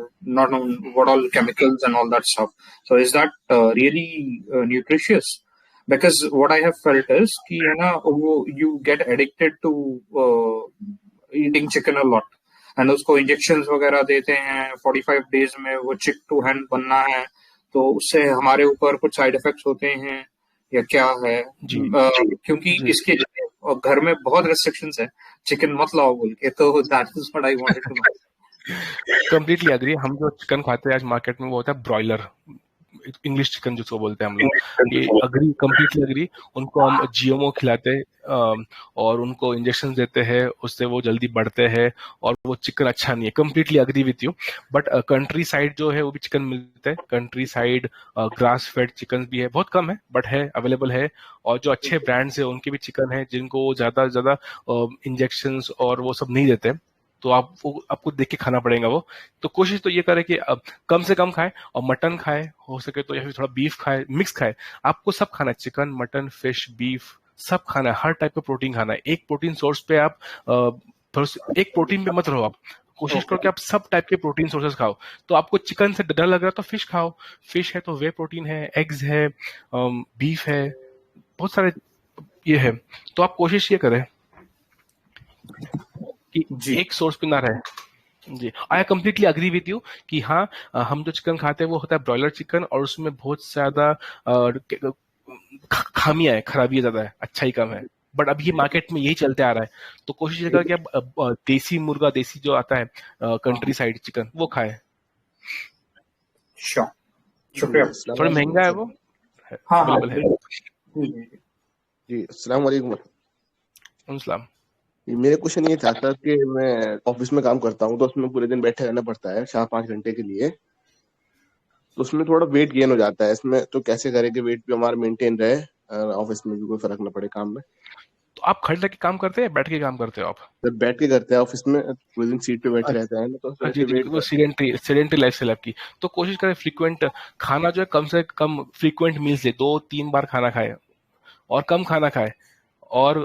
known what all chemicals and all that stuff. So is that really nutritious? Because what I have felt is कि है ना, वो you get addicted to eating chicken a lot, and उसको injection वगैरह देते हैं 45 days में, वो चिक टू हैंड बनना है, तो उससे हमारे ऊपर कुछ साइड इफेक्ट्स होते हैं या क्या है? जी क्योंकि जी। इसके लिए और घर में बहुत रेस्ट्रिक्शंस है, चिकन मत लाओ बोल के, तो that is what I wanted to know. Completely agree. हम जो चिकन खाते हैं आज मार्केट में वो होता है ब्रॉयलर, इंग्लिश चिकन जिसको बोलते हैं हम लोग। ये अग्री, कंप्लीटली अग्री। उनको हम जीएमओ खिलाते हैं, और उनको इंजेक्शन देते हैं, उससे वो जल्दी बढ़ते हैं, और वो चिकन अच्छा नहीं है। Completely agree with you. But country side जो है वो भी चिकन मिलता है, country side grass fed chicken भी है, बहुत कम है बट है, अवेलेबल है। और जो अच्छे ब्रांड्स है उनके भी चिकन है जिनको ज्यादा से ज्यादा इंजेक्शन और वो सब नहीं देते। तो आपको देख के खाना पड़ेगा वो। तो कोशिश तो ये करें कि अब कम से कम खाए, और मटन खाए हो सके तो, या फिर थोड़ा बीफ खाए, मिक्स खाए। आपको सब खाना है, चिकन, मटन, फिश, बीफ, सब खाना है। हर टाइप का प्रोटीन खाना है। एक प्रोटीन सोर्स पे आप एक प्रोटीन पे मत रहो आप। कोशिश Okay. करो कि आप सब टाइप के प्रोटीन सोर्सेस खाओ। तो आपको चिकन से डर लग रहा है तो फिश खाओ, फिश है तो वे प्रोटीन है, एग्स है, बीफ है, बहुत सारे ये है। तो आप कोशिश ये करें कि जी एक सोर्स पे ना रहे। जी, I completely agree with you कि हाँ, हम जो चिकन खाते हैं वो होता है ब्रॉयलर चिकन, और उसमें बहुत ज्यादा खामियां है, खराबी ज्यादा है, अच्छा ही कम है। बट अब ये मार्केट में यही चलते आ रहा है, तो कोशिश ये करें कि अब देसी मुर्गा, देसी जो आता है कंट्री साइड चिकन, वो खाए। श्योर, जी शुक्रिया। अस्सलाम थोड़ा वालेकुम महंगा है सर। वो, हाँ हाँ अवेलेबल है। जी। जी अस्सलाम वालेकुम। सलाम। मेरे क्वेश्चन ये था सर कि मैं ऑफिस में काम करता हूँ तो उसमें पूरे दिन बैठे रहना पड़ता है 4-5 घंटे के लिए, तो उसमें थोड़ा वेट गेन हो जाता है। इसमें तो कैसे करें कि वेट भी हमारा मेंटेन रहे और ऑफिस में भी कोई फर्क ना पड़े काम में। तो आप खड़े रह के काम करते हैं, बैठ के काम करते हो आप? जब बैठ के करते हैं ऑफिस में, पूरे दिन सीट पे बैठे रहते हैं ना, तो उस हाँ वजह जी से जी, वेट बिल्कुल सीडेंटरी लाइफ स्टाइल आपकी। तो कोशिश करें फ्रीक्वेंट खाना जो है कम से कम फ्रीक्वेंट मील्स ले, 2-3 बार खाना खाए और कम खाना खाए। और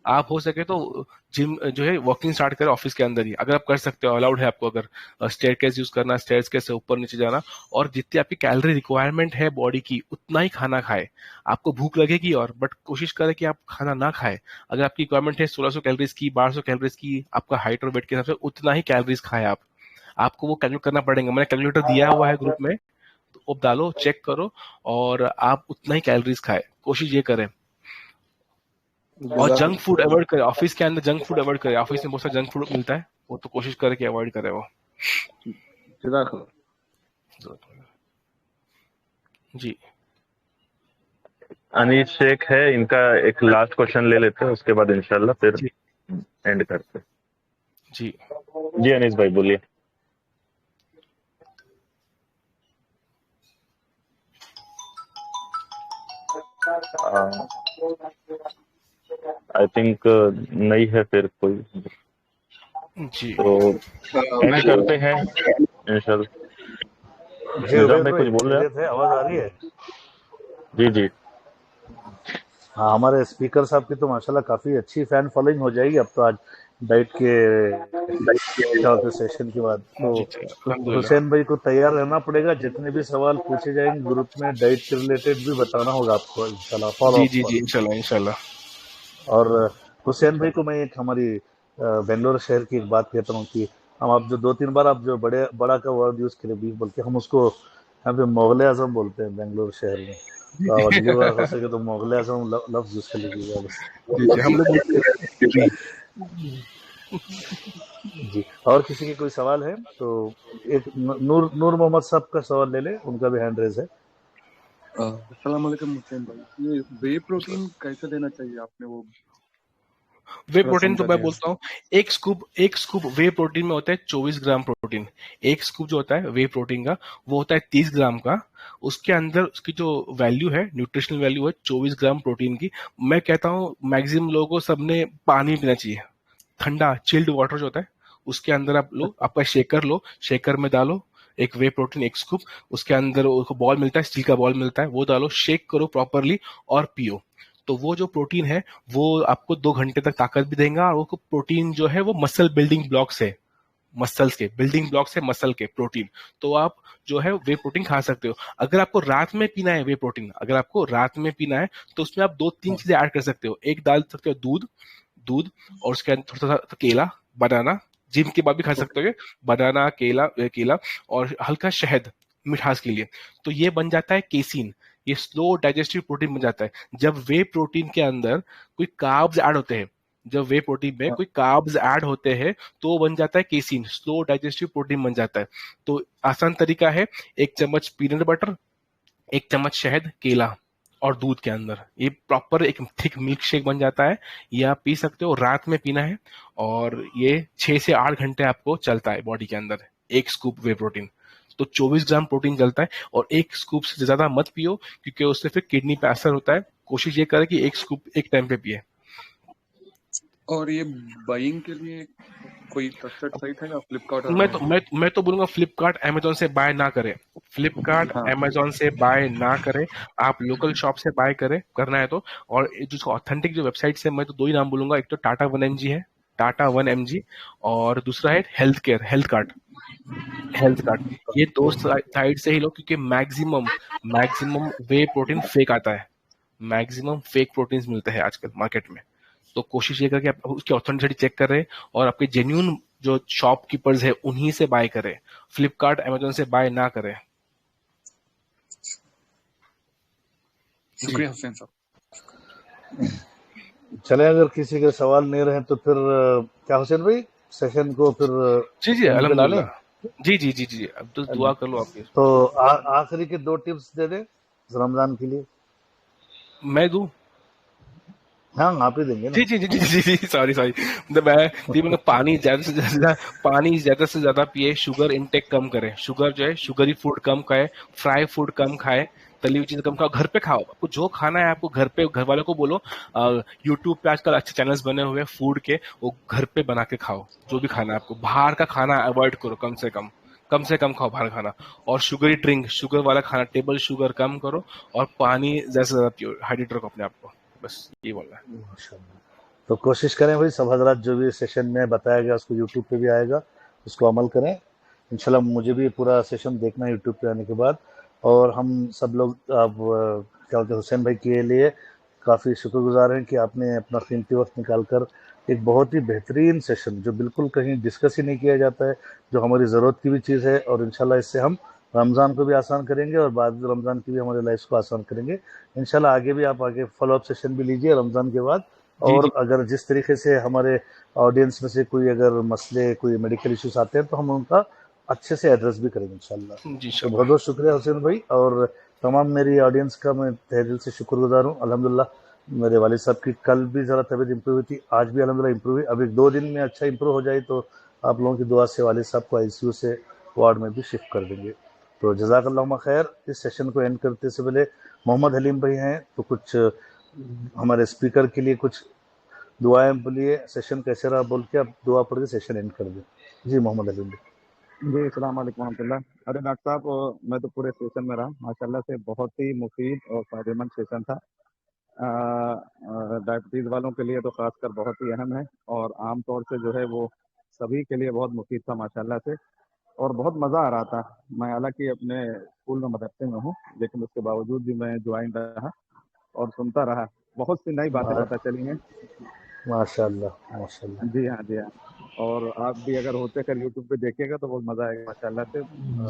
आप हो सके तो जिम जो है वॉकिंग स्टार्ट करें ऑफिस के अंदर ही, अगर आप कर सकते हो, अलाउड है आपको, अगर स्टेयरकेस यूज करना, स्टेयरकेस से ऊपर नीचे जाना, और जितनी आपकी कैलोरी रिक्वायरमेंट है बॉडी की उतना ही खाना खाए। आपको भूख लगेगी और बट कोशिश करें कि आप खाना ना खाए। अगर आपकी रिक्वायरमेंट है 1600 कैलोरीज की, 1200 कैलोरीज की, आपका हाइट और वेट के हिसाब से उतना ही कैलोरीज खाए आप। आपको वो कैलकुलेट करना पड़ेगा, मैंने कैलकुलेटर दिया हुआ है ग्रुप में, तो वो डालो, चेक करो, और आप उतना ही कैलोरीज खाए, कोशिश ये करें। और जंक फूड अवॉइड करें, ऑफिस के अंदर जंक फूड अवॉइड करें, ऑफिस में बहुत सारा जंक फूड मिलता है, वो तो कोशिश करें कि अवॉइड करें वो। जी अनीस शेख है, इनका एक लास्ट क्वेश्चन ले लेते हैं, उसके बाद इंशाल्लाह फिर जी एंड करते हैं। जी जी अनीस भाई बोलिए। आई थिंक नहीं है फिर कोई, जी तो एंड करते हैं इंशाल्लाह। जी निजाम उबैद भाई भाई, कुछ बोल रहे हैं खैरियत है? आवाज आ रही है? आप? जी जी। हाँ, हमारे स्पीकर साहब की तो माशाल्लाह काफी अच्छी फैन फॉलोइंग हो जाएगी अब तो, आज डाइट के क्या होते सेशन के बाद तो जी अल्हम्दुलिल्लाह। हुसैन भाई को तैयार रहना पड़ेगा। जितने भी सवाल पूछे जाएंगे ग्रुप में डाइट के रिलेटेड भी बताना होगा आपको इंशाल्लाह, फॉलो जी अप जी पर। जी इंशाल्लाह। और हुसैन भाई को मैं एक हमारी बेंगलोर शहर की एक बात कहता हूँ कि हम, आप जो 2-3 बार आप जो बड़ा का वर्ड यूज करें बीफ बोल के, हम उसको यहाँ पे मुगल आजम बोलते हैं बेंगलोर शहर में। तो आप अगली बार हो सके तो मुगल आजम लफ्ज यूज कर लीजिएगा बस। जी हम लोग बोलते हैं जी। जी, और किसी के कोई सवाल है तो एक नूर मोहम्मद साहब का सवाल ले ले, उनका भी हैंड रेज है। अस्सलाम वालेकुम हुसैन भाई, ये वे प्रोटीन कैसे लेना चाहिए? आपने वो वे थोड़ा प्रोटीन तो समझा मैं दिया। बोलता हूँ, एक स्कूप वे प्रोटीन में होता है 24 ग्राम प्रोटीन। एक स्कूप जो होता है वे प्रोटीन का वो होता है 30 ग्राम का। उसके अंदर उसकी जो वैल्यू है, न्यूट्रिशनल वैल्यू है 24 ग्राम प्रोटीन की। मैं कहता हूँ मैक्सिमम लोगों को सबने पानी पीना चाहिए, ठंडा चिल्ड वाटर जो होता है उसके अंदर आप लो, आपका शेकर लो, शेकर में डालो एक वे प्रोटीन, एक स्कूप, उसके अंदर बॉल मिलता है, स्टील का बॉल मिलता है, वो डालो, शेक करो प्रॉपरली और पियो। तो वो जो प्रोटीन है वो आपको 2 घंटे तक ताकत भी देगा, और वो प्रोटीन जो है वो मसल बिल्डिंग ब्लॉक्स है, मसल्स के बिल्डिंग ब्लॉक्स है, मसल के प्रोटीन। तो आप जो है वे प्रोटीन खा सकते हो। अगर आपको रात में पीना है वे प्रोटीन, अगर आपको रात में पीना है तो उसमें आप 2-3 चीजें ऐड कर सकते हो। एक डाल सकते हो दूध और उसके अंदर थोड़ा सा केला, बनाना, जिम के बाद भी खा सकते हो, बनाना, केला और हल्का शहद मिठास के लिए। तो ये बन जाता है केसीन, ये स्लो डाइजेस्टिव प्रोटीन बन जाता है। जब वे प्रोटीन के अंदर कोई कार्ब्स ऐड होते हैं, जब वे प्रोटीन में कोई कार्ब्स ऐड होते हैं तो बन जाता है केसीन, स्लो डाइजेस्टिव प्रोटीन बन जाता है। तो आसान तरीका है, 1 चम्मच पीनट बटर, 1 चम्मच शहद, केला और दूध के अंदर, ये प्रॉपर एक थिक मिल्क शेक बन जाता है। ये आप पी सकते हो, रात में पीना है, और ये 6 से 8 घंटे आपको चलता है बॉडी के अंदर, एक स्कूप वे प्रोटीन। तो 24 ग्राम प्रोटीन चलता है, और एक स्कूप से ज्यादा मत पियो क्योंकि उससे फिर किडनी पे असर होता है। कोशिश ये करें कि एक स्कूप एक टाइम पे पिए। और ये बाइंग के लिए कोई ट्रस्टेड साइट है या फ्लिपकार्ट? मैं तो बोलूंगा फ्लिपकार्ट अमेजोन से बाय ना करें, फ्लिपकार्ट अमेजोन से बाय ना करें, आप लोकल शॉप से बाय करें करना है तो। और जो ऑथेंटिक जो वेबसाइट है, मैं तो 2 ही नाम बोलूंगा, एक तो टाटा 1mg है, टाटा 1 mg, और दूसरा है हेल्थ कार्ड। ये दो साइड से ही लो, क्योंकि मैक्सिमम वे प्रोटीन फेक आता है, मैक्सिमम फेक प्रोटीन्स मिलते हैं आजकल मार्केट में। तो कोशिश ये करें कि आप उसकी ऑथेंटिसिटी चेक करें और आपके जेन्युइन जो शॉपकीपर्स है उन्हीं से बाय करें, फ्लिपकार्ट अमेजोन से बाय ना करें। शुक्रिया हुसैन साहब। चले, अगर किसी के सवाल नहीं रहे तो फिर क्या हुसैन भाई सेशन को फिर जी एंड पे ला लें? अल्हम्दुलिल्लाह। जी, अब तो दुआ कर लो आपके। तो आखिरी के 2 टिप्स दे दें रमजान के लिए। मैं दूं? हाँ, आप ही देंगे ना। जी, सॉरी। मैं पानी ज्यादा से ज्यादा पिए, शुगर इनटेक कम करें, शुगर जो है शुगरी फूड कम खाए, फ्राई फूड कम खाए, तली हुई चीज कम खाओ, घर पे खाओ। आपको जो खाना है आपको घर पे, घर वालों को बोलो, यूट्यूब पे आजकल अच्छे चैनल्स बने हुए हैं फूड के, वो घर पे बना के खाओ जो भी खाना है आपको। बाहर का खाना अवॉइड करो, कम से कम खाओ बाहर खाना। और शुगरी ड्रिंक, शुगर वाला खाना, टेबल शुगर कम करो, और पानी ज्यादा से ज्यादा पियो, हाइड्रेट रखो अपने आप को। बस ये बोलना है। माशाल्लाह। तो कोशिश करें भाई, सब हजरात जो भी सेशन में बताया गया उसको यूट्यूब पे भी आएगा, उसको अमल करें। इंशाल्लाह मुझे भी पूरा सेशन देखना है यूट्यूब पे आने के बाद। और हम सब लोग अब क्या बोलते हैं, हुसैन भाई के लिए काफ़ी शुक्रगुजार हैं कि आपने अपना कीमती वक्त निकाल कर एक बहुत ही बेहतरीन सेशन, जो बिल्कुल कहीं डिस्कस ही नहीं किया जाता है, जो हमारी ज़रूरत की भी चीज़ है, और इंशाल्लाह इससे हम रमज़ान को भी आसान करेंगे और बाद रमज़ान की भी हमारे लाइफ को आसान करेंगे। इंशाल्लाह आगे भी आप आगे फॉलोअप सेशन भी लीजिए रमज़ान के बाद। और अगर जिस तरीके से हमारे ऑडियंस में से कोई अगर मसले, कोई मेडिकल इश्यूज आते हैं तो हम उनका अच्छे से एड्रेस भी करेंगे इंशाल्लाह। तो बहुत बहुत शुक्रिया हुसैन भाई, और तमाम मेरी ऑडियंस का मैं तहे दिल से शुक्रगुजार हूँ। अल्हम्दुलिल्लाह मेरे वालिद साहब की कल भी ज़रा तबीयत इंप्रूव हुई थी, आज भी अल्हम्दुलिल्लाह इंप्रूव हुई। अब 1-2 दिन में अच्छा इंप्रूव हो जाए तो आप लोगों की दुआ से वालिद साहब को ICU से वार्ड में भी शिफ्ट कर देंगे। तो जज़ाकल्लाहु खैर। इस सेशन को एंड करते से पहले मोहम्मद हलीम भाई हैं, तो कुछ हमारे स्पीकर के लिए कुछ दुआएं बोलिए। सेशन कैसे रहा बोल के आप दुआ पढ़ के सेशन एंड कर दें। जी मोहम्मद अली भाई। जी, अस्सलाम वालेकुम रहमतुल्लाह। अरे डॉक्टर साहब, मैं तो पूरे सेशन में रहा, माशाल्लाह से बहुत ही मुफीद और फायदेमंद सेशन था। डायबिटीज़ वालों के लिए तो खासकर बहुत ही अहम है, और आम तौर से जो है वो सभी के लिए बहुत मुफीद था माशाल्लाह से, और बहुत मज़ा आ रहा था। मैं हालांकि अपने स्कूल में मदरसे में हूँ, लेकिन उसके बावजूद भी मैं ज्वाइन रहा और सुनता रहा। बहुत सी नई बातें पता चली हैं। माशाल्लाह माशाल्लाह। जी हाँ, जी हाँ। और आप भी अगर होते कर यूट्यूब पे देखिएगा तो बहुत मज़ा आएगा माशाल्लाह से।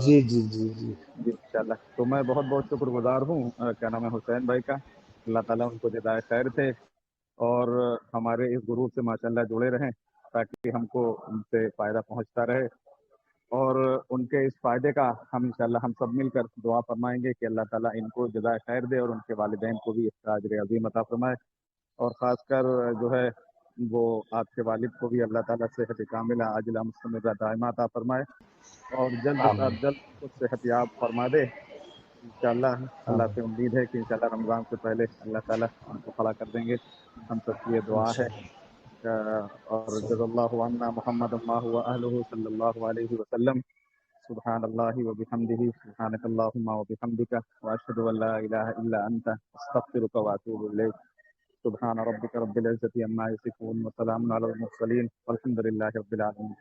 जी जी जी जी जी इंशाल्लाह। तो मैं बहुत बहुत शुक्रगुजार हूँ, क्या नाम है, हुसैन भाई का। अल्लाह ताला उनको जज़ाए खैर दे, और हमारे इस ग्रुप से माशाल्लाह जुड़े रहें, ताकि हमको उनसे फ़ायदा पहुंचता रहे। और उनके इस फ़ायदे का हम इंशाल्लाह हम सब मिलकर दुआ फरमाएंगे कि अल्लाह ताला इनको जज़ाए खैर दे, और उनके वालिदैन को भी इसका अजर अज़ीम अता फरमाए। और ख़ासकर जो है वो आपके वालिद को भी अल्लाह ताला सेहत कामिला आजिला मुस्तमिरा दायमा अता फरमाए, और जल्द से जल्द उसको सेहतयाब फरमा दे इंशाल्लाह। अल्लाह से उम्मीद है कि इंशाल्लाह रमज़ान से पहले अल्लाह ताला उनको खड़ा कर देंगे। हम सबकी ये दुआ है। और जज़ल्लाहु अन्ना मुहम्मदन मा हुवा अहलुहु सल्लल्लाहु अलैहि वसल्लम। सुब्हानल्लाहि व बिहम्दिही, सुब्हानकल्लाहुम्मा व बिहम्दिका, व अशहदु अन ला इलाहा इल्ला अंता, अस्तगफिरुका व अतूबु इलैक। सुब्हान रब्बिका रब्बिल इज्जति अम्मा यसिफून, व सलामुन अलल मुरसलीन, वल्हम्दुलिल्लाहि रब्बिल आलमीन।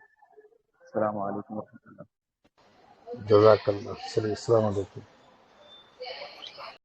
अस्सलामु अलैकुम व रहमतुल्लाह। जज़ाकल्लाह। चलिए, अस्सलाम वालेकुम।